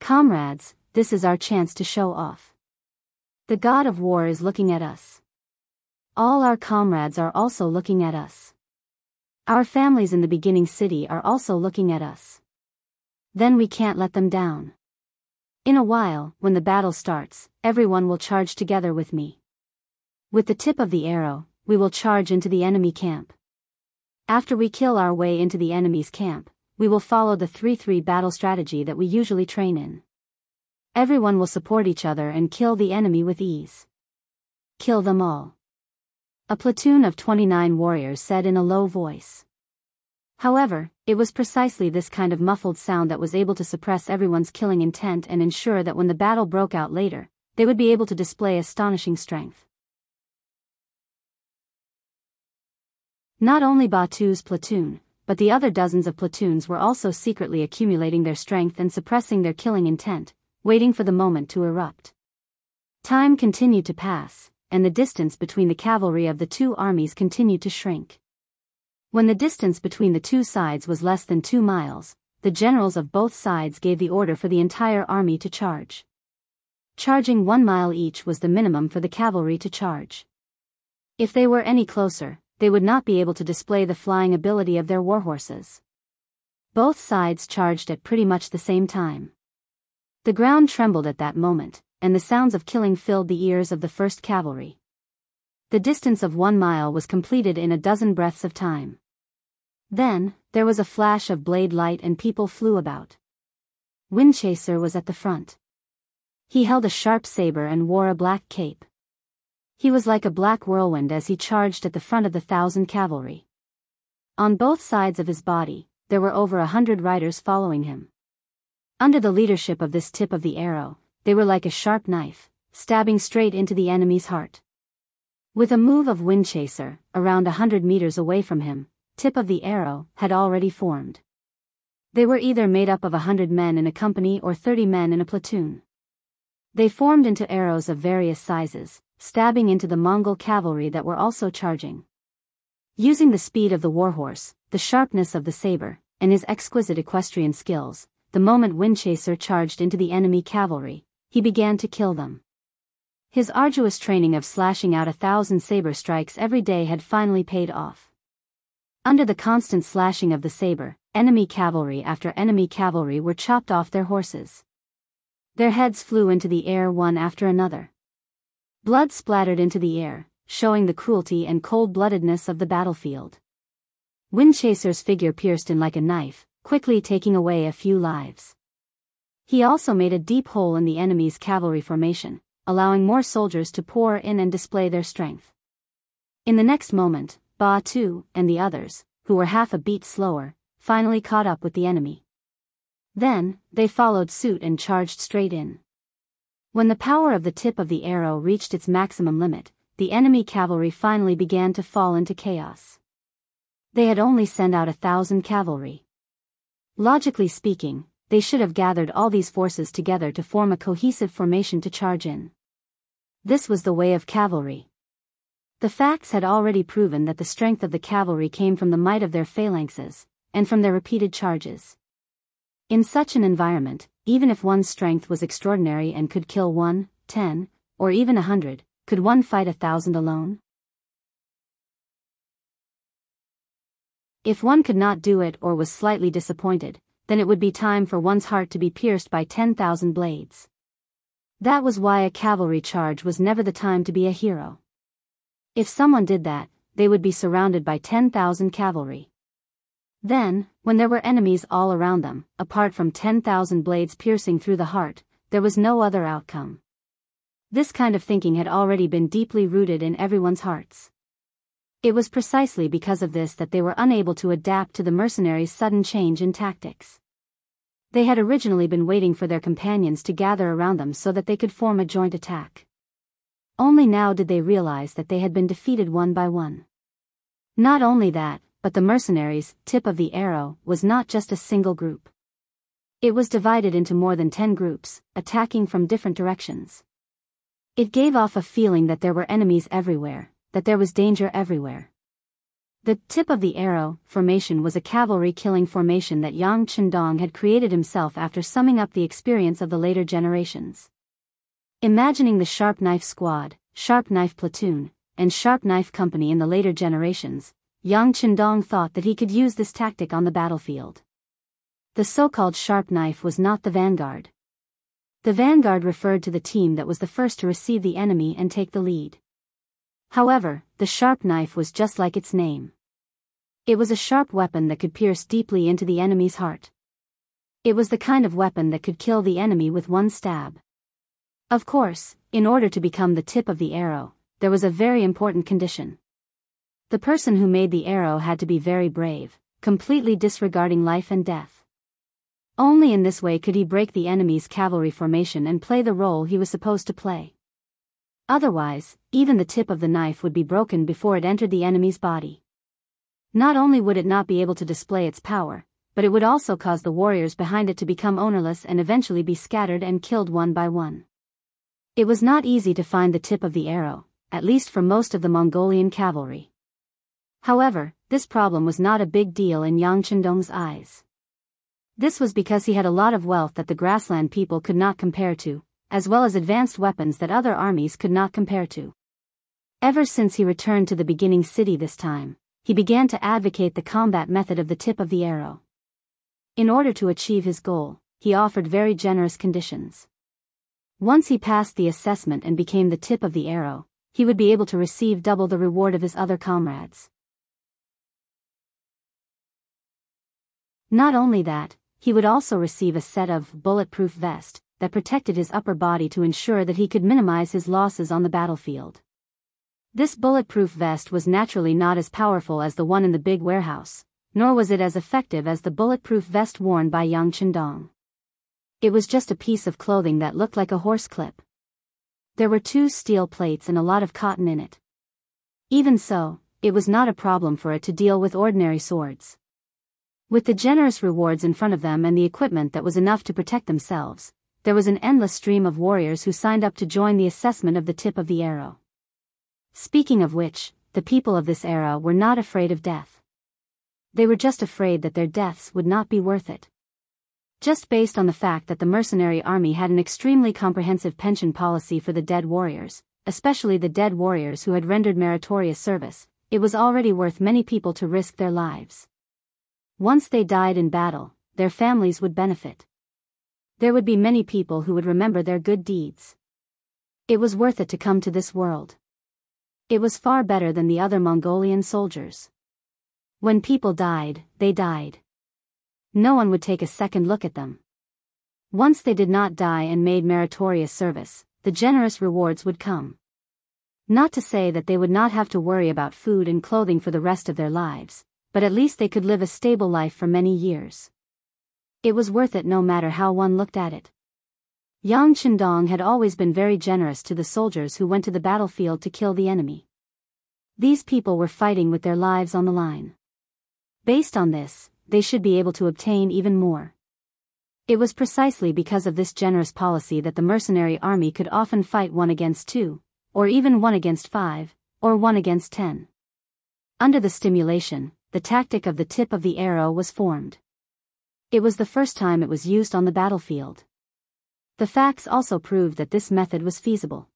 Comrades, this is our chance to show off. The god of war is looking at us. All our comrades are also looking at us. Our families in the beginning city are also looking at us. Then we can't let them down. In a while, when the battle starts, everyone will charge together with me. With the tip of the arrow, we will charge into the enemy camp. After we kill our way into the enemy's camp, we will follow the 3-3 battle strategy that we usually train in. Everyone will support each other and kill the enemy with ease. Kill them all. A platoon of 29 warriors said in a low voice. However, it was precisely this kind of muffled sound that was able to suppress everyone's killing intent and ensure that when the battle broke out later, they would be able to display astonishing strength. Not only Batu's platoon, but the other dozens of platoons were also secretly accumulating their strength and suppressing their killing intent, waiting for the moment to erupt. Time continued to pass, and the distance between the cavalry of the two armies continued to shrink. When the distance between the two sides was less than 2 miles, the generals of both sides gave the order for the entire army to charge. Charging 1 mile each was the minimum for the cavalry to charge. If they were any closer, they would not be able to display the flying ability of their warhorses. Both sides charged at pretty much the same time. The ground trembled at that moment, and the sounds of killing filled the ears of the 1st Cavalry. The distance of 1 mile was completed in a dozen breaths of time. Then, there was a flash of blade light and people flew about. Windchaser was at the front. He held a sharp saber and wore a black cape. He was like a black whirlwind as he charged at the front of the 1,000 cavalry. On both sides of his body, there were over 100 riders following him. Under the leadership of this tip of the arrow, they were like a sharp knife, stabbing straight into the enemy's heart. With a move of Windchaser, around 100 meters away from him, tip of the arrow had already formed. They were either made up of 100 men in a company or 30 men in a platoon. They formed into arrows of various sizes, stabbing into the Mongol cavalry that were also charging. Using the speed of the warhorse, the sharpness of the saber, and his exquisite equestrian skills, the moment Windchaser charged into the enemy cavalry, he began to kill them. His arduous training of slashing out 1,000 saber strikes every day had finally paid off. Under the constant slashing of the saber, enemy cavalry after enemy cavalry were chopped off their horses. Their heads flew into the air one after another. Blood splattered into the air, showing the cruelty and cold-bloodedness of the battlefield. Windchaser's figure pierced in like a knife, quickly taking away a few lives. He also made a deep hole in the enemy's cavalry formation, allowing more soldiers to pour in and display their strength. In the next moment, Biyao and the others, who were half a beat slower, finally caught up with the enemy. Then, they followed suit and charged straight in. When the power of the tip of the arrow reached its maximum limit, the enemy cavalry finally began to fall into chaos. They had only sent out 1,000 cavalry. Logically speaking, they should have gathered all these forces together to form a cohesive formation to charge in. This was the way of cavalry. The facts had already proven that the strength of the cavalry came from the might of their phalanxes, and from their repeated charges. In such an environment, even if one's strength was extraordinary and could kill 1, 10, or even 100, could one fight 1,000 alone? If one could not do it or was slightly disappointed, then it would be time for one's heart to be pierced by 10,000 blades. That was why a cavalry charge was never the time to be a hero. If someone did that, they would be surrounded by 10,000 cavalry. Then, when there were enemies all around them, apart from 10,000 blades piercing through the heart, there was no other outcome. This kind of thinking had already been deeply rooted in everyone's hearts. It was precisely because of this that they were unable to adapt to the mercenaries' sudden change in tactics. They had originally been waiting for their companions to gather around them so that they could form a joint attack. Only now did they realize that they had been defeated one by one. Not only that, but the mercenaries' tip of the arrow was not just a single group. It was divided into more than 10 groups, attacking from different directions. It gave off a feeling that there were enemies everywhere, that there was danger everywhere. The tip of the arrow formation was a cavalry-killing formation that Yang Chendong had created himself after summing up the experience of the later generations. Imagining the sharp knife squad, sharp knife platoon, and sharp knife company in the later generations, Yang Chendong thought that he could use this tactic on the battlefield. The so-called sharp knife was not the vanguard. The vanguard referred to the team that was the first to receive the enemy and take the lead. However, the sharp knife was just like its name. It was a sharp weapon that could pierce deeply into the enemy's heart. It was the kind of weapon that could kill the enemy with one stab. Of course, in order to become the tip of the arrow, there was a very important condition. The person who made the arrow had to be very brave, completely disregarding life and death. Only in this way could he break the enemy's cavalry formation and play the role he was supposed to play. Otherwise, even the tip of the knife would be broken before it entered the enemy's body. Not only would it not be able to display its power, but it would also cause the warriors behind it to become ownerless and eventually be scattered and killed one by one. It was not easy to find the tip of the arrow, at least for most of the Mongolian cavalry. However, this problem was not a big deal in Yang Chendong's eyes. This was because he had a lot of wealth that the grassland people could not compare to, as well as advanced weapons that other armies could not compare to. Ever since he returned to the beginning city this time, he began to advocate the combat method of the tip of the arrow. In order to achieve his goal, he offered very generous conditions. Once he passed the assessment and became the tip of the arrow, he would be able to receive double the reward of his other comrades. Not only that, he would also receive a set of bulletproof vest that protected his upper body to ensure that he could minimize his losses on the battlefield. This bulletproof vest was naturally not as powerful as the one in the big warehouse, nor was it as effective as the bulletproof vest worn by Yang Chendong. It was just a piece of clothing that looked like a horse clip. There were 2 steel plates and a lot of cotton in it. Even so, it was not a problem for it to deal with ordinary swords. With the generous rewards in front of them and the equipment that was enough to protect themselves, there was an endless stream of warriors who signed up to join the assessment of the tip of the arrow. Speaking of which, the people of this era were not afraid of death. They were just afraid that their deaths would not be worth it. Just based on the fact that the mercenary army had an extremely comprehensive pension policy for the dead warriors, especially the dead warriors who had rendered meritorious service, it was already worth many people to risk their lives. Once they died in battle, their families would benefit. There would be many people who would remember their good deeds. It was worth it to come to this world. It was far better than the other Mongolian soldiers. When people died, they died. No one would take a second look at them. Once they did not die and made meritorious service, the generous rewards would come. Not to say that they would not have to worry about food and clothing for the rest of their lives, but at least they could live a stable life for many years. It was worth it no matter how one looked at it. Yang Chendong had always been very generous to the soldiers who went to the battlefield to kill the enemy. These people were fighting with their lives on the line. Based on this, they should be able to obtain even more. It was precisely because of this generous policy that the mercenary army could often fight 1 against 2, or even 1 against 5, or 1 against 10. Under the stimulation, the tactic of the tip of the arrow was formed. It was the first time it was used on the battlefield. The facts also proved that this method was feasible.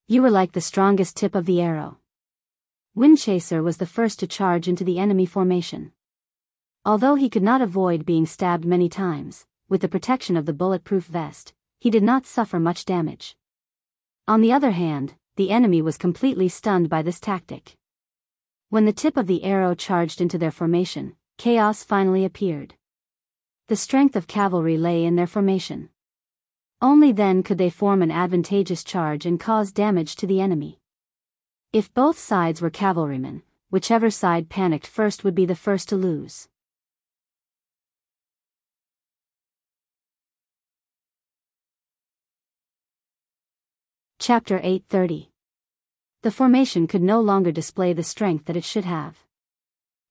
You were like the strongest tip of the arrow. Windchaser was the first to charge into the enemy formation. Although he could not avoid being stabbed many times, with the protection of the bulletproof vest, he did not suffer much damage. On the other hand, the enemy was completely stunned by this tactic. When the tip of the arrow charged into their formation, chaos finally appeared. The strength of cavalry lay in their formation. Only then could they form an advantageous charge and cause damage to the enemy. If both sides were cavalrymen, whichever side panicked first would be the first to lose. Chapter 830. The formation could no longer display the strength that it should have.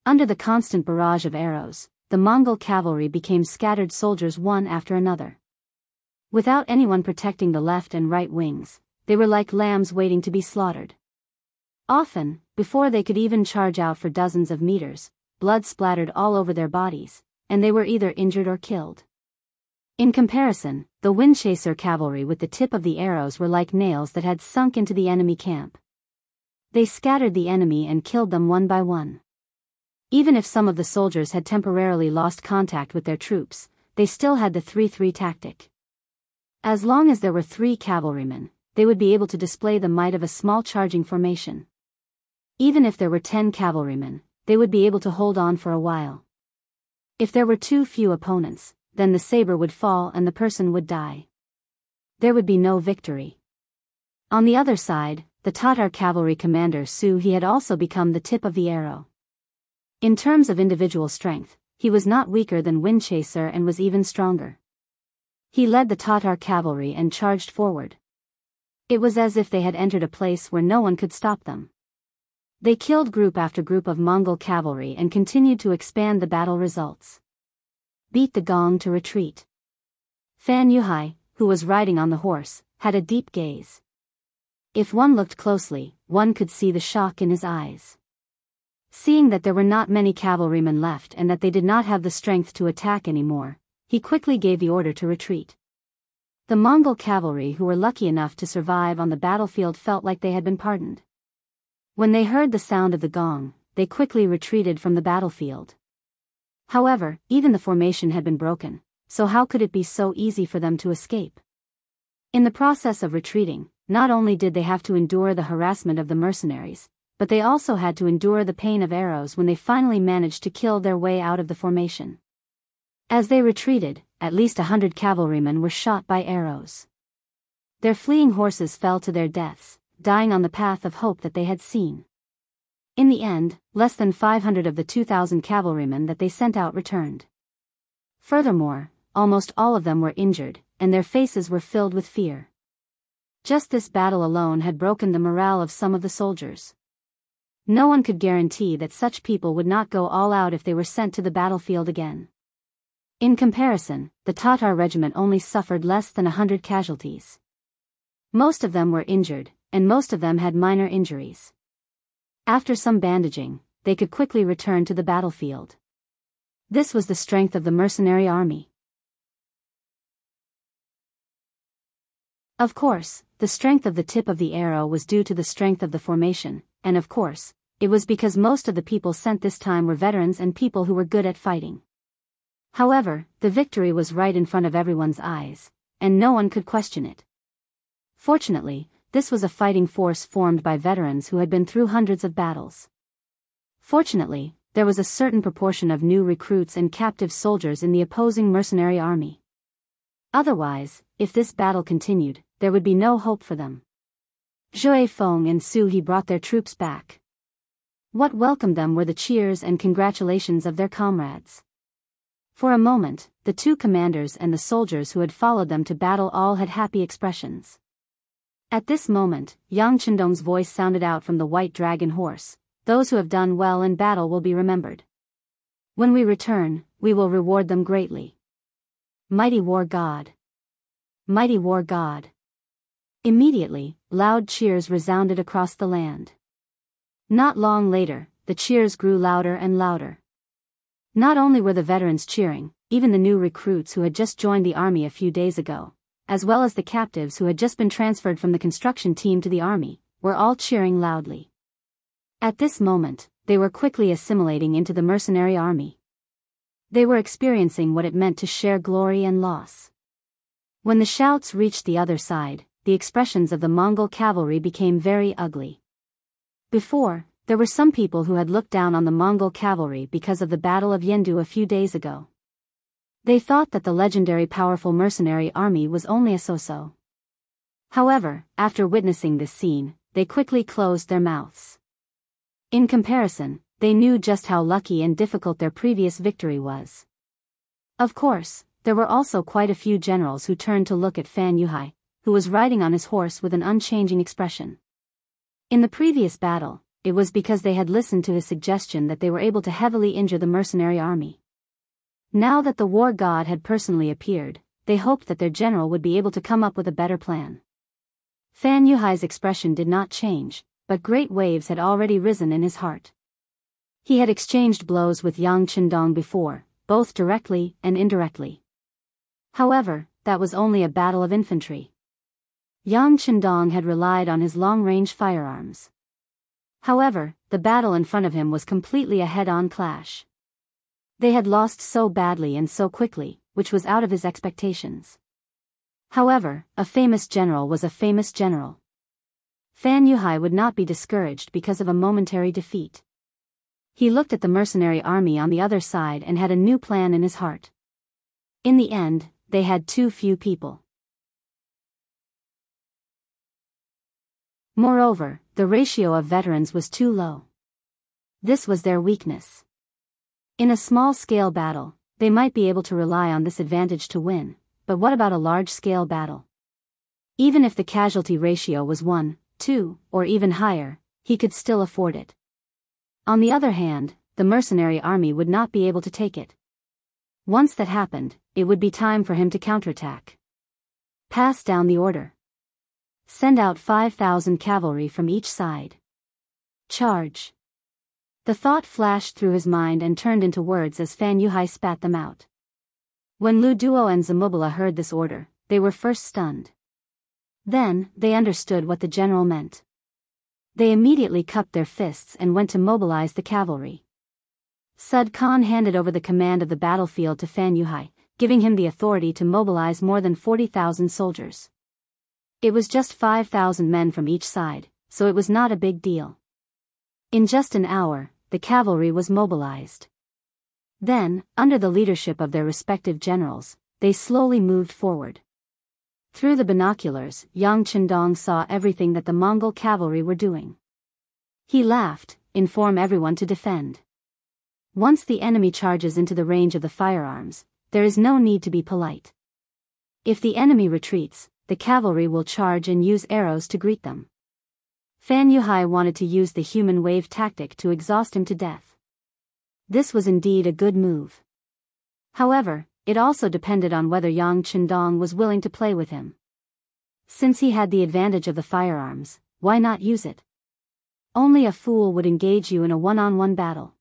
Under the constant barrage of arrows, the Mongol cavalry became scattered soldiers one after another. Without anyone protecting the left and right wings, they were like lambs waiting to be slaughtered. Often, before they could even charge out for dozens of meters, blood splattered all over their bodies, and they were either injured or killed. In comparison, the Windchaser cavalry with the tip of the arrows were like nails that had sunk into the enemy camp. They scattered the enemy and killed them one by one. Even if some of the soldiers had temporarily lost contact with their troops, they still had the 3-3 tactic. As long as there were 3 cavalrymen, they would be able to display the might of a small charging formation. Even if there were 10 cavalrymen, they would be able to hold on for a while. If there were too few opponents, then the saber would fall and the person would die. There would be no victory. On the other side, the Tatar cavalry commander He had also become the tip of the arrow. In terms of individual strength, he was not weaker than Windchaser and was even stronger. He led the Tatar cavalry and charged forward. It was as if they had entered a place where no one could stop them. They killed group after group of Mongol cavalry and continued to expand the battle results. Beat the gong to retreat. Fan Yuhai, who was riding on the horse, had a deep gaze. If one looked closely, one could see the shock in his eyes. Seeing that there were not many cavalrymen left and that they did not have the strength to attack anymore, he quickly gave the order to retreat. The Mongol cavalry who were lucky enough to survive on the battlefield felt like they had been pardoned. When they heard the sound of the gong, they quickly retreated from the battlefield. However, even the formation had been broken, so how could it be so easy for them to escape? In the process of retreating, not only did they have to endure the harassment of the mercenaries, but they also had to endure the pain of arrows when they finally managed to kill their way out of the formation. As they retreated, at least 100 cavalrymen were shot by arrows. Their fleeing horses fell to their deaths, dying on the path of hope that they had seen. In the end, less than 500 of the 2,000 cavalrymen that they sent out returned. Furthermore, almost all of them were injured, and their faces were filled with fear. Just this battle alone had broken the morale of some of the soldiers. No one could guarantee that such people would not go all out if they were sent to the battlefield again. In comparison, the Tatar regiment only suffered less than 100 casualties. Most of them were injured, and most of them had minor injuries. After some bandaging, they could quickly return to the battlefield. This was the strength of the mercenary army. Of course, the strength of the tip of the arrow was due to the strength of the formation, and of course, it was because most of the people sent this time were veterans and people who were good at fighting. However, the victory was right in front of everyone's eyes, and no one could question it. Fortunately, this was a fighting force formed by veterans who had been through hundreds of battles. Fortunately, there was a certain proportion of new recruits and captive soldiers in the opposing mercenary army. Otherwise, if this battle continued, there would be no hope for them. Zhui Feng and Su He brought their troops back. What welcomed them were the cheers and congratulations of their comrades. For a moment, the two commanders and the soldiers who had followed them to battle all had happy expressions. At this moment, Yang Chendong's voice sounded out from the white dragon horse. Those who have done well in battle will be remembered. When we return, we will reward them greatly. Mighty war god! Mighty war god! Immediately, loud cheers resounded across the land. Not long later, the cheers grew louder and louder. Not only were the veterans cheering, even the new recruits who had just joined the army a few days ago, as well as the captives who had just been transferred from the construction team to the army, were all cheering loudly. At this moment, they were quickly assimilating into the mercenary army. They were experiencing what it meant to share glory and loss. When the shouts reached the other side, the expressions of the Mongol cavalry became very ugly. Before, there were some people who had looked down on the Mongol cavalry because of the Battle of Yendu a few days ago. They thought that the legendary powerful mercenary army was only a so-so. However, after witnessing this scene, they quickly closed their mouths. In comparison, they knew just how lucky and difficult their previous victory was. Of course, there were also quite a few generals who turned to look at Fan Yuhai, who was riding on his horse with an unchanging expression. In the previous battle, it was because they had listened to his suggestion that they were able to heavily injure the mercenary army. Now that the war god had personally appeared, they hoped that their general would be able to come up with a better plan. Fan Yuhai's expression did not change, but great waves had already risen in his heart. He had exchanged blows with Yang Chendong before, both directly and indirectly. However, that was only a battle of infantry. Yang Chendong had relied on his long-range firearms. However, the battle in front of him was completely a head-on clash. They had lost so badly and so quickly, which was out of his expectations. However, a famous general was a famous general. Fan Yuhai would not be discouraged because of a momentary defeat. He looked at the mercenary army on the other side and had a new plan in his heart. In the end, they had too few people. Moreover, the ratio of veterans was too low. This was their weakness. In a small-scale battle, they might be able to rely on this advantage to win, but what about a large-scale battle? Even if the casualty ratio was 1, 2, or even higher, he could still afford it. On the other hand, the mercenary army would not be able to take it. Once that happened, it would be time for him to counterattack. Pass down the order. Send out 5,000 cavalry from each side. Charge. The thought flashed through his mind and turned into words as Fan Yuhai spat them out. When Lu Duo and Zamubala heard this order, they were first stunned. Then, they understood what the general meant. They immediately cupped their fists and went to mobilize the cavalry. Sud Khan handed over the command of the battlefield to Fan Yuhai, giving him the authority to mobilize more than 40,000 soldiers. It was just 5,000 men from each side, so it was not a big deal. In just an hour, the cavalry was mobilized. Then, under the leadership of their respective generals, they slowly moved forward. Through the binoculars, Yang Chendong saw everything that the Mongol cavalry were doing. He laughed, inform everyone to defend. Once the enemy charges into the range of the firearms, there is no need to be polite. If the enemy retreats, the cavalry will charge and use arrows to greet them. Fan Yuhai wanted to use the human wave tactic to exhaust him to death. This was indeed a good move. However, it also depended on whether Yang Chendong was willing to play with him. Since he had the advantage of the firearms, why not use it? Only a fool would engage you in a one-on-one battle.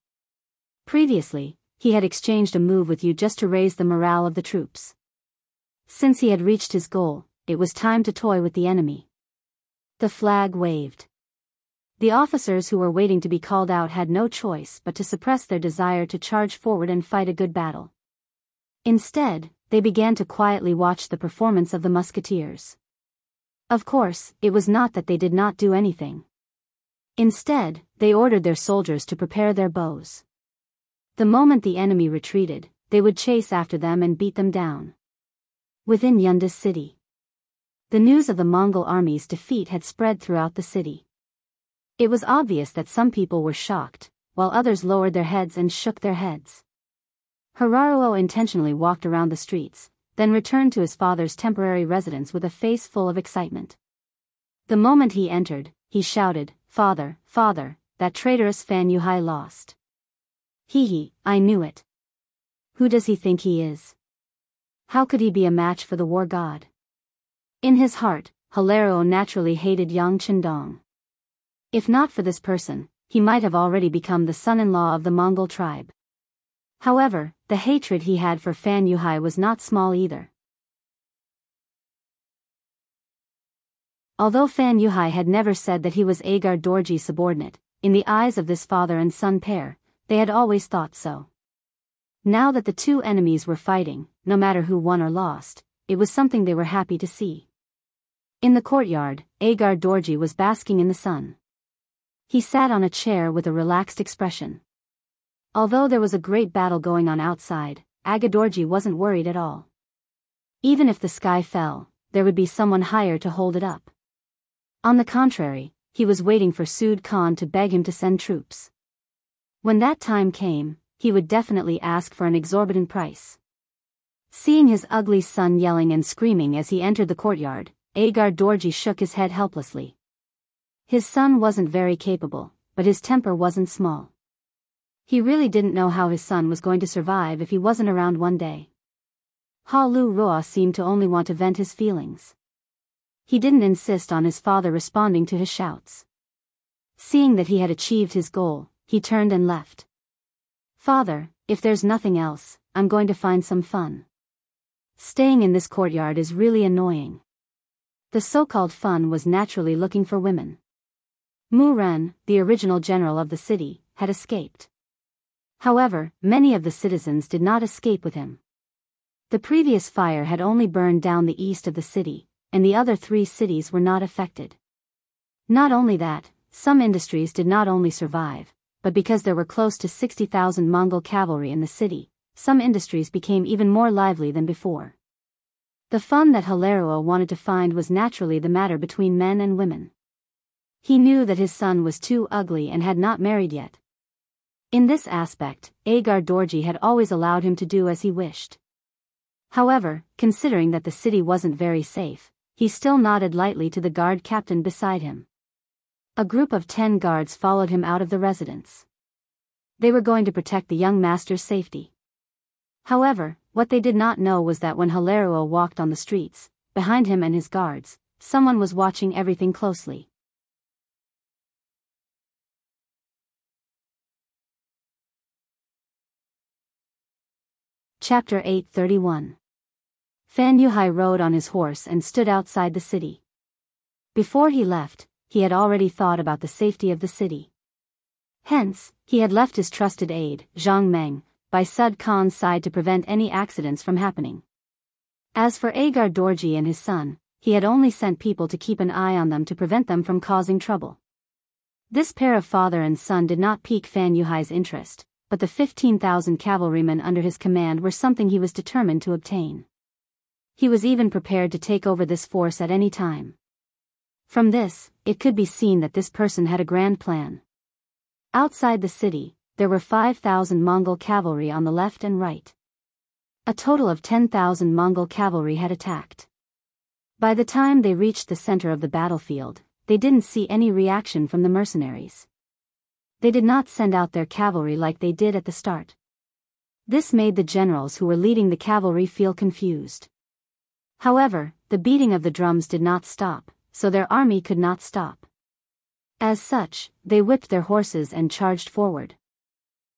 Previously, he had exchanged a move with you just to raise the morale of the troops. Since he had reached his goal, it was time to toy with the enemy. The flag waved. The officers who were waiting to be called out had no choice but to suppress their desire to charge forward and fight a good battle. Instead, they began to quietly watch the performance of the musketeers. Of course, it was not that they did not do anything. Instead, they ordered their soldiers to prepare their bows. The moment the enemy retreated, they would chase after them and beat them down. Within Yunda's city, the news of the Mongol army's defeat had spread throughout the city. It was obvious that some people were shocked, while others lowered their heads and shook their heads. Hararuo intentionally walked around the streets, then returned to his father's temporary residence with a face full of excitement. The moment he entered, he shouted, "Father, father, that traitorous Fan Yuhai lost. Hee, I knew it. Who does he think he is? How could he be a match for the war god?" In his heart, Halaruo naturally hated Yang Chendong. If not for this person, he might have already become the son-in-law of the Mongol tribe. However, the hatred he had for Fan Yuhai was not small either. Although Fan Yuhai had never said that he was Agar Dorji's subordinate, in the eyes of this father and son pair, they had always thought so. Now that the two enemies were fighting, no matter who won or lost, it was something they were happy to see. In the courtyard, Agar Dorji was basking in the sun. He sat on a chair with a relaxed expression. Although there was a great battle going on outside, Agar Dorji wasn't worried at all. Even if the sky fell, there would be someone higher to hold it up. On the contrary, he was waiting for Sud Khan to beg him to send troops. When that time came, he would definitely ask for an exorbitant price. Seeing his ugly son yelling and screaming as he entered the courtyard, Agar Dorji shook his head helplessly. His son wasn't very capable, but his temper wasn't small. He really didn't know how his son was going to survive if he wasn't around one day. Ha Lu Roa seemed to only want to vent his feelings. He didn't insist on his father responding to his shouts. Seeing that he had achieved his goal, he turned and left. "Father, if there's nothing else, I'm going to find some fun. Staying in this courtyard is really annoying." The so-called fun was naturally looking for women. Mu Ren, the original general of the city, had escaped. However, many of the citizens did not escape with him. The previous fire had only burned down the east of the city, and the other 3 cities were not affected. Not only that, some industries did not only survive, but because there were close to 60,000 Mongol cavalry in the city, some industries became even more lively than before. The fun that Halaruo wanted to find was naturally the matter between men and women. He knew that his son was too ugly and had not married yet. In this aspect, Agar Dorji had always allowed him to do as he wished. However, considering that the city wasn't very safe, he still nodded lightly to the guard captain beside him. A group of 10 guards followed him out of the residence. They were going to protect the young master's safety. However, what they did not know was that when Halaruo walked on the streets, behind him and his guards, someone was watching everything closely. Chapter 831. Fan Yuhai rode on his horse and stood outside the city. Before he left, he had already thought about the safety of the city. Hence, he had left his trusted aide, Zhang Meng, by Sud Khan's side to prevent any accidents from happening. As for Agar Dorji and his son, he had only sent people to keep an eye on them to prevent them from causing trouble. This pair of father and son did not pique Fan Yuhai's interest, but the 15,000 cavalrymen under his command were something he was determined to obtain. He was even prepared to take over this force at any time. From this, it could be seen that this person had a grand plan. Outside the city, there were 5,000 Mongol cavalry on the left and right. A total of 10,000 Mongol cavalry had attacked. By the time they reached the center of the battlefield, they didn't see any reaction from the mercenaries. They did not send out their cavalry like they did at the start. This made the generals who were leading the cavalry feel confused. However, the beating of the drums did not stop, so their army could not stop. As such, they whipped their horses and charged forward.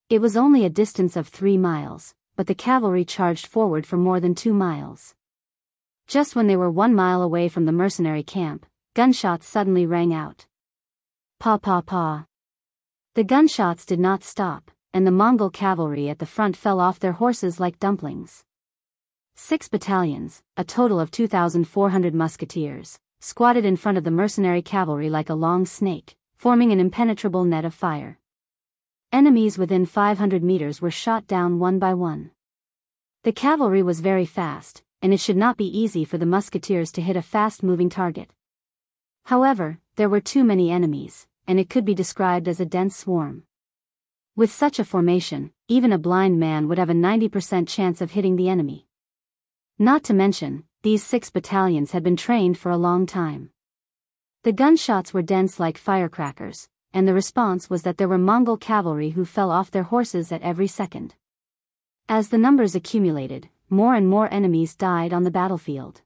It was only a distance of 3 miles, but the cavalry charged forward for more than 2 miles. Just when they were 1 mile away from the mercenary camp, gunshots suddenly rang out. Pa pa pa. The gunshots did not stop, and the Mongol cavalry at the front fell off their horses like dumplings. 6 battalions, a total of 2,400 musketeers, squatted in front of the mercenary cavalry like a long snake, forming an impenetrable net of fire. Enemies within 500 meters were shot down one by one. The cavalry was very fast, and it should not be easy for the musketeers to hit a fast-moving target. However, there were too many enemies, and it could be described as a dense swarm. With such a formation, even a blind man would have a 90% chance of hitting the enemy. Not to mention, these 6 battalions had been trained for a long time. The gunshots were dense like firecrackers, and the response was that there were Mongol cavalry who fell off their horses at every second. As the numbers accumulated, more and more enemies died on the battlefield.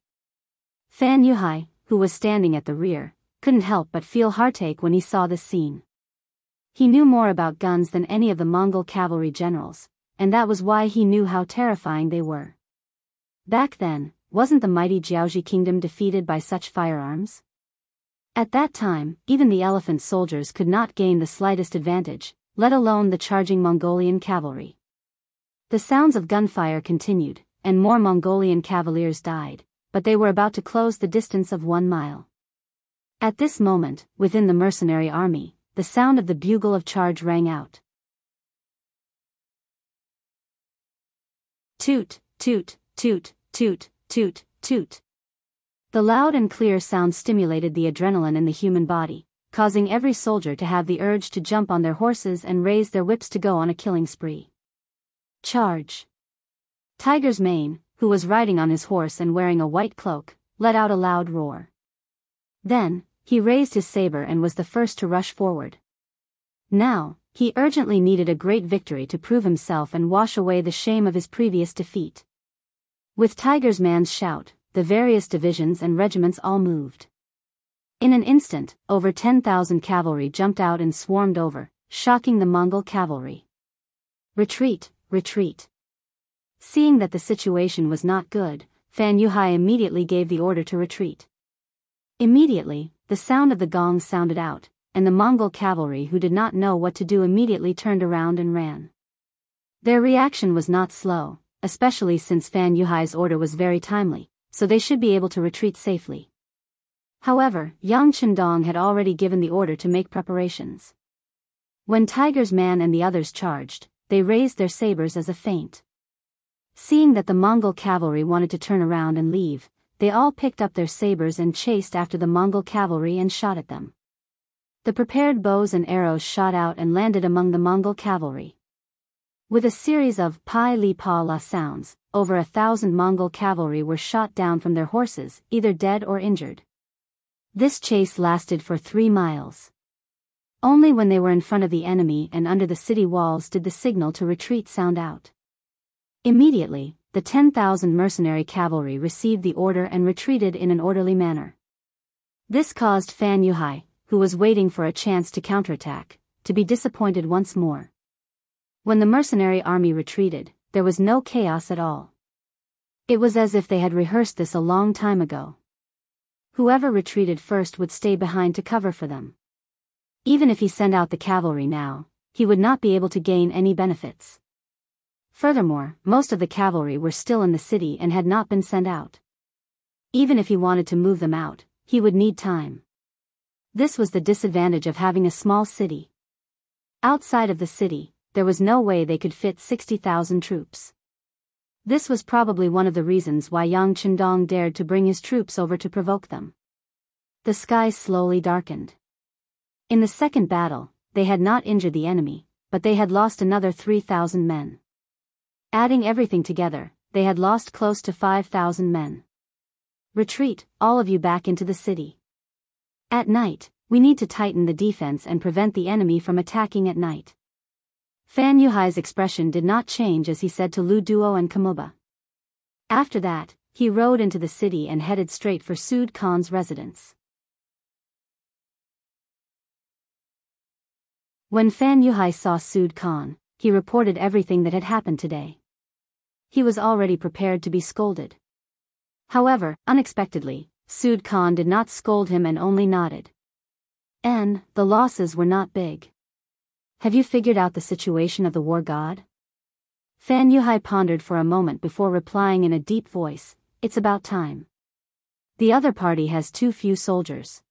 Fan Yuhai, who was standing at the rear, couldn't help but feel heartache when he saw this scene. He knew more about guns than any of the Mongol cavalry generals, and that was why he knew how terrifying they were. Back then, wasn't the mighty Jianghu kingdom defeated by such firearms? At that time, even the elephant soldiers could not gain the slightest advantage, let alone the charging Mongolian cavalry. The sounds of gunfire continued, and more Mongolian cavaliers died, but they were about to close the distance of 1 mile. At this moment, within the mercenary army, the sound of the bugle of charge rang out. Toot, toot, toot, toot, toot, toot. The loud and clear sound stimulated the adrenaline in the human body, causing every soldier to have the urge to jump on their horses and raise their whips to go on a killing spree. Charge! Tiger's Mane, who was riding on his horse and wearing a white cloak, let out a loud roar. Then, he raised his saber and was the first to rush forward. Now, he urgently needed a great victory to prove himself and wash away the shame of his previous defeat. With Tiger's Man's shout, the various divisions and regiments all moved. In an instant, over 10,000 cavalry jumped out and swarmed over, shocking the Mongol cavalry. Retreat, retreat. Seeing that the situation was not good, Fan Yuhai immediately gave the order to retreat. Immediately, the sound of the gong sounded out, and the Mongol cavalry who did not know what to do immediately turned around and ran. Their reaction was not slow, especially since Fan Yuhai's order was very timely, so they should be able to retreat safely. However, Yang Chendong had already given the order to make preparations. When Tiger's Man and the others charged, they raised their sabers as a feint. Seeing that the Mongol cavalry wanted to turn around and leave, they all picked up their sabers and chased after the Mongol cavalry and shot at them. The prepared bows and arrows shot out and landed among the Mongol cavalry. With a series of pai li pa la sounds, over 1,000 Mongol cavalry were shot down from their horses, either dead or injured. This chase lasted for 3 miles. Only when they were in front of the enemy and under the city walls did the signal to retreat sound out. Immediately, the 10,000 mercenary cavalry received the order and retreated in an orderly manner. This caused Fan Yuhai, who was waiting for a chance to counterattack, to be disappointed once more. When the mercenary army retreated, there was no chaos at all. It was as if they had rehearsed this a long time ago. Whoever retreated first would stay behind to cover for them. Even if he sent out the cavalry now, he would not be able to gain any benefits. Furthermore, most of the cavalry were still in the city and had not been sent out. Even if he wanted to move them out, he would need time. This was the disadvantage of having a small city. Outside of the city, there was no way they could fit 60,000 troops. This was probably one of the reasons why Yang Chendong dared to bring his troops over to provoke them. The sky slowly darkened. In the second battle, they had not injured the enemy, but they had lost another 3,000 men. Adding everything together, they had lost close to 5,000 men. Retreat, all of you back into the city. At night, we need to tighten the defense and prevent the enemy from attacking at night. Fan Yuhai's expression did not change as he said to Lu Duo and Kamuba. After that, he rode into the city and headed straight for Sud Khan's residence. When Fan Yuhai saw Sud Khan, he reported everything that had happened today. He was already prepared to be scolded. However, unexpectedly, Sud Khan did not scold him and only nodded. The losses were not big. Have you figured out the situation of the war god? Fan Yuhai pondered for a moment before replying in a deep voice, it's about time. The other party has too few soldiers.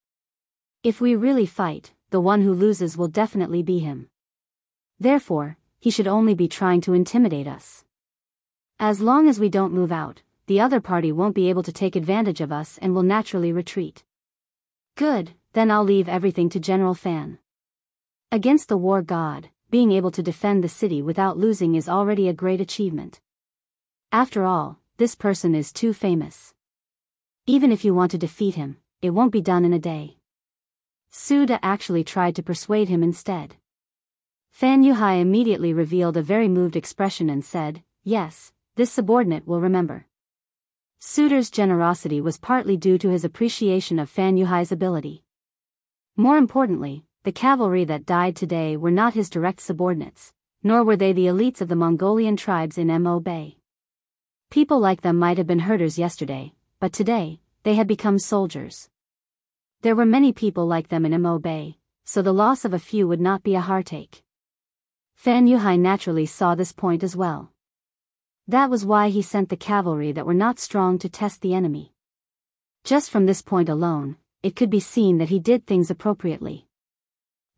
If we really fight, the one who loses will definitely be him. Therefore, he should only be trying to intimidate us. As long as we don't move out, the other party won't be able to take advantage of us and will naturally retreat. Good, then I'll leave everything to General Fan. Against the war god, being able to defend the city without losing is already a great achievement. After all, this person is too famous. Even if you want to defeat him, it won't be done in a day. Suda actually tried to persuade him instead. Fan Yuhai immediately revealed a very moved expression and said, yes, this subordinate will remember. Suda's generosity was partly due to his appreciation of Fan Yuhai's ability. More importantly, the cavalry that died today were not his direct subordinates, nor were they the elites of the Mongolian tribes in Mo Bay. People like them might have been herders yesterday, but today, they had become soldiers. There were many people like them in Mo Bay, so the loss of a few would not be a heartache. Fan Yuhai naturally saw this point as well. That was why he sent the cavalry that were not strong to test the enemy. Just from this point alone, it could be seen that he did things appropriately.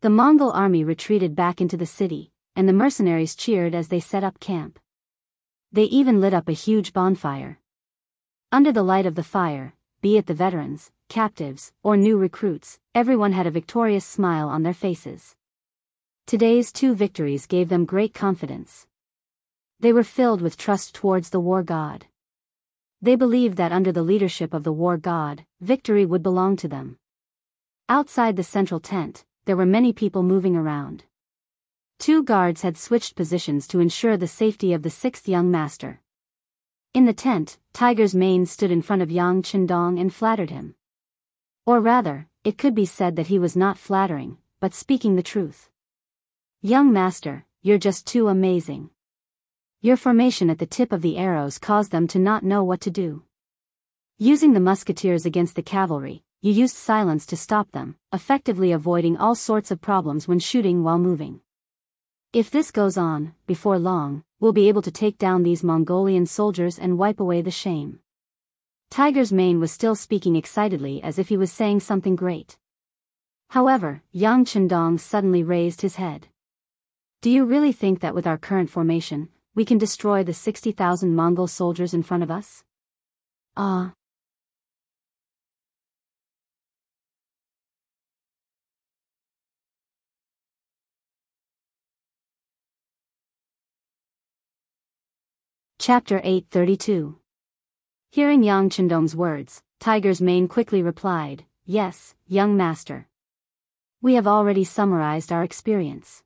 The Mongol army retreated back into the city, and the mercenaries cheered as they set up camp. They even lit up a huge bonfire. Under the light of the fire, be it the veterans, captives, or new recruits, everyone had a victorious smile on their faces. Today's 2 victories gave them great confidence. They were filled with trust towards the war god. They believed that under the leadership of the war god, victory would belong to them. Outside the central tent, there were many people moving around. 2 guards had switched positions to ensure the safety of the 6th young master. In the tent, Tiger's Mane stood in front of Yang Chendong and flattered him. Or rather, it could be said that he was not flattering, but speaking the truth. Young master, you're just too amazing. Your formation at the tip of the arrows caused them to not know what to do. Using the musketeers against the cavalry, you used silence to stop them, effectively avoiding all sorts of problems when shooting while moving. If this goes on, before long, we'll be able to take down these Mongolian soldiers and wipe away the shame. Tiger's Mane was still speaking excitedly as if he was saying something great. However, Yang Chendong suddenly raised his head. Do you really think that with our current formation, we can destroy the 60,000 Mongol soldiers in front of us? Chapter 832. Hearing Yang Chendong's words, Tiger's Mane quickly replied, yes, young master. We have already summarized our experience.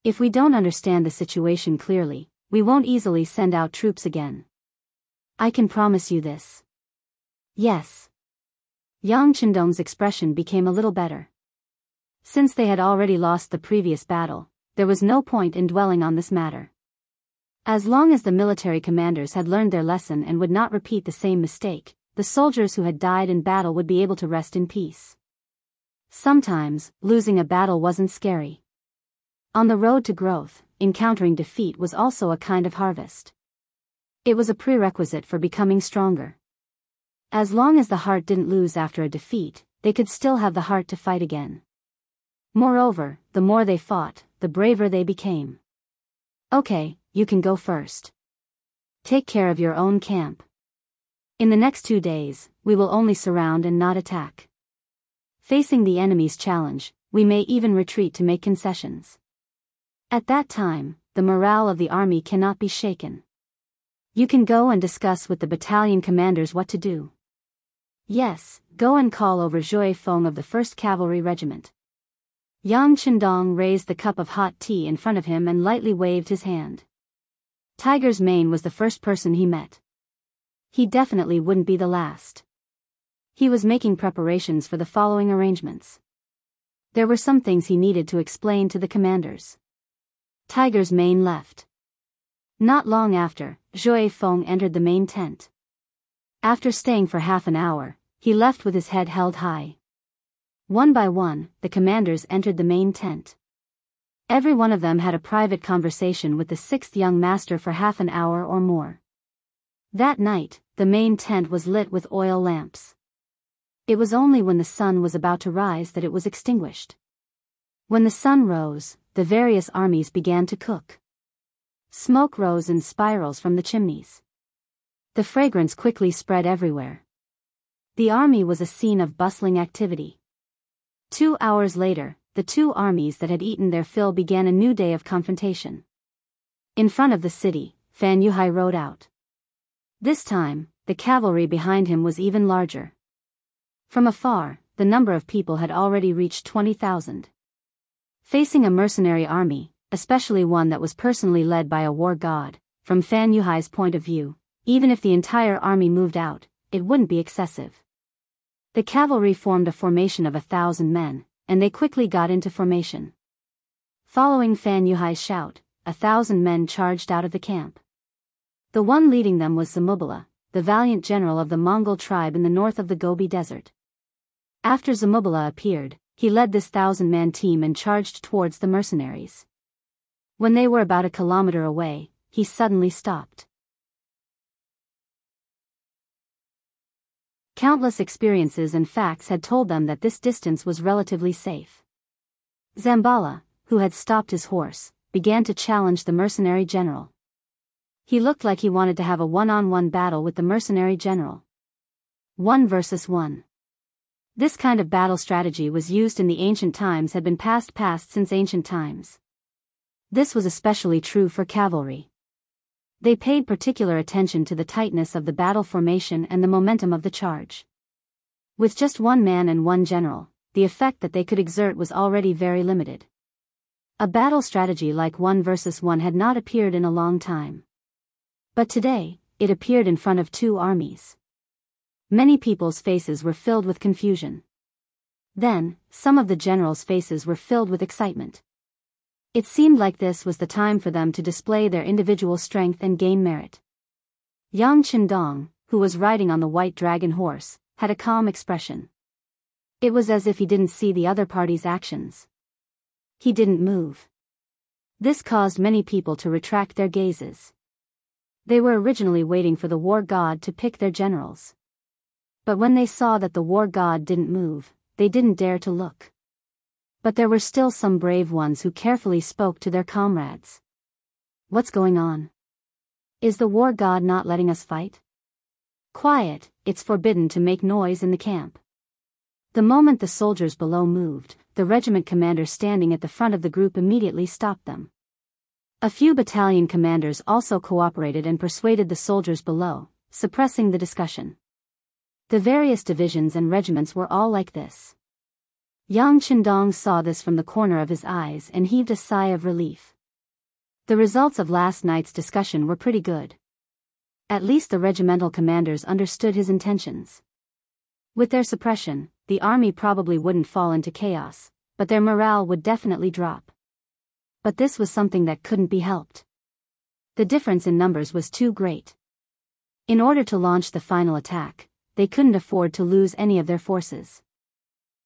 If we don't understand the situation clearly, we won't easily send out troops again. I can promise you this. Yes. Yang Chendong's expression became a little better. Since they had already lost the previous battle, there was no point in dwelling on this matter. As long as the military commanders had learned their lesson and would not repeat the same mistake, the soldiers who had died in battle would be able to rest in peace. Sometimes, losing a battle wasn't scary. On the road to growth, encountering defeat was also a kind of harvest. It was a prerequisite for becoming stronger. As long as the heart didn't lose after a defeat, they could still have the heart to fight again. Moreover, the more they fought, the braver they became. Okay, you can go first. Take care of your own camp. In the next 2 days, we will only surround and not attack. Facing the enemy's challenge, we may even retreat to make concessions. At that time, the morale of the army cannot be shaken. You can go and discuss with the battalion commanders what to do. Yes, go and call over Zhui Feng of the 1st Cavalry Regiment. Yang Chendong raised the cup of hot tea in front of him and lightly waved his hand. Tiger's Mane was the first person he met. He definitely wouldn't be the last. He was making preparations for the following arrangements. There were some things he needed to explain to the commanders. Tiger's Mane left. Not long after, Zhui Feng entered the main tent. After staying for half an hour, he left with his head held high. One by one, the commanders entered the main tent. Every one of them had a private conversation with the 6th young master for half an hour or more. That night, the main tent was lit with oil lamps. It was only when the sun was about to rise that it was extinguished. When the sun rose, the various armies began to cook. Smoke rose in spirals from the chimneys. The fragrance quickly spread everywhere. The army was a scene of bustling activity. 2 hours later, the two armies that had eaten their fill began a new day of confrontation. In front of the city, Fan Yuhai rode out. This time, the cavalry behind him was even larger. From afar, the number of people had already reached 20,000. Facing a mercenary army, especially one that was personally led by a war god, from Fan Yuhai's point of view, even if the entire army moved out, it wouldn't be excessive. The cavalry formed a formation of 1,000 men, and they quickly got into formation. Following Fan Yuhai's shout, 1,000 men charged out of the camp. The one leading them was Zamubala, the valiant general of the Mongol tribe in the north of the Gobi Desert. After Zamubala appeared, he led this 1,000-man team and charged towards the mercenaries. When they were about a kilometer away, he suddenly stopped. Countless experiences and facts had told them that this distance was relatively safe. Zambala, who had stopped his horse, began to challenge the mercenary general. He looked like he wanted to have a one-on-one battle with the mercenary general. 1 versus 1. This kind of battle strategy was used in the ancient times, had been passed since ancient times. This was especially true for cavalry. They paid particular attention to the tightness of the battle formation and the momentum of the charge. With just one man and one general, the effect that they could exert was already very limited. A battle strategy like 1 versus 1 had not appeared in a long time. But today, it appeared in front of two armies. Many people's faces were filled with confusion. Then, some of the generals' faces were filled with excitement. It seemed like this was the time for them to display their individual strength and gain merit. Yang Chendong, who was riding on the white dragon horse, had a calm expression. It was as if he didn't see the other party's actions. He didn't move. This caused many people to retract their gazes. They were originally waiting for the war god to pick their generals. But when they saw that the war god didn't move, they didn't dare to look. But there were still some brave ones who carefully spoke to their comrades. What's going on? Is the war god not letting us fight? Quiet, it's forbidden to make noise in the camp. The moment the soldiers below moved, the regiment commander standing at the front of the group immediately stopped them. A few battalion commanders also cooperated and persuaded the soldiers below, suppressing the discussion. The various divisions and regiments were all like this. Yang Chendong saw this from the corner of his eyes and heaved a sigh of relief. The results of last night's discussion were pretty good. At least the regimental commanders understood his intentions. With their suppression, the army probably wouldn't fall into chaos, but their morale would definitely drop. But this was something that couldn't be helped. The difference in numbers was too great. In order to launch the final attack, they couldn't afford to lose any of their forces.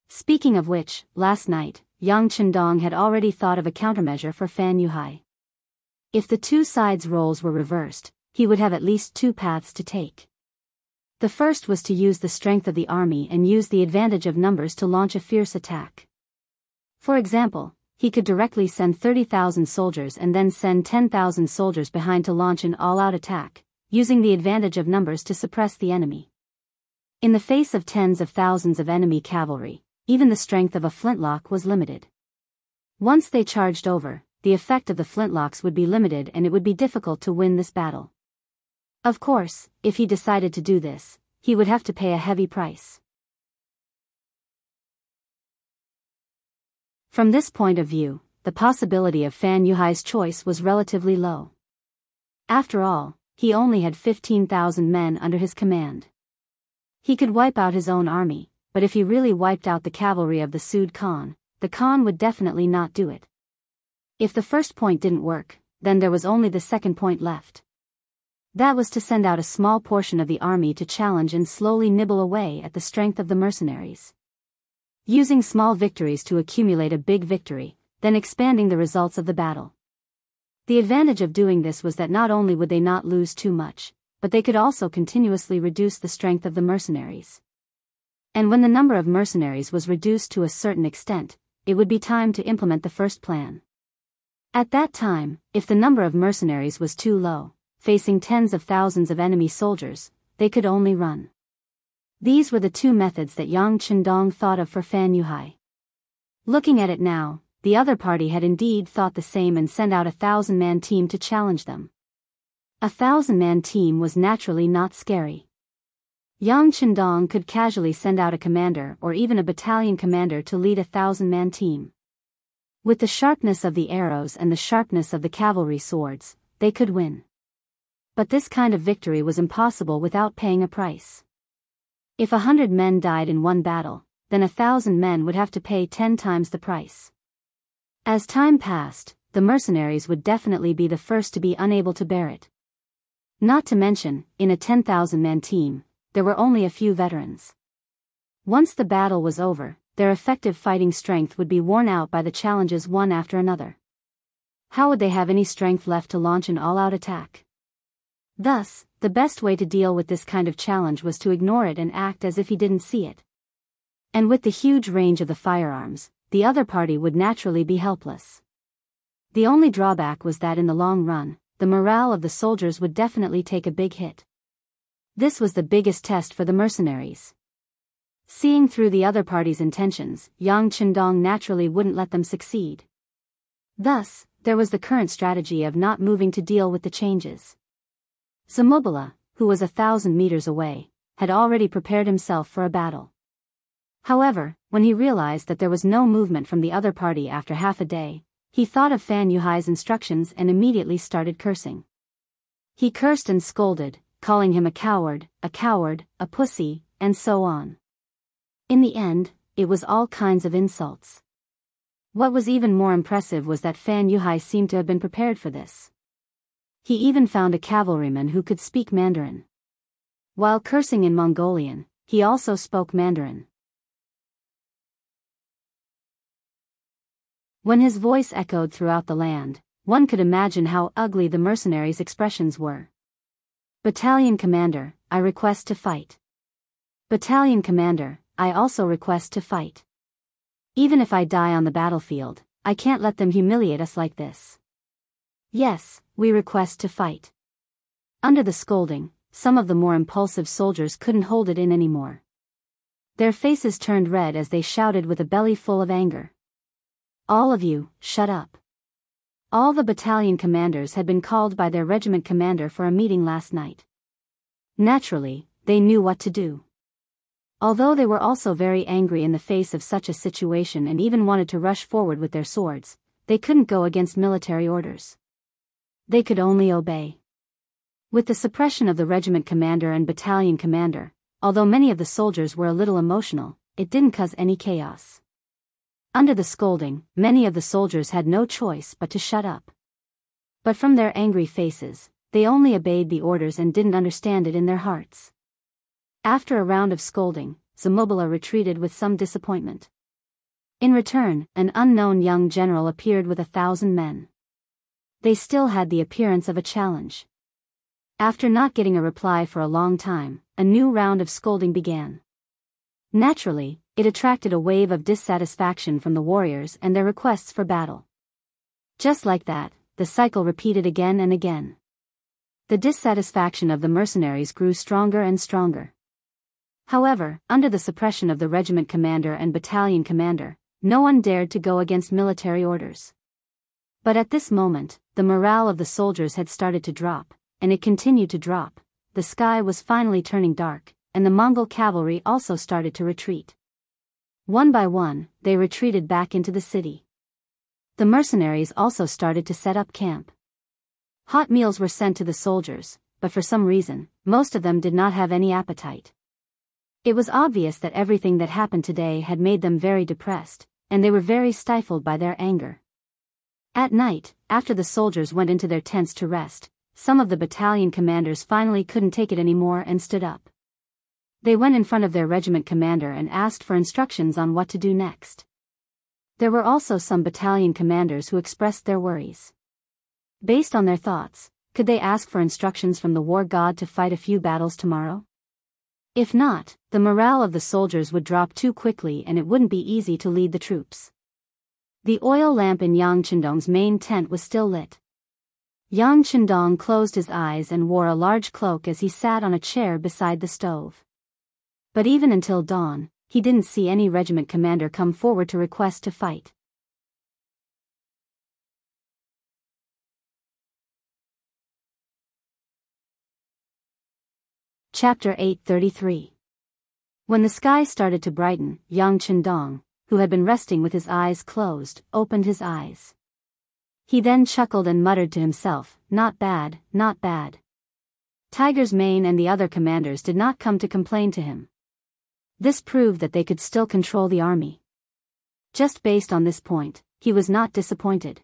Speaking of which, last night, Yang Chendong had already thought of a countermeasure for Fan Yuhai. If the two sides' roles were reversed, he would have at least two paths to take. The first was to use the strength of the army and use the advantage of numbers to launch a fierce attack. For example, he could directly send 30,000 soldiers and then send 10,000 soldiers behind to launch an all-out attack, using the advantage of numbers to suppress the enemy. In the face of tens of thousands of enemy cavalry, even the strength of a flintlock was limited. Once they charged over, the effect of the flintlocks would be limited and it would be difficult to win this battle. Of course, if he decided to do this, he would have to pay a heavy price. From this point of view, the possibility of Fan Yuhai's choice was relatively low. After all, he only had 15,000 men under his command. He could wipe out his own army, but if he really wiped out the cavalry of the Sud Khan, the Khan would definitely not do it. If the first point didn't work, then there was only the second point left. That was to send out a small portion of the army to challenge and slowly nibble away at the strength of the mercenaries. Using small victories to accumulate a big victory, then expanding the results of the battle. The advantage of doing this was that not only would they not lose too much, but they could also continuously reduce the strength of the mercenaries. And when the number of mercenaries was reduced to a certain extent, it would be time to implement the first plan. At that time, if the number of mercenaries was too low, facing tens of thousands of enemy soldiers, they could only run. These were the two methods that Yang Chendong thought of for Fan Yuhai. Looking at it now, the other party had indeed thought the same and sent out a 1,000-man team to challenge them. A 1,000-man team was naturally not scary. Yang Chendong could casually send out a commander or even a battalion commander to lead a 1,000-man team. With the sharpness of the arrows and the sharpness of the cavalry swords, they could win. But this kind of victory was impossible without paying a price. If 100 men died in one battle, then 1,000 men would have to pay 10 times the price. As time passed, the mercenaries would definitely be the first to be unable to bear it. Not to mention, in a 10,000-man team, there were only a few veterans. Once the battle was over, their effective fighting strength would be worn out by the challenges one after another. How would they have any strength left to launch an all-out attack? Thus, the best way to deal with this kind of challenge was to ignore it and act as if he didn't see it. And with the huge range of the firearms, the other party would naturally be helpless. The only drawback was that in the long run, the morale of the soldiers would definitely take a big hit. This was the biggest test for the mercenaries. Seeing through the other party's intentions, Yang Chendong naturally wouldn't let them succeed. Thus, there was the current strategy of not moving to deal with the changes. Zamobala, who was 1,000 meters away, had already prepared himself for a battle. However, when he realized that there was no movement from the other party after half a day, he thought of Fan Yuhai's instructions and immediately started cursing. He cursed and scolded, calling him a coward, a pussy, and so on. In the end, it was all kinds of insults. What was even more impressive was that Fan Yuhai seemed to have been prepared for this. He even found a cavalryman who could speak Mandarin. While cursing in Mongolian, he also spoke Mandarin. When his voice echoed throughout the land, one could imagine how ugly the mercenaries' expressions were. Battalion Commander, I request to fight. Battalion Commander, I also request to fight. Even if I die on the battlefield, I can't let them humiliate us like this. Yes, we request to fight. Under the scolding, some of the more impulsive soldiers couldn't hold it in anymore. Their faces turned red as they shouted with a belly full of anger. All of you, shut up. All the battalion commanders had been called by their regiment commander for a meeting last night. Naturally, they knew what to do. Although they were also very angry in the face of such a situation and even wanted to rush forward with their swords, they couldn't go against military orders. They could only obey. With the suppression of the regiment commander and battalion commander, although many of the soldiers were a little emotional, it didn't cause any chaos. Under the scolding, many of the soldiers had no choice but to shut up. But from their angry faces, they only obeyed the orders and didn't understand it in their hearts. After a round of scolding, Zamobala retreated with some disappointment. In return, an unknown young general appeared with 1,000 men. They still had the appearance of a challenge. After not getting a reply for a long time, a new round of scolding began. Naturally, it attracted a wave of dissatisfaction from the warriors and their requests for battle. Just like that, the cycle repeated again and again. The dissatisfaction of the mercenaries grew stronger and stronger. However, under the suppression of the regiment commander and battalion commander, no one dared to go against military orders. But at this moment, the morale of the soldiers had started to drop, and it continued to drop, the sky was finally turning dark, and the Mongol cavalry also started to retreat. One by one, they retreated back into the city. The mercenaries also started to set up camp. Hot meals were sent to the soldiers, but for some reason, most of them did not have any appetite. It was obvious that everything that happened today had made them very depressed, and they were very stifled by their anger. At night, after the soldiers went into their tents to rest, some of the battalion commanders finally couldn't take it anymore and stood up. They went in front of their regiment commander and asked for instructions on what to do next. There were also some battalion commanders who expressed their worries. Based on their thoughts, could they ask for instructions from the war god to fight a few battles tomorrow? If not, the morale of the soldiers would drop too quickly and it wouldn't be easy to lead the troops. The oil lamp in Yang Chendong's main tent was still lit. Yang Chendong closed his eyes and wore a large cloak as he sat on a chair beside the stove. But even until dawn, he didn't see any regiment commander come forward to request to fight. Chapter 833. When the sky started to brighten, Yang Chendong, who had been resting with his eyes closed, opened his eyes. He then chuckled and muttered to himself, "Not bad, not bad." Tiger's Mane and the other commanders did not come to complain to him. This proved that they could still control the army. Just based on this point, he was not disappointed.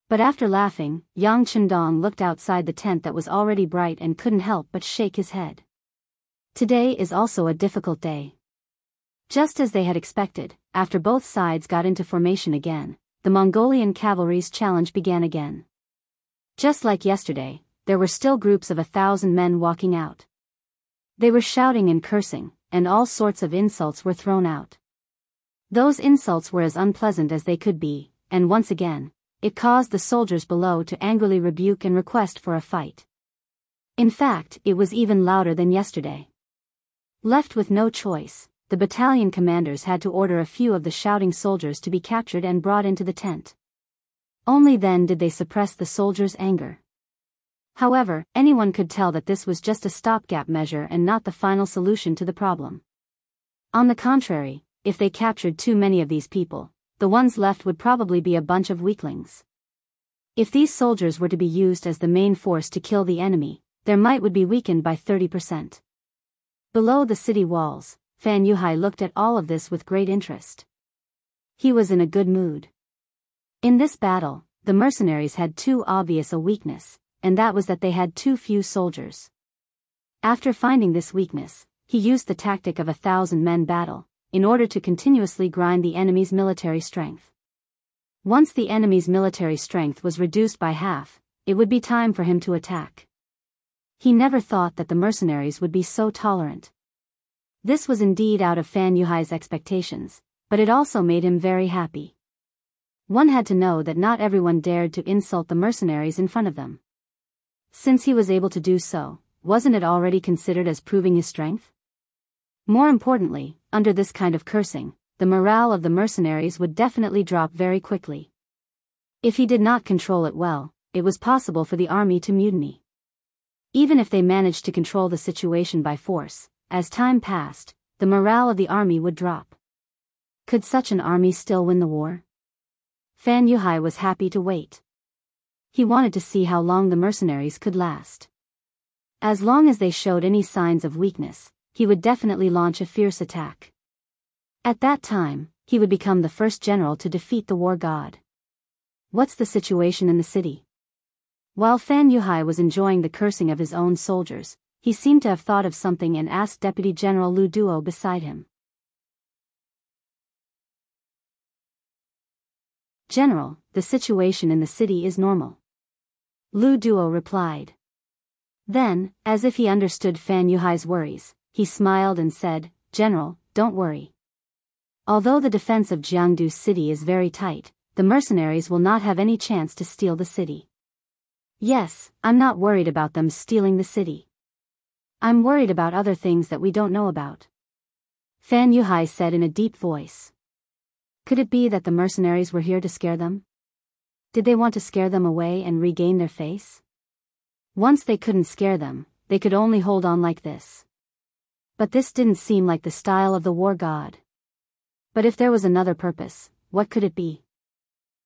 But after laughing, Yang Chendong looked outside the tent that was already bright and couldn't help but shake his head. Today is also a difficult day. Just as they had expected, after both sides got into formation again, the Mongolian cavalry's challenge began again. Just like yesterday, there were still groups of 1,000 men walking out. They were shouting and cursing, and all sorts of insults were thrown out. Those insults were as unpleasant as they could be, and once again, it caused the soldiers below to angrily rebuke and request for a fight. In fact, it was even louder than yesterday. Left with no choice, the battalion commanders had to order a few of the shouting soldiers to be captured and brought into the tent. Only then did they suppress the soldiers' anger. However, anyone could tell that this was just a stopgap measure and not the final solution to the problem. On the contrary, if they captured too many of these people, the ones left would probably be a bunch of weaklings. If these soldiers were to be used as the main force to kill the enemy, their might would be weakened by 30%. Below the city walls, Fan Yuhai looked at all of this with great interest. He was in a good mood. In this battle, the mercenaries had too obvious a weakness, and that was that they had too few soldiers. After finding this weakness, he used the tactic of 1,000-men battle, in order to continuously grind the enemy's military strength. Once the enemy's military strength was reduced by half, it would be time for him to attack. He never thought that the mercenaries would be so tolerant. This was indeed out of Fan Yuhai's expectations, but it also made him very happy. One had to know that not everyone dared to insult the mercenaries in front of them. Since he was able to do so, wasn't it already considered as proving his strength? More importantly, under this kind of cursing, the morale of the mercenaries would definitely drop very quickly. If he did not control it well, it was possible for the army to mutiny. Even if they managed to control the situation by force, as time passed, the morale of the army would drop. Could such an army still win the war? Fan Yuhai was happy to wait. He wanted to see how long the mercenaries could last. As long as they showed any signs of weakness, he would definitely launch a fierce attack. At that time, he would become the first general to defeat the war god. What's the situation in the city? While Fan Yuhai was enjoying the cursing of his own soldiers, he seemed to have thought of something and asked Deputy General Lu Duo beside him. "General, the situation in the city is normal," Lu Duo replied. Then, as if he understood Fan Yuhai's worries, he smiled and said, "General, don't worry. Although the defense of Jianghu city is very tight, the mercenaries will not have any chance to steal the city. Yes, I'm not worried about them stealing the city. I'm worried about other things that we don't know about," Fan Yuhai said in a deep voice. Could it be that the mercenaries were here to scare them? Did they want to scare them away and regain their face? Once they couldn't scare them, they could only hold on like this. But this didn't seem like the style of the war god. But if there was another purpose, what could it be?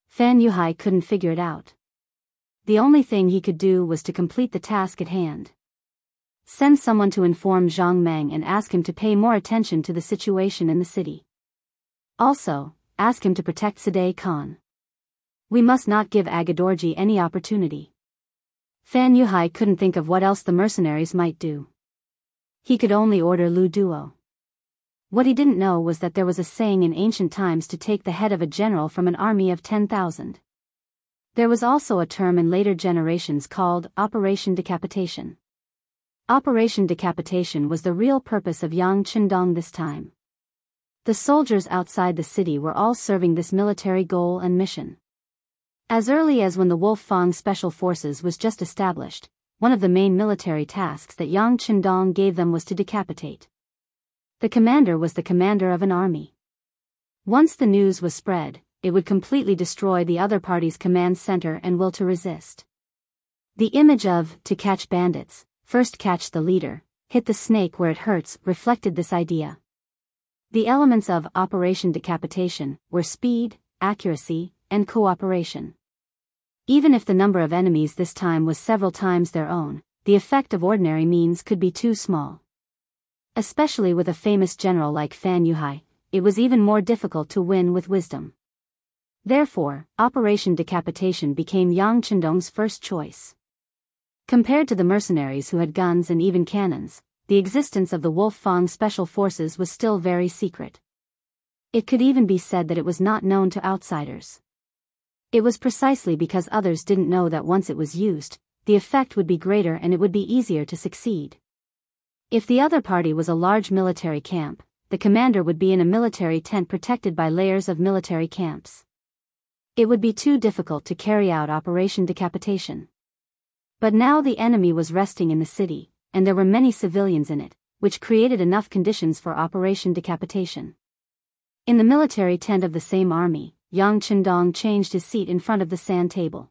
Fan Yuhai couldn't figure it out. The only thing he could do was to complete the task at hand. Send someone to inform Zhang Meng and ask him to pay more attention to the situation in the city. Also, ask him to protect Sadeh Khan. We must not give Agadorji any opportunity. Fan Yuhai couldn't think of what else the mercenaries might do. He could only order Lu Duo. What he didn't know was that there was a saying in ancient times to take the head of a general from an army of 10,000. There was also a term in later generations called Operation Decapitation. Operation Decapitation was the real purpose of Yang Qindong this time. The soldiers outside the city were all serving this military goal and mission. As early as when the Wolf-Fang Special Forces was just established, one of the main military tasks that Yang Qindong gave them was to decapitate. The commander was the commander of an army. Once the news was spread, it would completely destroy the other party's command center and will to resist. The image of, to catch bandits, first catch the leader, hit the snake where it hurts, reflected this idea. The elements of Operation Decapitation were speed, accuracy, and cooperation. Even if the number of enemies this time was several times their own, the effect of ordinary means could be too small. Especially with a famous general like Fan Yuhai, it was even more difficult to win with wisdom. Therefore, Operation Decapitation became Yang Qindong's first choice. Compared to the mercenaries who had guns and even cannons, the existence of the Wolf-Fang Special Forces was still very secret. It could even be said that it was not known to outsiders. It was precisely because others didn't know that once it was used, the effect would be greater and it would be easier to succeed. If the other party was a large military camp, the commander would be in a military tent protected by layers of military camps. It would be too difficult to carry out Operation Decapitation. But now the enemy was resting in the city, and there were many civilians in it, which created enough conditions for Operation Decapitation. In the military tent of the same army, Yang Qindong changed his seat in front of the sand table.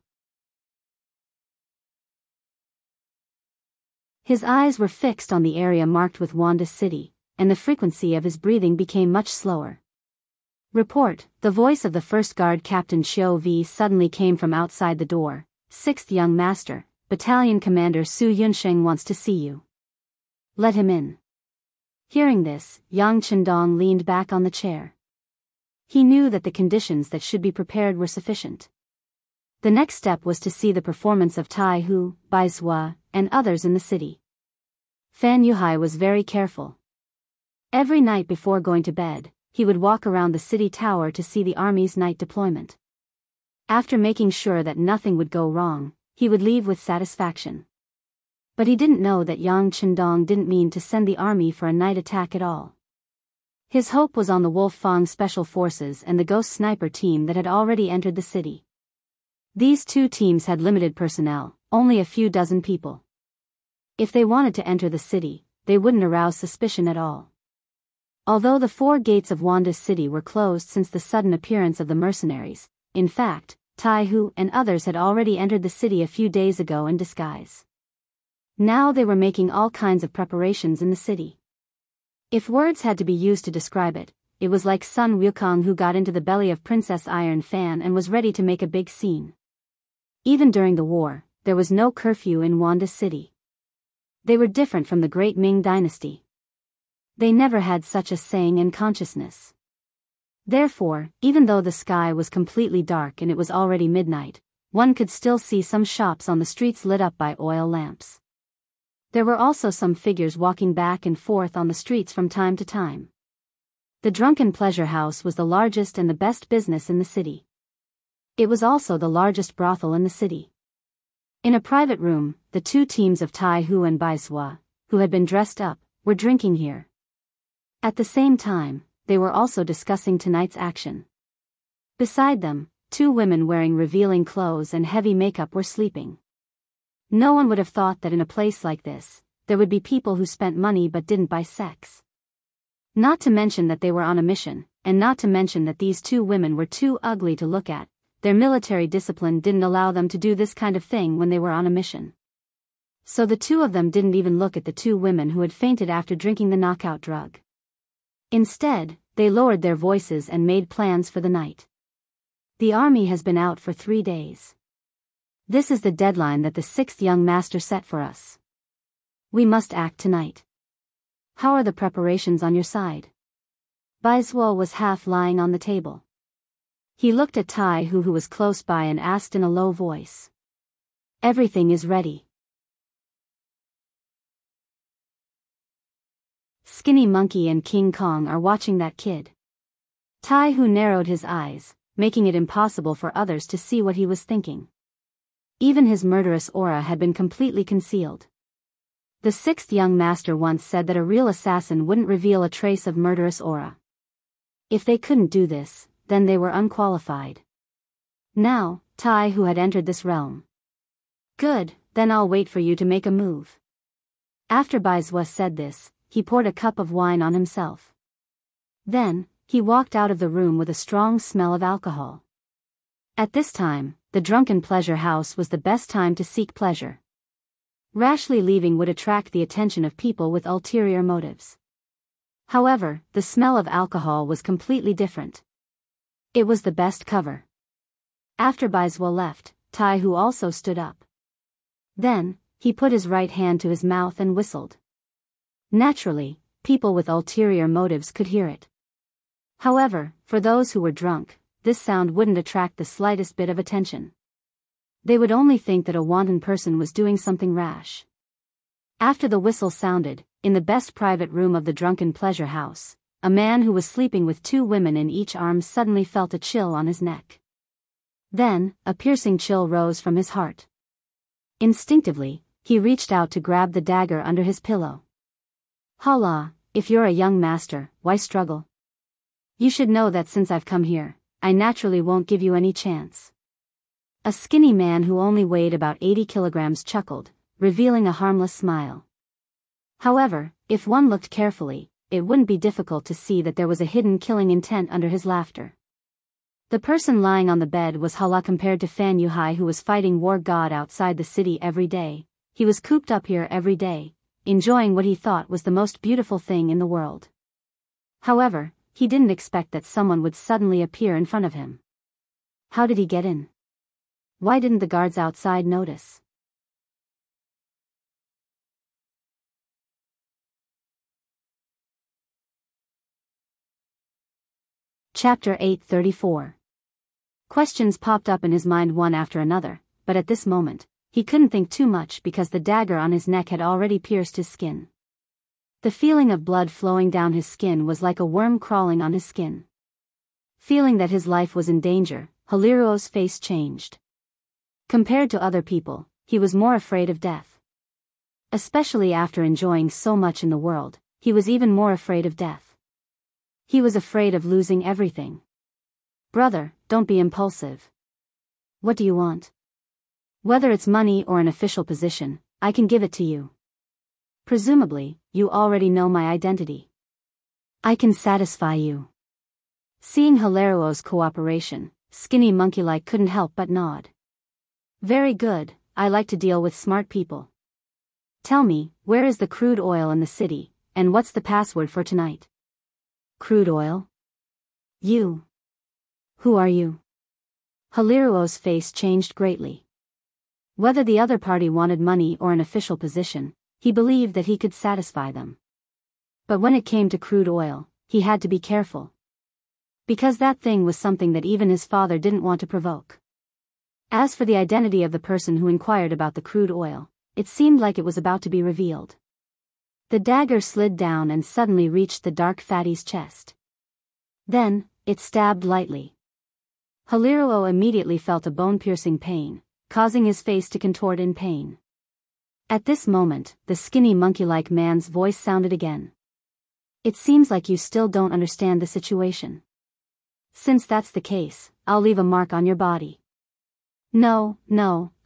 His eyes were fixed on the area marked with Wanda City, and the frequency of his breathing became much slower. Report, the voice of the first guard Captain Xiao V suddenly came from outside the door. 6th Young Master, Battalion Commander Su Yunsheng wants to see you. Let him in. Hearing this, Yang Qindong leaned back on the chair. He knew that the conditions that should be prepared were sufficient. The next step was to see the performance of Tai Hu, Bai Zhua, and others in the city. Fan Yuhai was very careful. Every night before going to bed, he would walk around the city tower to see the army's night deployment. After making sure that nothing would go wrong, he would leave with satisfaction. But he didn't know that Yang Qindong didn't mean to send the army for a night attack at all. His hope was on the Wolf-Fang Special Forces and the Ghost Sniper team that had already entered the city. These two teams had limited personnel, only a few dozen people. If they wanted to enter the city, they wouldn't arouse suspicion at all. Although the 4 gates of Wanda's city were closed since the sudden appearance of the mercenaries, in fact, Tai Hu and others had already entered the city a few days ago in disguise. Now they were making all kinds of preparations in the city. If words had to be used to describe it, it was like Sun Wukong who got into the belly of Princess Iron Fan and was ready to make a big scene. Even during the war, there was no curfew in Wanda City. They were different from the Great Ming Dynasty. They never had such a saying in consciousness. Therefore, even though the sky was completely dark and it was already midnight, one could still see some shops on the streets lit up by oil lamps. There were also some figures walking back and forth on the streets from time to time. The Drunken Pleasure House was the largest and the best business in the city. It was also the largest brothel in the city. In a private room, the 2 teams of Tai Hu and Bai Zhua, who had been dressed up, were drinking here. At the same time, they were also discussing tonight's action. Beside them, 2 women wearing revealing clothes and heavy makeup were sleeping. No one would have thought that in a place like this, there would be people who spent money but didn't buy sex. Not to mention that they were on a mission, and not to mention that these 2 women were too ugly to look at. Their military discipline didn't allow them to do this kind of thing when they were on a mission. So the two of them didn't even look at the two women who had fainted after drinking the knockout drug. Instead, they lowered their voices and made plans for the night. The army has been out for 3 days. This is the deadline that the 6th young master set for us. We must act tonight. How are the preparations on your side? Biyao was half lying on the table. He looked at Taihu, who was close by, and asked in a low voice. Everything is ready. Skinny Monkey and King Kong are watching that kid. Taihu narrowed his eyes, making it impossible for others to see what he was thinking. Even his murderous aura had been completely concealed. The 6th young master once said that a real assassin wouldn't reveal a trace of murderous aura. If they couldn't do this, then they were unqualified. Now, Taihu had entered this realm. Good, then I'll wait for you to make a move. After Biyao said this, he poured a cup of wine on himself. Then, he walked out of the room with a strong smell of alcohol. At this time, the drunken pleasure house was the best time to seek pleasure. Rashly leaving would attract the attention of people with ulterior motives. However, the smell of alcohol was completely different. It was the best cover. After Biyao left, Taihu also stood up. Then, he put his right hand to his mouth and whistled. Naturally, people with ulterior motives could hear it. However, for those who were drunk, this sound wouldn't attract the slightest bit of attention. They would only think that a wanton person was doing something rash. After the whistle sounded, in the best private room of the drunken pleasure house, a man who was sleeping with 2 women in each arm suddenly felt a chill on his neck. Then, a piercing chill rose from his heart. Instinctively, he reached out to grab the dagger under his pillow. Hala, if you're a young master, why struggle? You should know that since I've come here, I naturally won't give you any chance. A skinny man who only weighed about 80 kilograms chuckled, revealing a harmless smile. However, if one looked carefully, it wouldn't be difficult to see that there was a hidden killing intent under his laughter. The person lying on the bed was Hala compared to Fan Yuhai, who was fighting war god outside the city every day. He was cooped up here every day, enjoying what he thought was the most beautiful thing in the world. However, he didn't expect that someone would suddenly appear in front of him. How did he get in? Why didn't the guards outside notice? Chapter 834. Questions popped up in his mind one after another, but at this moment, he couldn't think too much because the dagger on his neck had already pierced his skin. The feeling of blood flowing down his skin was like a worm crawling on his skin. Feeling that his life was in danger, Haliruo's face changed. Compared to other people, he was more afraid of death. Especially after enjoying so much in the world, he was even more afraid of death. He was afraid of losing everything. Brother, don't be impulsive. What do you want? Whether it's money or an official position, I can give it to you. Presumably, you already know my identity. I can satisfy you. Seeing Haliruo's cooperation, Skinny Monkey-like couldn't help but nod. Very good, I like to deal with smart people. Tell me, where is the crude oil in the city, and what's the password for tonight? Crude oil? You. Who are you? Haliruo's face changed greatly. Whether the other party wanted money or an official position, he believed that he could satisfy them. But when it came to crude oil, he had to be careful. Because that thing was something that even his father didn't want to provoke. As for the identity of the person who inquired about the crude oil, it seemed like it was about to be revealed. The dagger slid down and suddenly reached the dark fatty's chest. Then, it stabbed lightly. Haliruo immediately felt a bone-piercing pain, causing his face to contort in pain. At this moment, the skinny monkey-like man's voice sounded again. It seems like you still don't understand the situation. Since that's the case, I'll leave a mark on your body. No,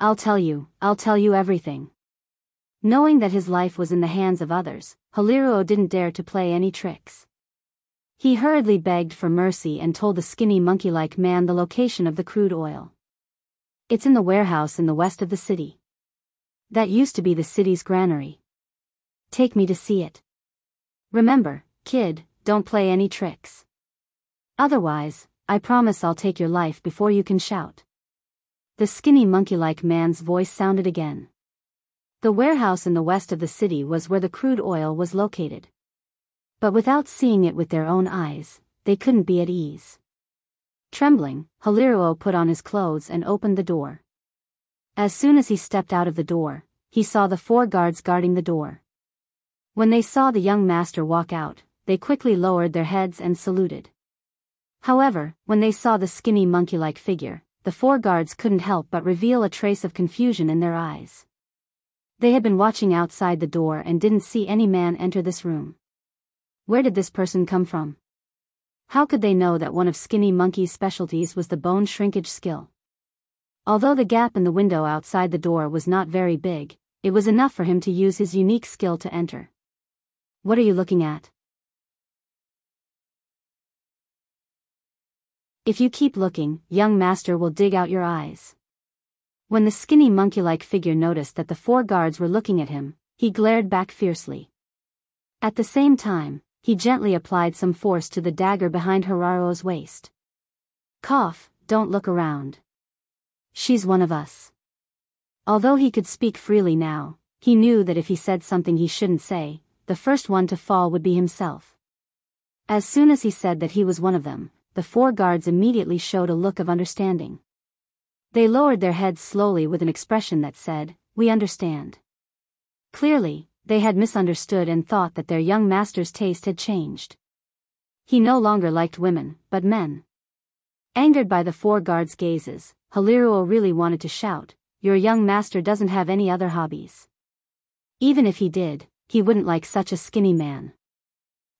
I'll tell you everything. Knowing that his life was in the hands of others, Haliruo didn't dare to play any tricks. He hurriedly begged for mercy and told the skinny monkey-like man the location of the crude oil. It's in the warehouse in the west of the city. That used to be the city's granary. Take me to see it. Remember, kid, don't play any tricks. Otherwise, I promise I'll take your life before you can shout. The skinny monkey-like man's voice sounded again. The warehouse in the west of the city was where the crude oil was located. But without seeing it with their own eyes, they couldn't be at ease. Trembling, Haliruo put on his clothes and opened the door. As soon as he stepped out of the door, he saw the 4 guards guarding the door. When they saw the young master walk out, they quickly lowered their heads and saluted. However, when they saw the skinny monkey-like figure, the 4 guards couldn't help but reveal a trace of confusion in their eyes. They had been watching outside the door and didn't see any man enter this room. Where did this person come from? How could they know that one of Skinny Monkey's specialties was the bone shrinkage skill? Although the gap in the window outside the door was not very big, it was enough for him to use his unique skill to enter. What are you looking at? If you keep looking, young master will dig out your eyes. When the skinny monkey-like figure noticed that the 4 guards were looking at him, he glared back fiercely. At the same time, he gently applied some force to the dagger behind Hararo's waist. Cough, don't look around. She's one of us. Although he could speak freely now, he knew that if he said something he shouldn't say, the first one to fall would be himself. As soon as he said that he was one of them, the 4 guards immediately showed a look of understanding. They lowered their heads slowly with an expression that said, "We understand." Clearly, they had misunderstood and thought that their young master's taste had changed. He no longer liked women, but men. Angered by the 4 guards' gazes, Haliruo really wanted to shout, "Your young master doesn't have any other hobbies." Even if he did, he wouldn't like such a skinny man.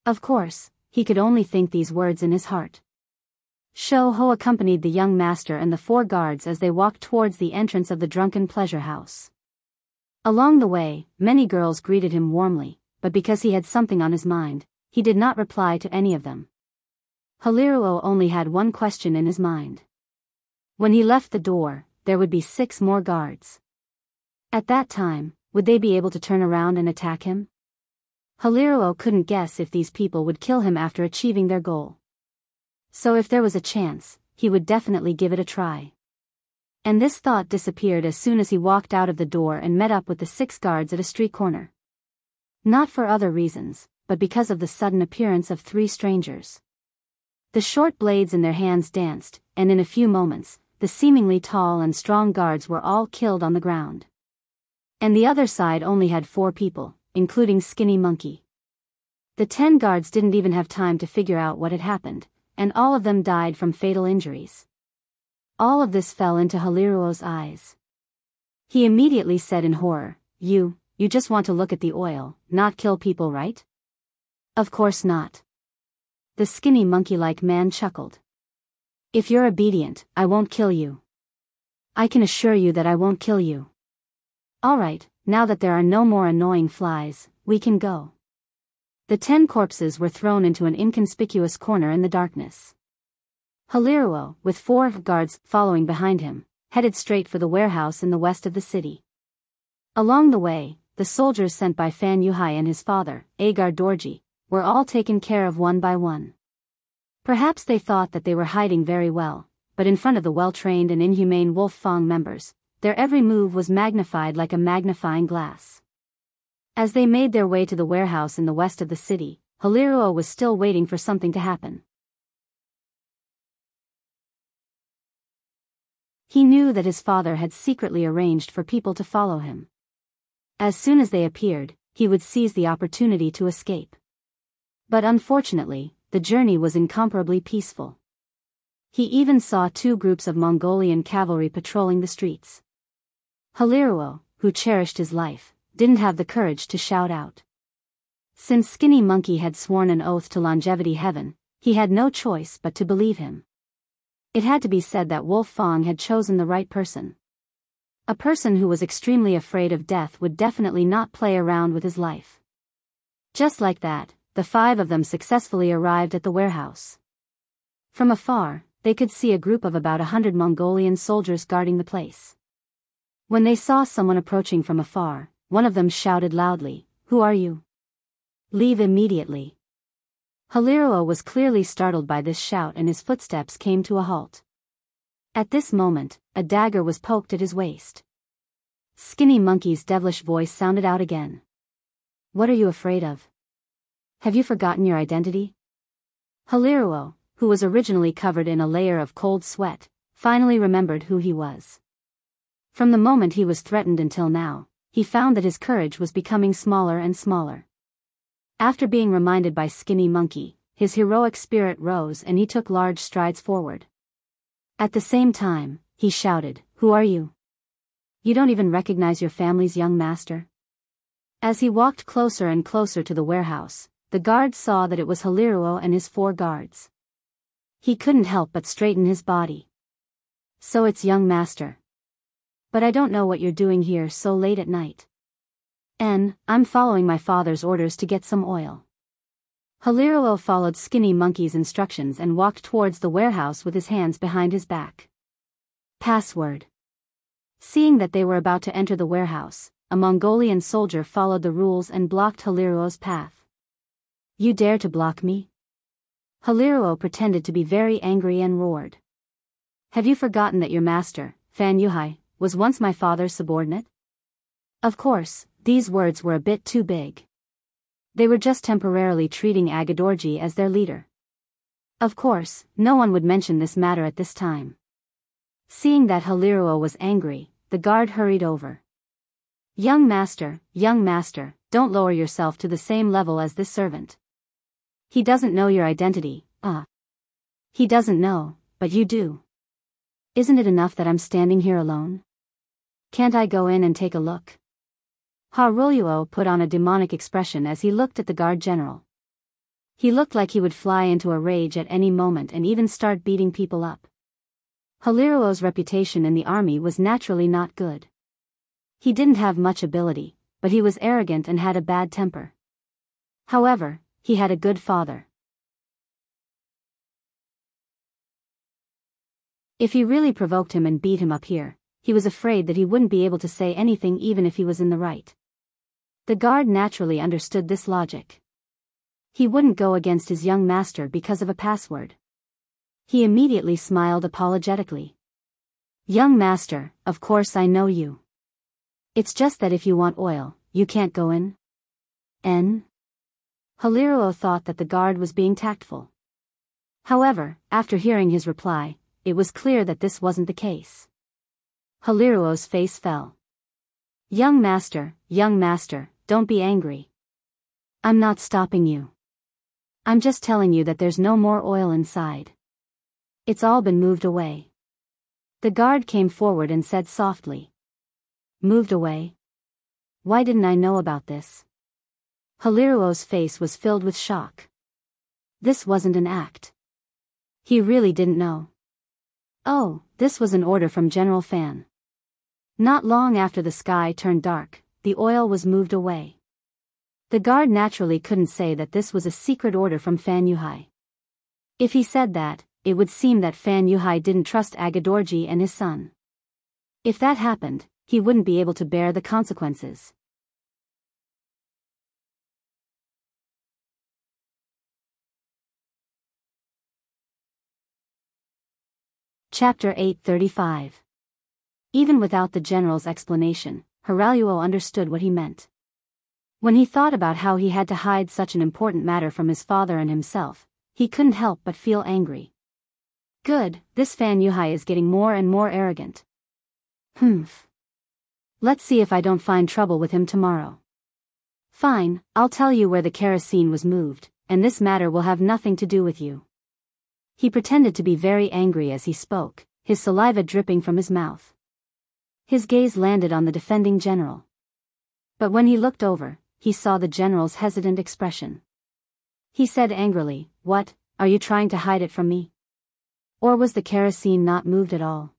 Of course, he could only think these words in his heart. Shou Ho accompanied the young master and the 4 guards as they walked towards the entrance of the drunken pleasure house. Along the way, many girls greeted him warmly, but because he had something on his mind, he did not reply to any of them. Haliruo only had one question in his mind. When he left the door, there would be 6 more guards. At that time, would they be able to turn around and attack him? Haliruo couldn't guess if these people would kill him after achieving their goal. So if there was a chance, he would definitely give it a try. And this thought disappeared as soon as he walked out of the door and met up with the 6 guards at a street corner. Not for other reasons, but because of the sudden appearance of 3 strangers. The short blades in their hands danced, and in a few moments, the seemingly tall and strong guards were all killed on the ground. And the other side only had 4 people, including Skinny Monkey. The 10 guards didn't even have time to figure out what had happened, and all of them died from fatal injuries. All of this fell into Haliruo's eyes. He immediately said in horror, You just want to look at the oil, not kill people, right? Of course not. The skinny monkey-like man chuckled. If you're obedient, I won't kill you. I can assure you that I won't kill you. Alright, now that there are no more annoying flies, we can go. The 10 corpses were thrown into an inconspicuous corner in the darkness. Haliruo, with 4 guards following behind him, headed straight for the warehouse in the west of the city. Along the way, the soldiers sent by Fan Yuhai and his father, Agar Dorji, were all taken care of one by one. Perhaps they thought that they were hiding very well, but in front of the well-trained and inhumane Wolf Fang members, their every move was magnified like a magnifying glass. As they made their way to the warehouse in the west of the city, Haliruo was still waiting for something to happen. He knew that his father had secretly arranged for people to follow him. As soon as they appeared, he would seize the opportunity to escape. But unfortunately, the journey was incomparably peaceful. He even saw 2 groups of Mongolian cavalry patrolling the streets. Haliruo, who cherished his life, didn't have the courage to shout out. Since Skinny Monkey had sworn an oath to longevity heaven, he had no choice but to believe him. It had to be said that Wolf Fang had chosen the right person. A person who was extremely afraid of death would definitely not play around with his life. Just like that, the 5 of them successfully arrived at the warehouse. From afar, they could see a group of about 100 Mongolian soldiers guarding the place. When they saw someone approaching from afar, one of them shouted loudly, "Who are you? Leave immediately." Haliruo was clearly startled by this shout and his footsteps came to a halt. At this moment, a dagger was poked at his waist. Skinny Monkey's devilish voice sounded out again. "What are you afraid of? Have you forgotten your identity?" Haliruo, who was originally covered in a layer of cold sweat, finally remembered who he was. From the moment he was threatened until now, he found that his courage was becoming smaller and smaller. After being reminded by Skinny Monkey, his heroic spirit rose and he took large strides forward. At the same time, he shouted, "Who are you? You don't even recognize your family's young master?" As he walked closer and closer to the warehouse, the guard saw that it was Haliruo and his 4 guards. He couldn't help but straighten his body. "So it's young master. But I don't know what you're doing here so late at night." I'm following my father's orders to get some oil." Haliruo followed Skinny Monkey's instructions and walked towards the warehouse with his hands behind his back. Password. Seeing that they were about to enter the warehouse, a Mongolian soldier followed the rules and blocked Haliruo's path. "You dare to block me?" Haliruo pretended to be very angry and roared. "Have you forgotten that your master, Fan Yuhai, was once my father's subordinate?" Of course, these words were a bit too big. They were just temporarily treating Agadorji as their leader. Of course, no one would mention this matter at this time. Seeing that Haliruo was angry, the guard hurried over. Young master, don't lower yourself to the same level as this servant. He doesn't know your identity, He doesn't know, but you do. Isn't it enough that I'm standing here alone? Can't I go in and take a look?" Haliruo put on a demonic expression as he looked at the guard general. He looked like he would fly into a rage at any moment and even start beating people up. Haliruo's reputation in the army was naturally not good. He didn't have much ability, but he was arrogant and had a bad temper. However, he had a good father. If he really provoked him and beat him up here, he was afraid that he wouldn't be able to say anything even if he was in the right. The guard naturally understood this logic. He wouldn't go against his young master because of a password. He immediately smiled apologetically. "Young master, of course I know you. It's just that if you want oil, you can't go in." Haliruo thought that the guard was being tactful. However, after hearing his reply, it was clear that this wasn't the case. Haliruo's face fell. Young master, don't be angry. I'm not stopping you. I'm just telling you that there's no more oil inside. It's all been moved away." The guard came forward and said softly. "Moved away? Why didn't I know about this?" Haliruo's face was filled with shock. This wasn't an act. He really didn't know. Oh, this was an order from General Fan. Not long after the sky turned dark, the oil was moved away. The guard naturally couldn't say that this was a secret order from Fan Yuhai. If he said that, it would seem that Fan Yuhai didn't trust Agadorji and his son. If that happened, he wouldn't be able to bear the consequences. Chapter 835. Even without the general's explanation, Haliruo understood what he meant. When he thought about how he had to hide such an important matter from his father and himself, he couldn't help but feel angry. Good, this Fan Yuhai is getting more and more arrogant. Let's see if I don't find trouble with him tomorrow. Fine, I'll tell you where the kerosene was moved, and this matter will have nothing to do with you. He pretended to be very angry as he spoke, his saliva dripping from his mouth. His gaze landed on the defending general. But when he looked over, he saw the general's hesitant expression. He said angrily, "What, are you trying to hide it from me? Or was the kerosene not moved at all?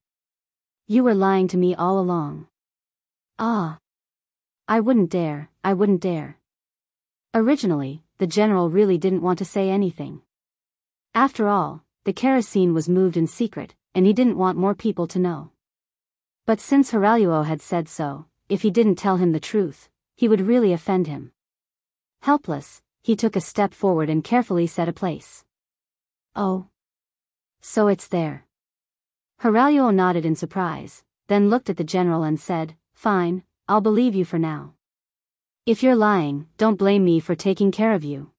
You were lying to me all along." I wouldn't dare. Originally, the general really didn't want to say anything. After all, the kerosene was moved in secret, and he didn't want more people to know. But since Haraluo had said so, if he didn't tell him the truth, he would really offend him. Helpless, he took a step forward and carefully set a place. Oh. So it's there. Haraluo nodded in surprise, then looked at the general and said, "Fine, I'll believe you for now. If you're lying, don't blame me for taking care of you."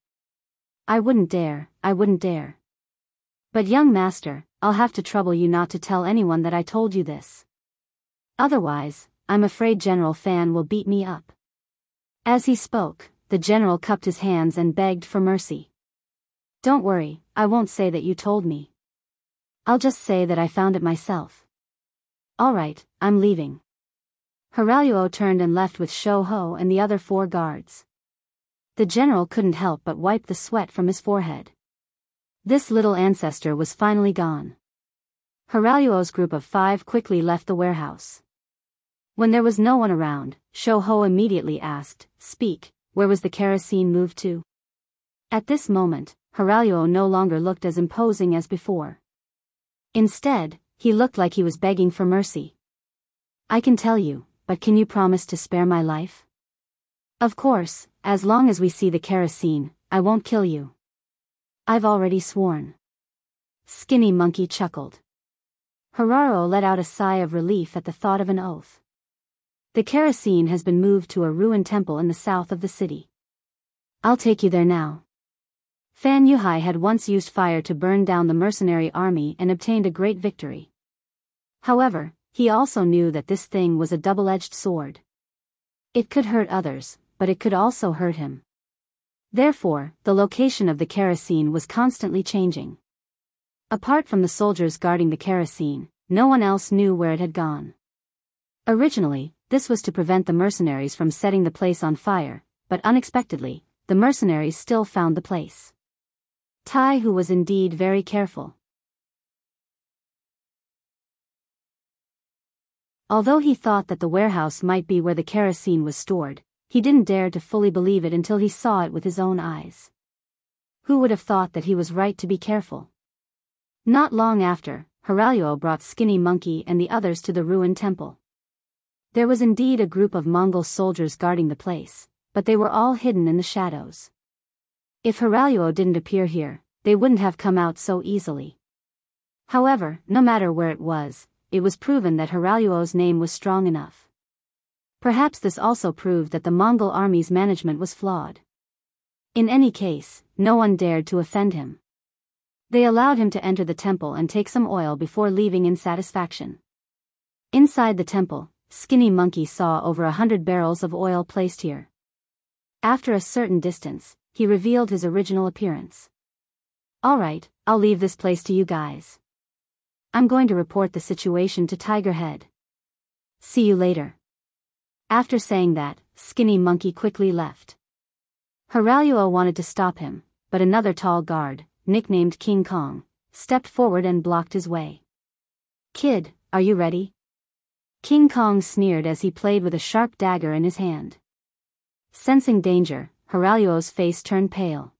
I wouldn't dare. But young master, I'll have to trouble you not to tell anyone that I told you this. Otherwise, I'm afraid General Fan will beat me up." As he spoke, the general cupped his hands and begged for mercy. "Don't worry, I won't say that you told me. I'll just say that I found it myself." "All right, I'm leaving." Haraluo turned and left with Shou Ho and the other 4 guards. The general couldn't help but wipe the sweat from his forehead. This little ancestor was finally gone. Haraluo's group of 5 quickly left the warehouse. When there was no one around, Shou Ho immediately asked, "Speak, where was the kerosene moved to?" At this moment, Haraluo no longer looked as imposing as before. Instead, he looked like he was begging for mercy. "I can tell you, but can you promise to spare my life?" "Of course, as long as we see the kerosene, I won't kill you." "I've already sworn." Skinny Monkey chuckled. Haraluo let out a sigh of relief at the thought of an oath. "The kerosene has been moved to a ruined temple in the south of the city. I'll take you there now." Fan Yuhai had once used fire to burn down the mercenary army and obtained a great victory. However, he also knew that this thing was a double-edged sword. It could hurt others, but it could also hurt him. Therefore, the location of the kerosene was constantly changing. Apart from the soldiers guarding the kerosene, no one else knew where it had gone. Originally, this was to prevent the mercenaries from setting the place on fire, but unexpectedly, the mercenaries still found the place. Tai Hu was indeed very careful. Although he thought that the warehouse might be where the kerosene was stored, he didn't dare to fully believe it until he saw it with his own eyes. Who would have thought that he was right to be careful? Not long after, Haraluo brought Skinny Monkey and the others to the ruined temple. There was indeed a group of Mongol soldiers guarding the place, but they were all hidden in the shadows. If Haraluo didn't appear here, they wouldn't have come out so easily. However, no matter where it was proven that Haraluo's name was strong enough. Perhaps this also proved that the Mongol army's management was flawed. In any case, no one dared to offend him. They allowed him to enter the temple and take some oil before leaving in satisfaction. Inside the temple, Skinny Monkey saw over 100 barrels of oil placed here. After a certain distance, he revealed his original appearance. "All right, I'll leave this place to you guys. I'm going to report the situation to Tiger Head. See you later." After saying that, Skinny Monkey quickly left. Haraluo wanted to stop him, but another tall guard, nicknamed King Kong, stepped forward and blocked his way. "Kid, are you ready?" King Kong sneered as he played with a sharp dagger in his hand. Sensing danger, Haraluo's face turned pale.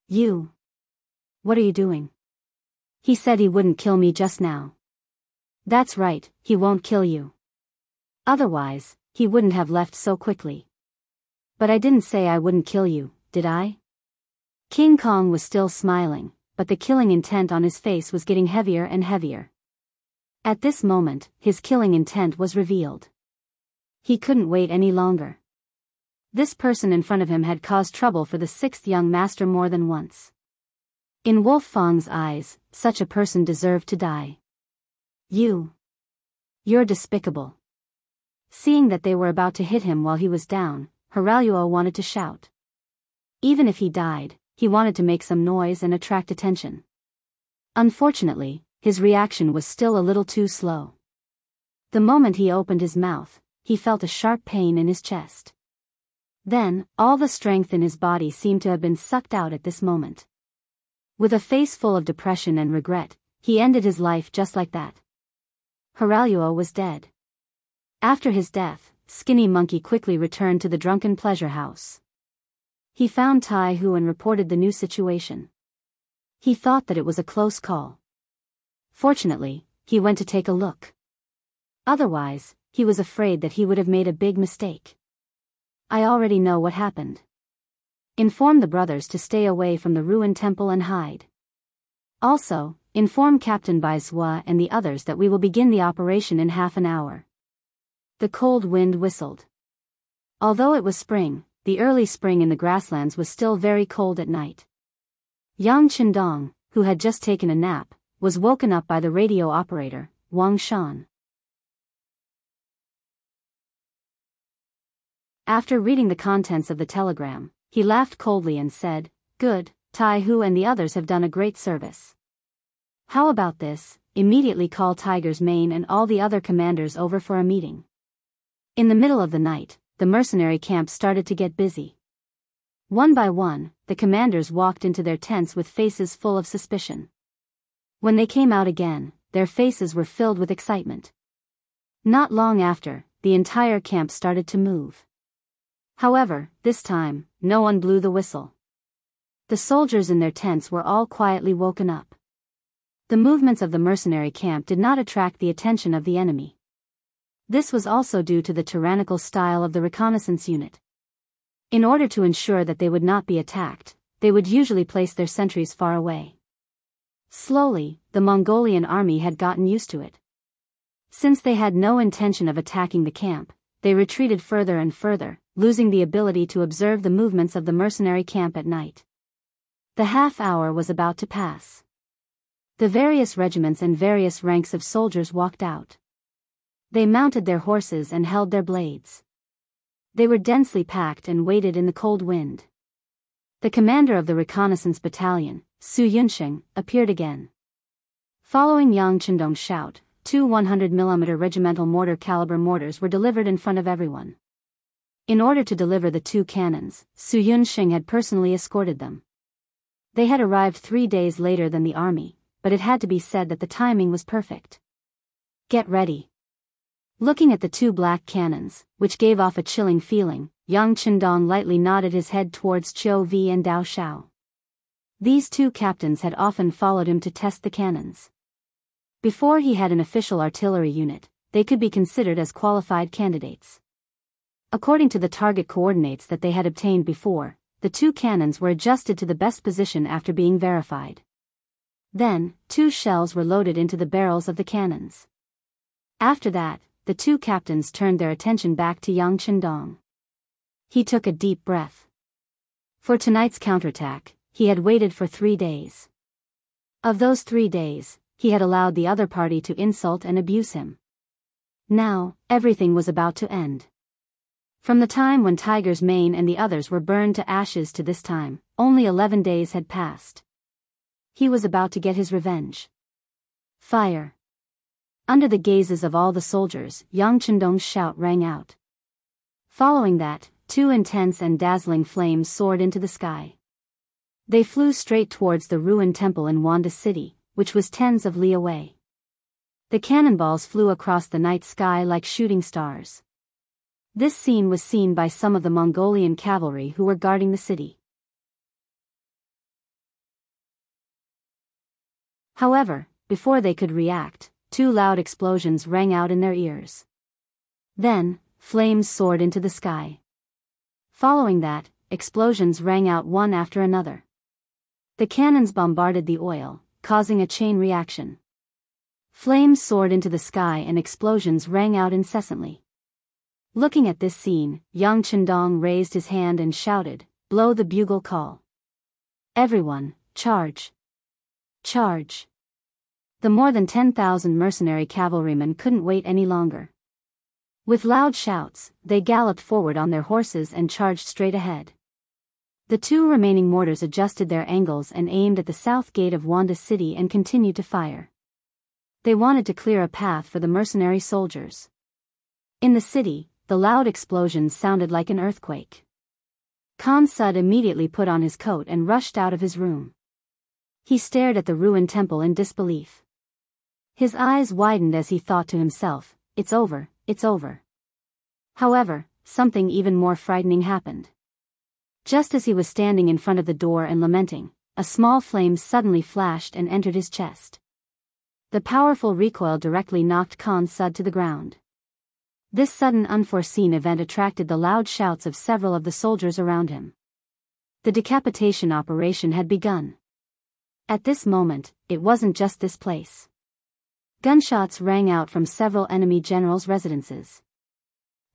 "You. What are you doing?" "He said he wouldn't kill me just now." "That's right, he won't kill you. Otherwise, he wouldn't have left so quickly." "But I didn't say I wouldn't kill you, did I?" King Kong was still smiling, but the killing intent on his face was getting heavier and heavier. At this moment, his killing intent was revealed. He couldn't wait any longer. This person in front of him had caused trouble for the 6th young master more than once. In Wolf Fang's eyes, such a person deserved to die. You're despicable." Seeing that they were about to hit him while he was down, Haraluo wanted to shout. Even if he died, he wanted to make some noise and attract attention. Unfortunately, his reaction was still a little too slow. The moment he opened his mouth, he felt a sharp pain in his chest. Then, all the strength in his body seemed to have been sucked out at this moment. With a face full of depression and regret, he ended his life just like that. Haraluo was dead. After his death, Skinny Monkey quickly returned to the drunken pleasure house. He found Tai Hu and reported the new situation. He thought that it was a close call. Fortunately, he went to take a look. Otherwise, he was afraid that he would have made a big mistake. I already know what happened. Inform the brothers to stay away from the ruined temple and hide. Also, inform Captain Biyao and the others that we will begin the operation in half an hour. The cold wind whistled. Although it was spring, the early spring in the grasslands was still very cold at night. Yang Qindong, who had just taken a nap, was woken up by the radio operator, Wang Shan. After reading the contents of the telegram, he laughed coldly and said, "Good, Tai Hu and the others have done a great service. How about this, immediately call Tiger's Mane and all the other commanders over for a meeting." In the middle of the night, the mercenary camp started to get busy. One by one, the commanders walked into their tents with faces full of suspicion. When they came out again, their faces were filled with excitement. Not long after, the entire camp started to move. However, this time, no one blew the whistle. The soldiers in their tents were all quietly woken up. The movements of the mercenary camp did not attract the attention of the enemy. This was also due to the tyrannical style of the reconnaissance unit. In order to ensure that they would not be attacked, they would usually place their sentries far away. Slowly, the Mongolian army had gotten used to it. Since they had no intention of attacking the camp, they retreated further and further, losing the ability to observe the movements of the mercenary camp at night. The half hour was about to pass. The various regiments and various ranks of soldiers walked out. They mounted their horses and held their blades. They were densely packed and waited in the cold wind. The commander of the reconnaissance battalion, Su Yunsheng, appeared again. Following Yang Qindong's shout, 2 100mm regimental mortar caliber mortars were delivered in front of everyone. In order to deliver the 2 cannons, Su Yunsheng had personally escorted them. They had arrived 3 days later than the army, but it had to be said that the timing was perfect. Get ready. Looking at the 2 black cannons, which gave off a chilling feeling, Yang Qindong lightly nodded his head towards Qiu Vi and Dao Shao. These 2 captains had often followed him to test the cannons. Before he had an official artillery unit, they could be considered as qualified candidates. According to the target coordinates that they had obtained before, the 2 cannons were adjusted to the best position after being verified. Then, 2 shells were loaded into the barrels of the cannons. After that, the 2 captains turned their attention back to Yang Qindong. He took a deep breath. For tonight's counterattack, he had waited for 3 days. Of those 3 days, he had allowed the other party to insult and abuse him. Now, everything was about to end. From the time when Tiger's Mane and the others were burned to ashes to this time, only 11 days had passed. He was about to get his revenge. Fire! Under the gazes of all the soldiers, Yang Qindong's shout rang out. Following that, 2 intense and dazzling flames soared into the sky. They flew straight towards the ruined temple in Wanda City, which was tens of li away. The cannonballs flew across the night sky like shooting stars. This scene was seen by some of the Mongolian cavalry who were guarding the city. However, before they could react, 2 loud explosions rang out in their ears. Then, flames soared into the sky. Following that, explosions rang out one after another. The cannons bombarded the oil, causing a chain reaction. Flames soared into the sky and explosions rang out incessantly. Looking at this scene, Yang Qindong raised his hand and shouted, "Blow the bugle call. Everyone, charge! Charge!" The more than 10,000 mercenary cavalrymen couldn't wait any longer. With loud shouts, they galloped forward on their horses and charged straight ahead. The 2 remaining mortars adjusted their angles and aimed at the south gate of Wanda City and continued to fire. They wanted to clear a path for the mercenary soldiers. In the city, the loud explosions sounded like an earthquake. Khan Sud immediately put on his coat and rushed out of his room. He stared at the ruined temple in disbelief. His eyes widened as he thought to himself, "It's over, it's over." However, something even more frightening happened. Just as he was standing in front of the door and lamenting, a small flame suddenly flashed and entered his chest. The powerful recoil directly knocked Khan Sud to the ground. This sudden unforeseen event attracted the loud shouts of several of the soldiers around him. The decapitation operation had begun. At this moment, it wasn't just this place. Gunshots rang out from several enemy generals' residences.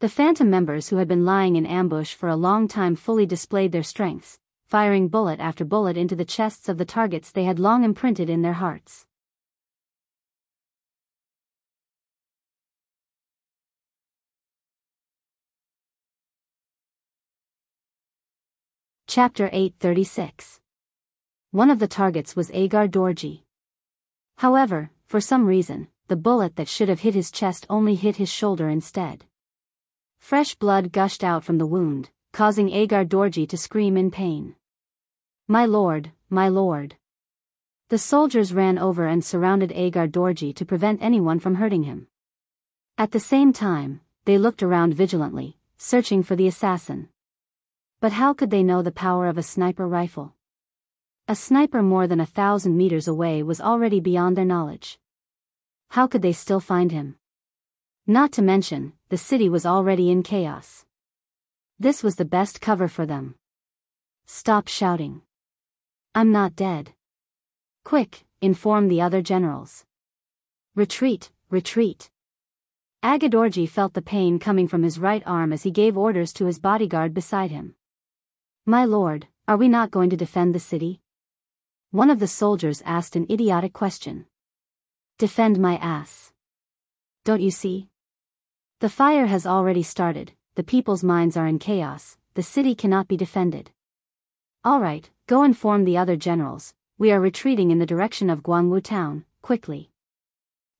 The phantom members who had been lying in ambush for a long time fully displayed their strengths, firing bullet after bullet into the chests of the targets they had long imprinted in their hearts. Chapter 836. One of the targets was Agar Dorji. However, for some reason, the bullet that should have hit his chest only hit his shoulder instead. Fresh blood gushed out from the wound, causing Agar Dorji to scream in pain. My lord, my lord. The soldiers ran over and surrounded Agar Dorji to prevent anyone from hurting him. At the same time, they looked around vigilantly, searching for the assassin. But how could they know the power of a sniper rifle? A sniper more than 1,000 meters away was already beyond their knowledge. How could they still find him? Not to mention, the city was already in chaos. This was the best cover for them. Stop shouting. I'm not dead. Quick, inform the other generals. Retreat, retreat. Agadorji felt the pain coming from his right arm as he gave orders to his bodyguard beside him. My lord, are we not going to defend the city? One of the soldiers asked an idiotic question. Defend my ass. Don't you see? The fire has already started, the people's minds are in chaos, the city cannot be defended. All right, go inform the other generals, we are retreating in the direction of Jianghu town, quickly.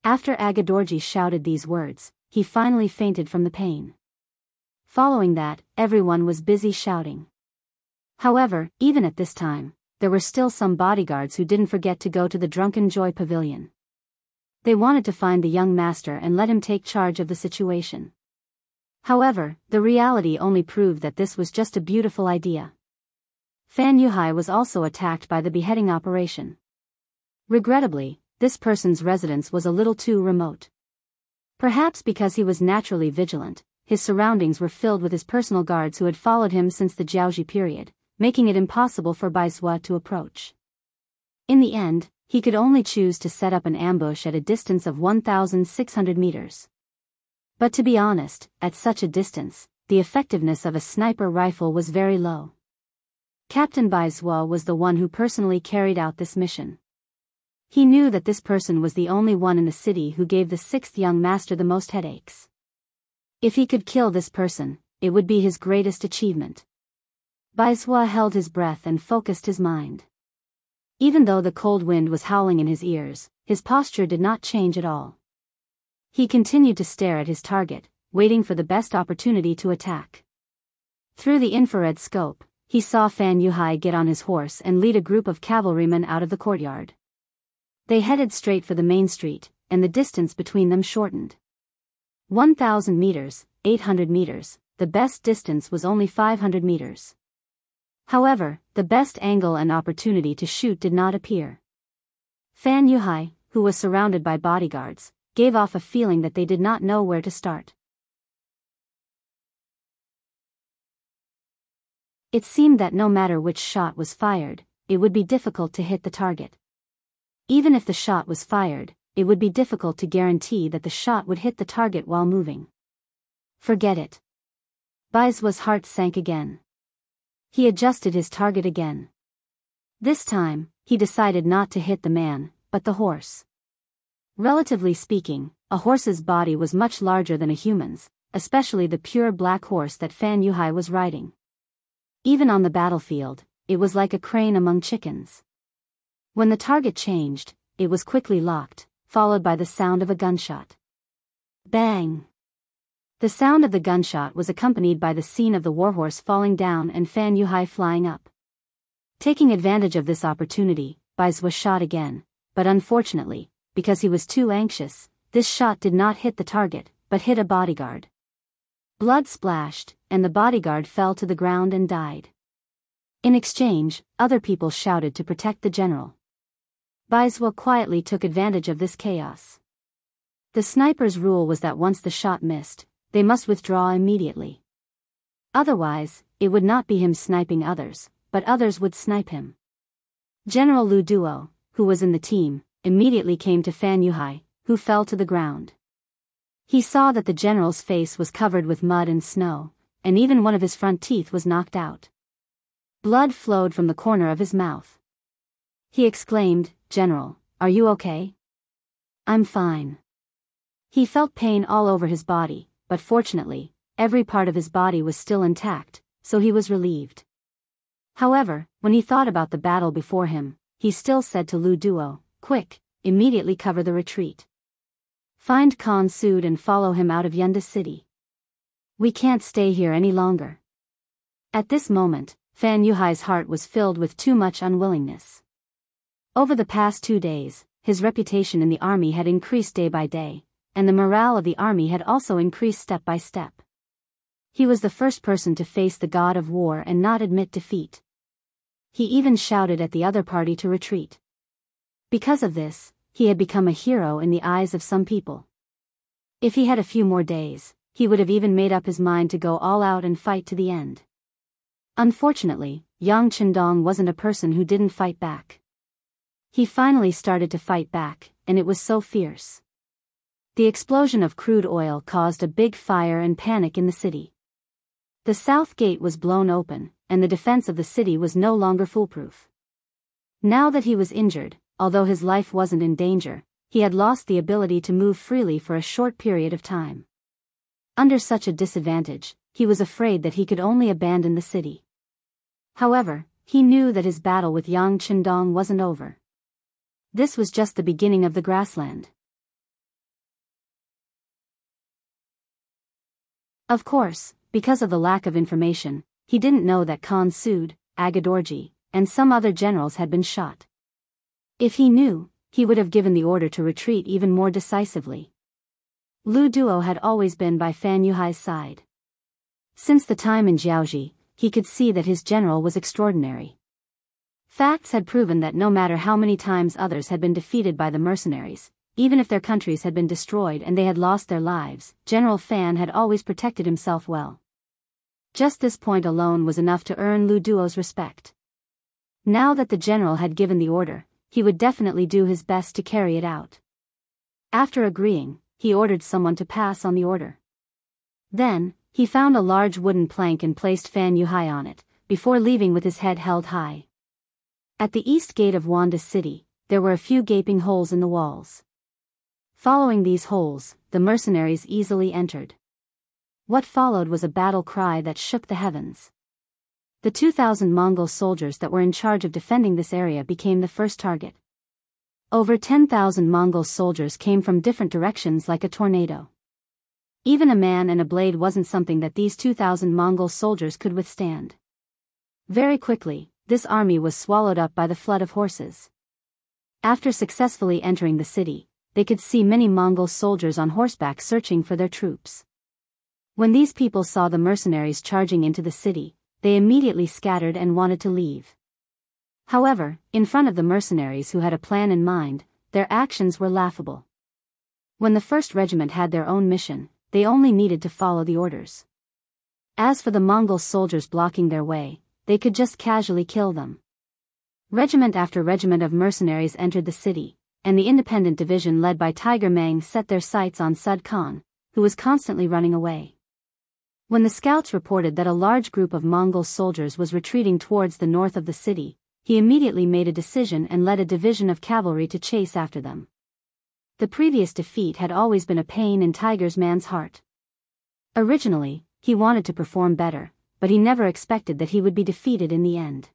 After Agadorji shouted these words, he finally fainted from the pain. Following that, everyone was busy shouting. However, even at this time, there were still some bodyguards who didn't forget to go to the Drunken Joy Pavilion. They wanted to find the young master and let him take charge of the situation. However, the reality only proved that this was just a beautiful idea. Fan Yuhai was also attacked by the beheading operation. Regrettably, this person's residence was a little too remote. Perhaps because he was naturally vigilant, his surroundings were filled with his personal guards who had followed him since the Jiaoji period, making it impossible for Baizhua to approach. In the end, he could only choose to set up an ambush at a distance of 1,600 meters. But to be honest, at such a distance, the effectiveness of a sniper rifle was very low. Captain Baizhua was the one who personally carried out this mission. He knew that this person was the only one in the city who gave the sixth young master the most headaches. If he could kill this person, it would be his greatest achievement. Baizhua held his breath and focused his mind. Even though the cold wind was howling in his ears, his posture did not change at all. He continued to stare at his target, waiting for the best opportunity to attack. Through the infrared scope, he saw Fan Yuhai get on his horse and lead a group of cavalrymen out of the courtyard. They headed straight for the main street, and the distance between them shortened. 1,000 meters, 800 meters, the best distance was only 500 meters. However, the best angle and opportunity to shoot did not appear. Fan Yuhai, who was surrounded by bodyguards, gave off a feeling that they did not know where to start. It seemed that no matter which shot was fired, it would be difficult to hit the target. Even if the shot was fired, it would be difficult to guarantee that the shot would hit the target while moving. Forget it. Baizhua's heart sank again. He adjusted his target again. This time, he decided not to hit the man, but the horse. Relatively speaking, a horse's body was much larger than a human's, especially the pure black horse that Fan Yuhai was riding. Even on the battlefield, it was like a crane among chickens. When the target changed, it was quickly locked, followed by the sound of a gunshot. Bang! The sound of the gunshot was accompanied by the scene of the warhorse falling down and Fan Yuhai flying up. Taking advantage of this opportunity, Baizhua shot again, but unfortunately, because he was too anxious, this shot did not hit the target, but hit a bodyguard. Blood splashed, and the bodyguard fell to the ground and died. In exchange, other people shouted to protect the general. Biyao quietly took advantage of this chaos. The sniper's rule was that once the shot missed, they must withdraw immediately. Otherwise, it would not be him sniping others, but others would snipe him. General Lu Duo, who was in the team, immediately came to Fan Yuhai, who fell to the ground. He saw that the general's face was covered with mud and snow, and even one of his front teeth was knocked out. Blood flowed from the corner of his mouth. He exclaimed, "General, are you okay?" "I'm fine." He felt pain all over his body, but fortunately, every part of his body was still intact, so he was relieved. However, when he thought about the battle before him, he still said to Lu Duo, "Quick, immediately cover the retreat. Find Khan Sud and follow him out of Yunda city. We can't stay here any longer." At this moment, Fan Yuhai's heart was filled with too much unwillingness. Over the past 2 days, his reputation in the army had increased day by day, and the morale of the army had also increased step by step. He was the first person to face the god of war and not admit defeat. He even shouted at the other party to retreat. Because of this, he had become a hero in the eyes of some people. If he had a few more days, he would have even made up his mind to go all out and fight to the end. Unfortunately, Yang Chendong wasn't a person who didn't fight back. He finally started to fight back, and it was so fierce. The explosion of crude oil caused a big fire and panic in the city. The south gate was blown open, and the defense of the city was no longer foolproof. Now that he was injured, although his life wasn't in danger, he had lost the ability to move freely for a short period of time. Under such a disadvantage, he was afraid that he could only abandon the city. However, he knew that his battle with Yang Chendong wasn't over. This was just the beginning of the grassland. Of course, because of the lack of information, he didn't know that Khan Sud, Agadorji, and some other generals had been shot. If he knew, he would have given the order to retreat even more decisively. Lu Duo had always been by Fan Yuhai's side. Since the time in Jianghu, he could see that his general was extraordinary. Facts had proven that no matter how many times others had been defeated by the mercenaries, even if their countries had been destroyed and they had lost their lives, General Fan had always protected himself well. Just this point alone was enough to earn Lu Duo's respect. Now that the general had given the order, he would definitely do his best to carry it out. After agreeing, he ordered someone to pass on the order. Then, he found a large wooden plank and placed Fan Yuhai on it, before leaving with his head held high. At the east gate of Wanda City, there were a few gaping holes in the walls. Following these holes, the mercenaries easily entered. What followed was a battle cry that shook the heavens. The 2,000 Mongol soldiers that were in charge of defending this area became the first target. Over 10,000 Mongol soldiers came from different directions like a tornado. Even a man and a blade wasn't something that these 2,000 Mongol soldiers could withstand. Very quickly, this army was swallowed up by the flood of horses. After successfully entering the city, they could see many Mongol soldiers on horseback searching for their troops. When these people saw the mercenaries charging into the city, they immediately scattered and wanted to leave. However, in front of the mercenaries who had a plan in mind, their actions were laughable. When the first regiment had their own mission, they only needed to follow the orders. As for the Mongol soldiers blocking their way, they could just casually kill them. Regiment after regiment of mercenaries entered the city, and the independent division led by Tiger Mang set their sights on Sud Khan, who was constantly running away. When the scouts reported that a large group of Mongol soldiers was retreating towards the north of the city, he immediately made a decision and led a division of cavalry to chase after them. The previous defeat had always been a pain in Tiger Mang's heart. Originally, he wanted to perform better, but he never expected that he would be defeated in the end.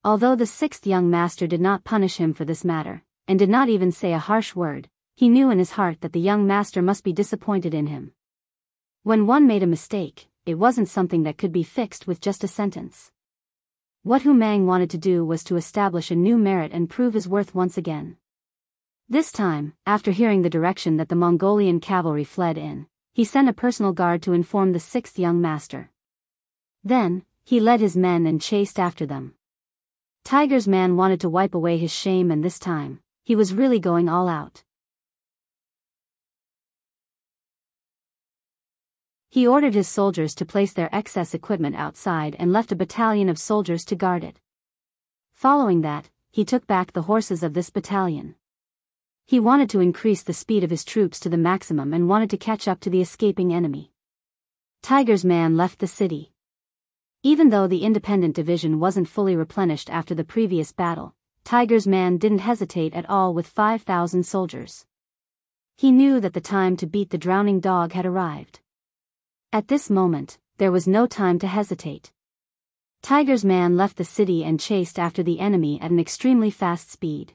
Although the sixth young master did not punish him for this matter, and did not even say a harsh word, he knew in his heart that the young master must be disappointed in him. When one made a mistake, it wasn't something that could be fixed with just a sentence. What Hu Mang wanted to do was to establish a new merit and prove his worth once again. This time, after hearing the direction that the Mongolian cavalry fled in, he sent a personal guard to inform the sixth young master. Then, he led his men and chased after them. Tiger's man wanted to wipe away his shame, and this time, he was really going all out. He ordered his soldiers to place their excess equipment outside and left a battalion of soldiers to guard it. Following that, he took back the horses of this battalion. He wanted to increase the speed of his troops to the maximum and wanted to catch up to the escaping enemy. Tiger's man left the city. Even though the independent division wasn't fully replenished after the previous battle, Tiger's man didn't hesitate at all with 5,000 soldiers. He knew that the time to beat the drowning dog had arrived. At this moment, there was no time to hesitate. Tiger's man left the city and chased after the enemy at an extremely fast speed.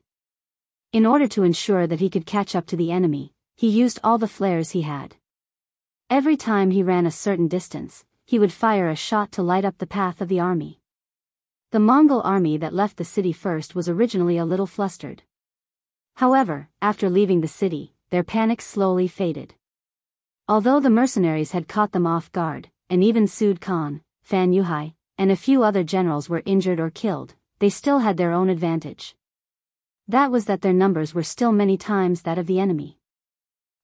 In order to ensure that he could catch up to the enemy, he used all the flares he had. Every time he ran a certain distance, he would fire a shot to light up the path of the army. The Mongol army that left the city first was originally a little flustered. However, after leaving the city, their panic slowly faded. Although the mercenaries had caught them off guard, and even Sud Khan, Fan Yuhai, and a few other generals were injured or killed, they still had their own advantage. That was that their numbers were still many times that of the enemy.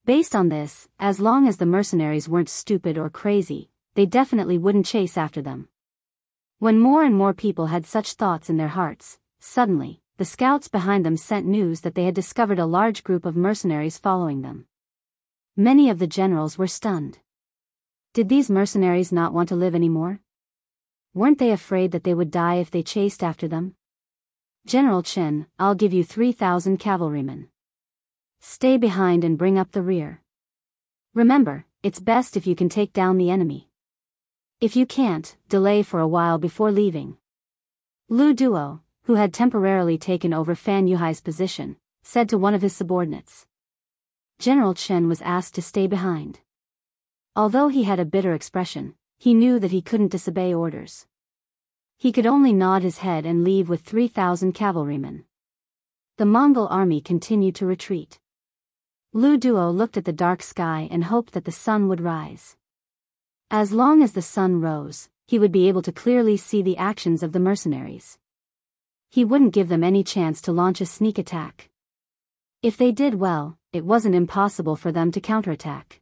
Based on this, as long as the mercenaries weren't stupid or crazy, they definitely wouldn't chase after them. When more and more people had such thoughts in their hearts, suddenly, the scouts behind them sent news that they had discovered a large group of mercenaries following them. Many of the generals were stunned. Did these mercenaries not want to live anymore? Weren't they afraid that they would die if they chased after them? General Chen, I'll give you 3,000 cavalrymen. Stay behind and bring up the rear. Remember, it's best if you can take down the enemy. If you can't, delay for a while before leaving. Lu Duo, who had temporarily taken over Fan Yuhai's position, said to one of his subordinates. General Chen was asked to stay behind. Although he had a bitter expression, he knew that he couldn't disobey orders. He could only nod his head and leave with 3,000 cavalrymen. The Mongol army continued to retreat. Lu Duo looked at the dark sky and hoped that the sun would rise. As long as the sun rose, he would be able to clearly see the actions of the mercenaries. He wouldn't give them any chance to launch a sneak attack. If they did well, it wasn't impossible for them to counterattack.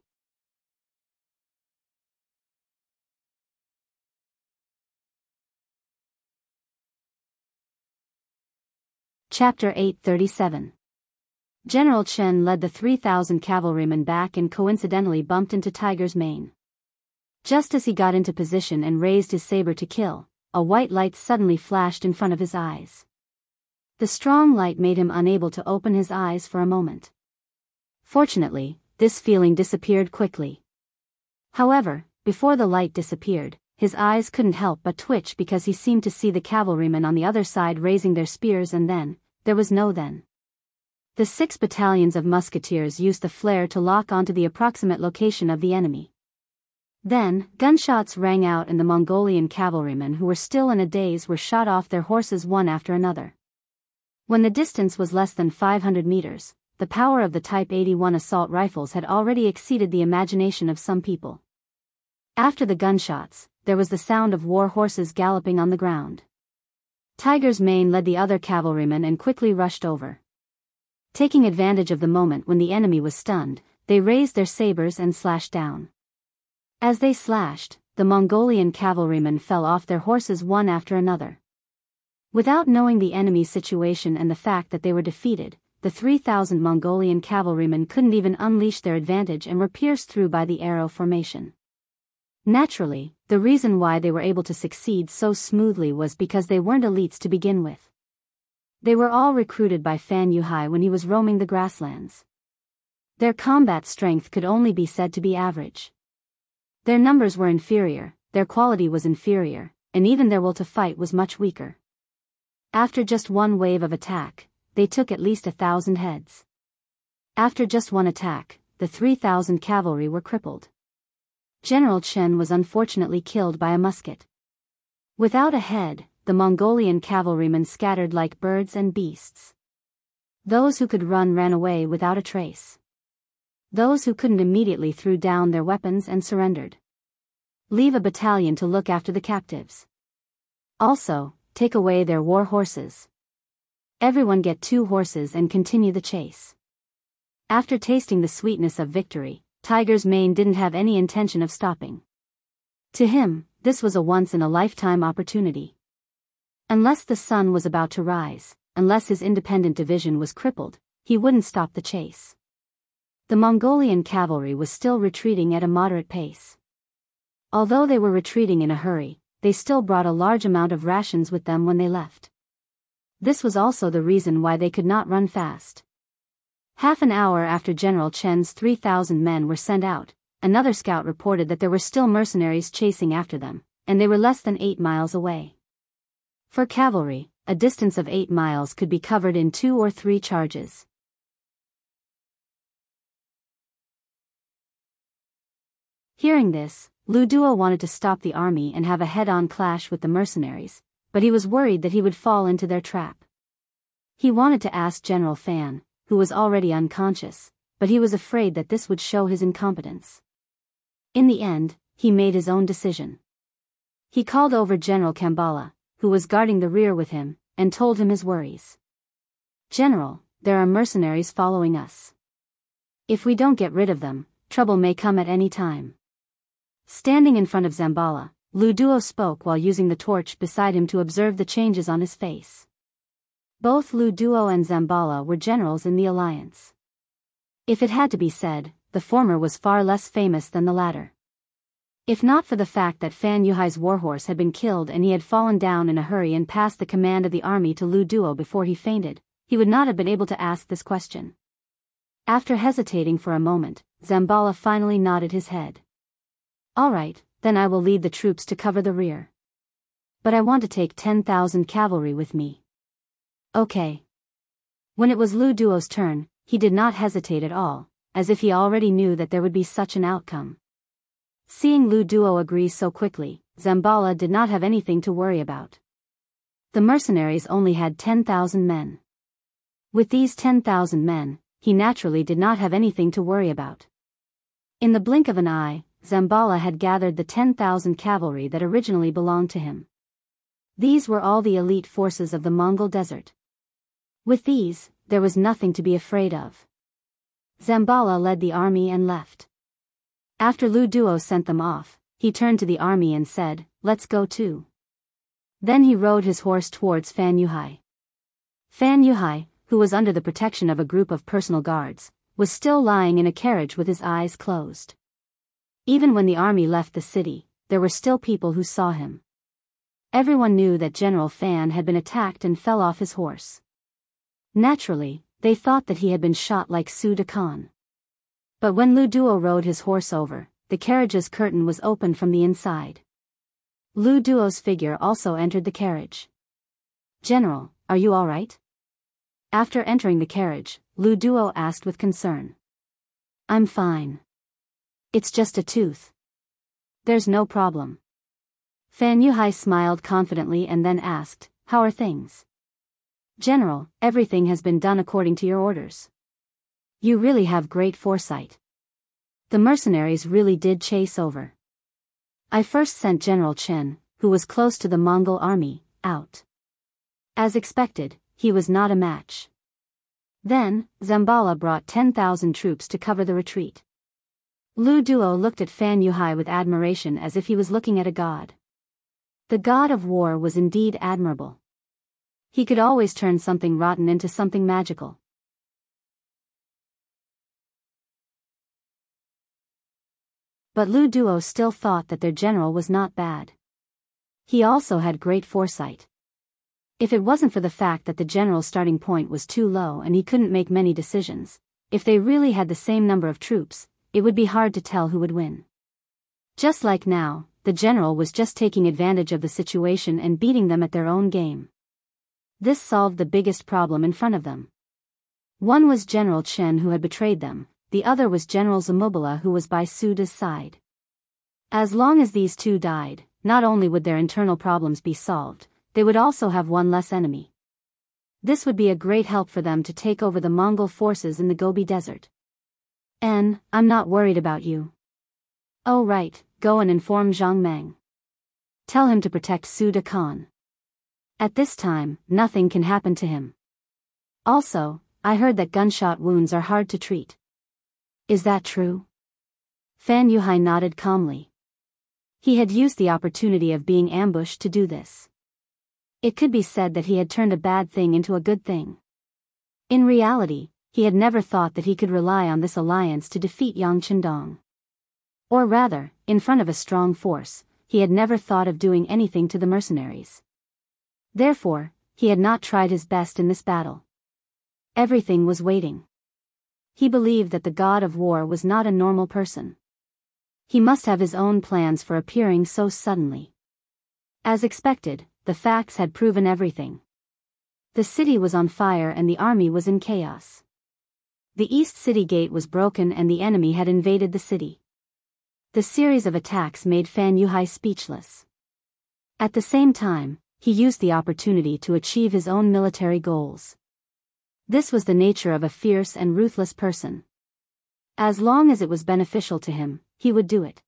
Chapter 837. General Chen led the 3,000 cavalrymen back and coincidentally bumped into Tiger's mane. Just as he got into position and raised his saber to kill, a white light suddenly flashed in front of his eyes. The strong light made him unable to open his eyes for a moment. Fortunately, this feeling disappeared quickly. However, before the light disappeared, his eyes couldn't help but twitch because he seemed to see the cavalrymen on the other side raising their spears, and then, there was no then. The 6 battalions of musketeers used the flare to lock onto the approximate location of the enemy. Then, gunshots rang out and the Mongolian cavalrymen who were still in a daze were shot off their horses one after another. When the distance was less than 500 meters, the power of the Type 81 assault rifles had already exceeded the imagination of some people. After the gunshots, there was the sound of war horses galloping on the ground. Tiger's mane led the other cavalrymen and quickly rushed over. Taking advantage of the moment when the enemy was stunned, they raised their sabers and slashed down. As they slashed, the Mongolian cavalrymen fell off their horses one after another. Without knowing the enemy's situation and the fact that they were defeated, the 3,000 Mongolian cavalrymen couldn't even unleash their advantage and were pierced through by the arrow formation. Naturally, the reason why they were able to succeed so smoothly was because they weren't elites to begin with. They were all recruited by Fan Yuhai when he was roaming the grasslands. Their combat strength could only be said to be average. Their numbers were inferior, their quality was inferior, and even their will to fight was much weaker. After just one wave of attack, they took at least 1,000 heads. After just one attack, the 3,000 cavalry were crippled. General Chen was unfortunately killed by a musket. Without a head, the Mongolian cavalrymen scattered like birds and beasts. Those who could run ran away without a trace. Those who couldn't immediately threw down their weapons and surrendered. Leave a battalion to look after the captives. Also, take away their war horses. Everyone get 2 horses and continue the chase. After tasting the sweetness of victory, Tiger's mane didn't have any intention of stopping. To him, this was a once-in-a-lifetime opportunity. Unless the sun was about to rise, unless his independent division was crippled, he wouldn't stop the chase. The Mongolian cavalry was still retreating at a moderate pace. Although they were retreating in a hurry, they still brought a large amount of rations with them when they left. This was also the reason why they could not run fast. Half an hour after General Chen's 3,000 men were sent out, another scout reported that there were still mercenaries chasing after them, and they were less than 8 miles away. For cavalry, a distance of 8 miles could be covered in 2 or 3 charges. Hearing this, Lu Duo wanted to stop the army and have a head-on clash with the mercenaries, but he was worried that he would fall into their trap. He wanted to ask General Fan, who was already unconscious, but he was afraid that this would show his incompetence. In the end, he made his own decision. He called over General Kambala, who was guarding the rear with him, and told him his worries. "General, there are mercenaries following us. If we don't get rid of them, trouble may come at any time." Standing in front of Zambala, Lu Duo spoke while using the torch beside him to observe the changes on his face. Both Lu Duo and Zambala were generals in the alliance. If it had to be said, the former was far less famous than the latter. If not for the fact that Fan Yuhai's warhorse had been killed and he had fallen down in a hurry and passed the command of the army to Lu Duo before he fainted, he would not have been able to ask this question. After hesitating for a moment, Zambala finally nodded his head. "All right, then I will lead the troops to cover the rear. But I want to take 10,000 cavalry with me." "Okay." When it was Lu Duo's turn, he did not hesitate at all, as if he already knew that there would be such an outcome. Seeing Lu Duo agree so quickly, Zambala did not have anything to worry about. The mercenaries only had 10,000 men. With these 10,000 men, he naturally did not have anything to worry about. In the blink of an eye, Zambala had gathered the 10,000 cavalry that originally belonged to him. These were all the elite forces of the Mongol desert. With these, there was nothing to be afraid of. Zambala led the army and left. After Lu Duo sent them off, he turned to the army and said, "Let's go too." Then he rode his horse towards Fan Yuhai. Fan Yuhai, who was under the protection of a group of personal guards, was still lying in a carriage with his eyes closed. Even when the army left the city, there were still people who saw him. Everyone knew that General Fan had been attacked and fell off his horse. Naturally, they thought that he had been shot like Su Dakan. But when Lu Duo rode his horse over, the carriage's curtain was opened from the inside. Lu Duo's figure also entered the carriage. "General, are you all right?" After entering the carriage, Lu Duo asked with concern. "I'm fine. It's just a tooth. There's no problem." Fan Yuhai smiled confidently and then asked, "How are things?" "General, everything has been done according to your orders. You really have great foresight. The mercenaries really did chase over. I first sent General Chen, who was close to the Mongol army, out. As expected, he was not a match. Then, Zambala brought 10,000 troops to cover the retreat." Lu Duo looked at Fan Yuhai with admiration as if he was looking at a god. The god of war was indeed admirable. He could always turn something rotten into something magical. But Lu Duo still thought that their general was not bad. He also had great foresight. If it wasn't for the fact that the general's starting point was too low and he couldn't make many decisions, if they really had the same number of troops, it would be hard to tell who would win. Just like now, the general was just taking advantage of the situation and beating them at their own game. This solved the biggest problem in front of them. One was General Chen who had betrayed them, the other was General Zamubala who was by Suda's side. As long as these two died, not only would their internal problems be solved, they would also have one less enemy. This would be a great help for them to take over the Mongol forces in the Gobi Desert. "I'm not worried about you." "Oh right, go and inform Zhang Meng. Tell him to protect Su Dakan." At this time, nothing can happen to him. Also, I heard that gunshot wounds are hard to treat. Is that true? Fan Yuhai nodded calmly. He had used the opportunity of being ambushed to do this. It could be said that he had turned a bad thing into a good thing. In reality, he had never thought that he could rely on this alliance to defeat Yang Chendong. Or rather, in front of a strong force, he had never thought of doing anything to the mercenaries. Therefore, he had not tried his best in this battle. Everything was waiting. He believed that the god of war was not a normal person. He must have his own plans for appearing so suddenly. As expected, the facts had proven everything. The city was on fire and the army was in chaos. The east city gate was broken and the enemy had invaded the city. The series of attacks made Fan Yuhai speechless. At the same time, he used the opportunity to achieve his own military goals. This was the nature of a fierce and ruthless person. As long as it was beneficial to him, he would do it.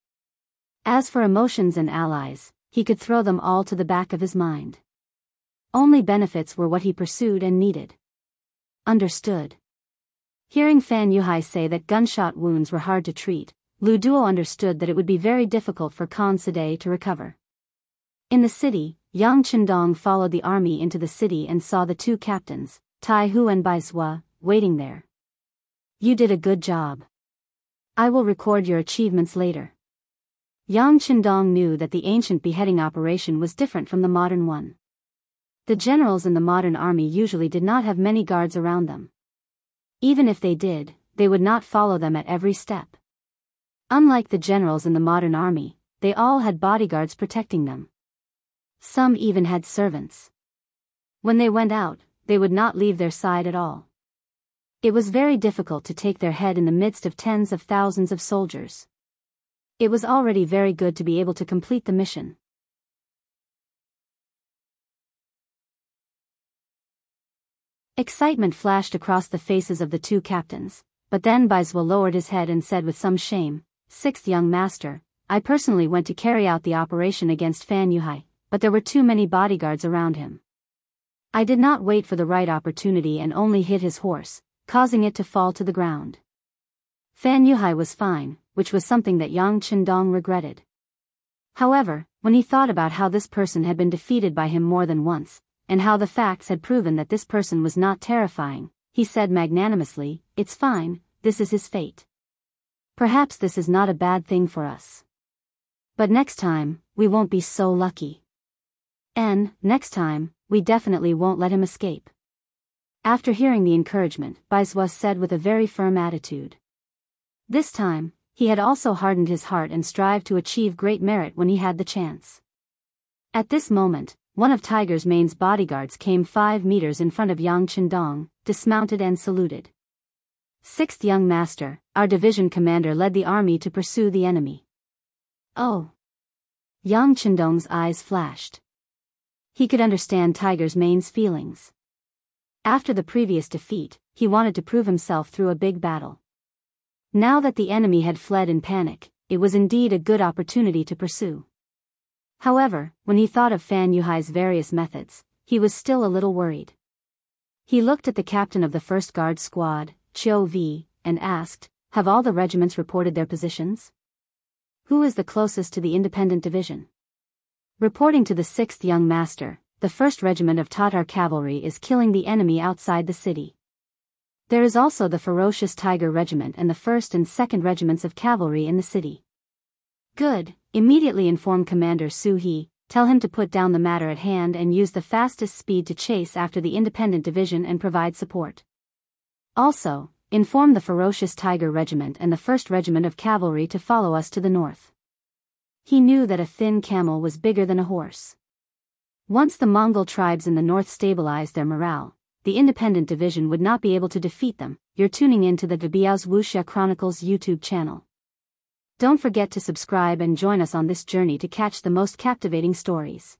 As for emotions and allies, he could throw them all to the back of his mind. Only benefits were what he pursued and needed. Understood. Hearing Fan Yuhai say that gunshot wounds were hard to treat, Lu Duo understood that it would be very difficult for Khan Sade to recover. In the city, Yang Chendong followed the army into the city and saw the two captains, Tai Hu and Bai Zhua, waiting there. You did a good job. I will record your achievements later. Yang Chendong knew that the ancient beheading operation was different from the modern one. The generals in the modern army usually did not have many guards around them. Even if they did, they would not follow them at every step. Unlike the generals in the modern army, they all had bodyguards protecting them. Some even had servants. When they went out, they would not leave their side at all. It was very difficult to take their head in the midst of tens of thousands of soldiers. It was already very good to be able to complete the mission. Excitement flashed across the faces of the two captains, but then Bai Zhua lowered his head and said with some shame, "Sixth young master, I personally went to carry out the operation against Fan Yuhai, but there were too many bodyguards around him. I did not wait for the right opportunity and only hit his horse, causing it to fall to the ground." Fan Yuhai was fine, which was something that Yang Chendong regretted. However, when he thought about how this person had been defeated by him more than once, and how the facts had proven that this person was not terrifying, he said magnanimously, "It's fine, this is his fate. Perhaps this is not a bad thing for us. But next time, we won't be so lucky. And, next time, we definitely won't let him escape." After hearing the encouragement, Bai Zhua said with a very firm attitude. This time, he had also hardened his heart and strived to achieve great merit when he had the chance. At this moment, one of Tiger's Mane's bodyguards came 5 meters in front of Yang Chendong, dismounted and saluted. "Sixth young master, our division commander led the army to pursue the enemy." "Oh." Yang Chendong's eyes flashed. He could understand Tiger's Mane's feelings. After the previous defeat, he wanted to prove himself through a big battle. Now that the enemy had fled in panic, it was indeed a good opportunity to pursue. However, when he thought of Fan Yuhai's various methods, he was still a little worried. He looked at the captain of the 1st Guard Squad, Chiu V, and asked, "Have all the regiments reported their positions? Who is the closest to the independent division?" Reporting to the 6th young master, the 1st Regiment of Tatar Cavalry is killing the enemy outside the city. There is also the ferocious Tiger Regiment and the 1st and 2nd Regiments of Cavalry in the city. Good, immediately inform Commander Su He, tell him to put down the matter at hand and use the fastest speed to chase after the independent division and provide support. Also, inform the ferocious Tiger Regiment and the 1st Regiment of Cavalry to follow us to the north. He knew that a thin camel was bigger than a horse. Once the Mongol tribes in the north stabilized their morale, the independent division would not be able to defeat them. You're tuning in to the Biyao's Wuxia Chronicles YouTube channel. Don't forget to subscribe and join us on this journey to catch the most captivating stories.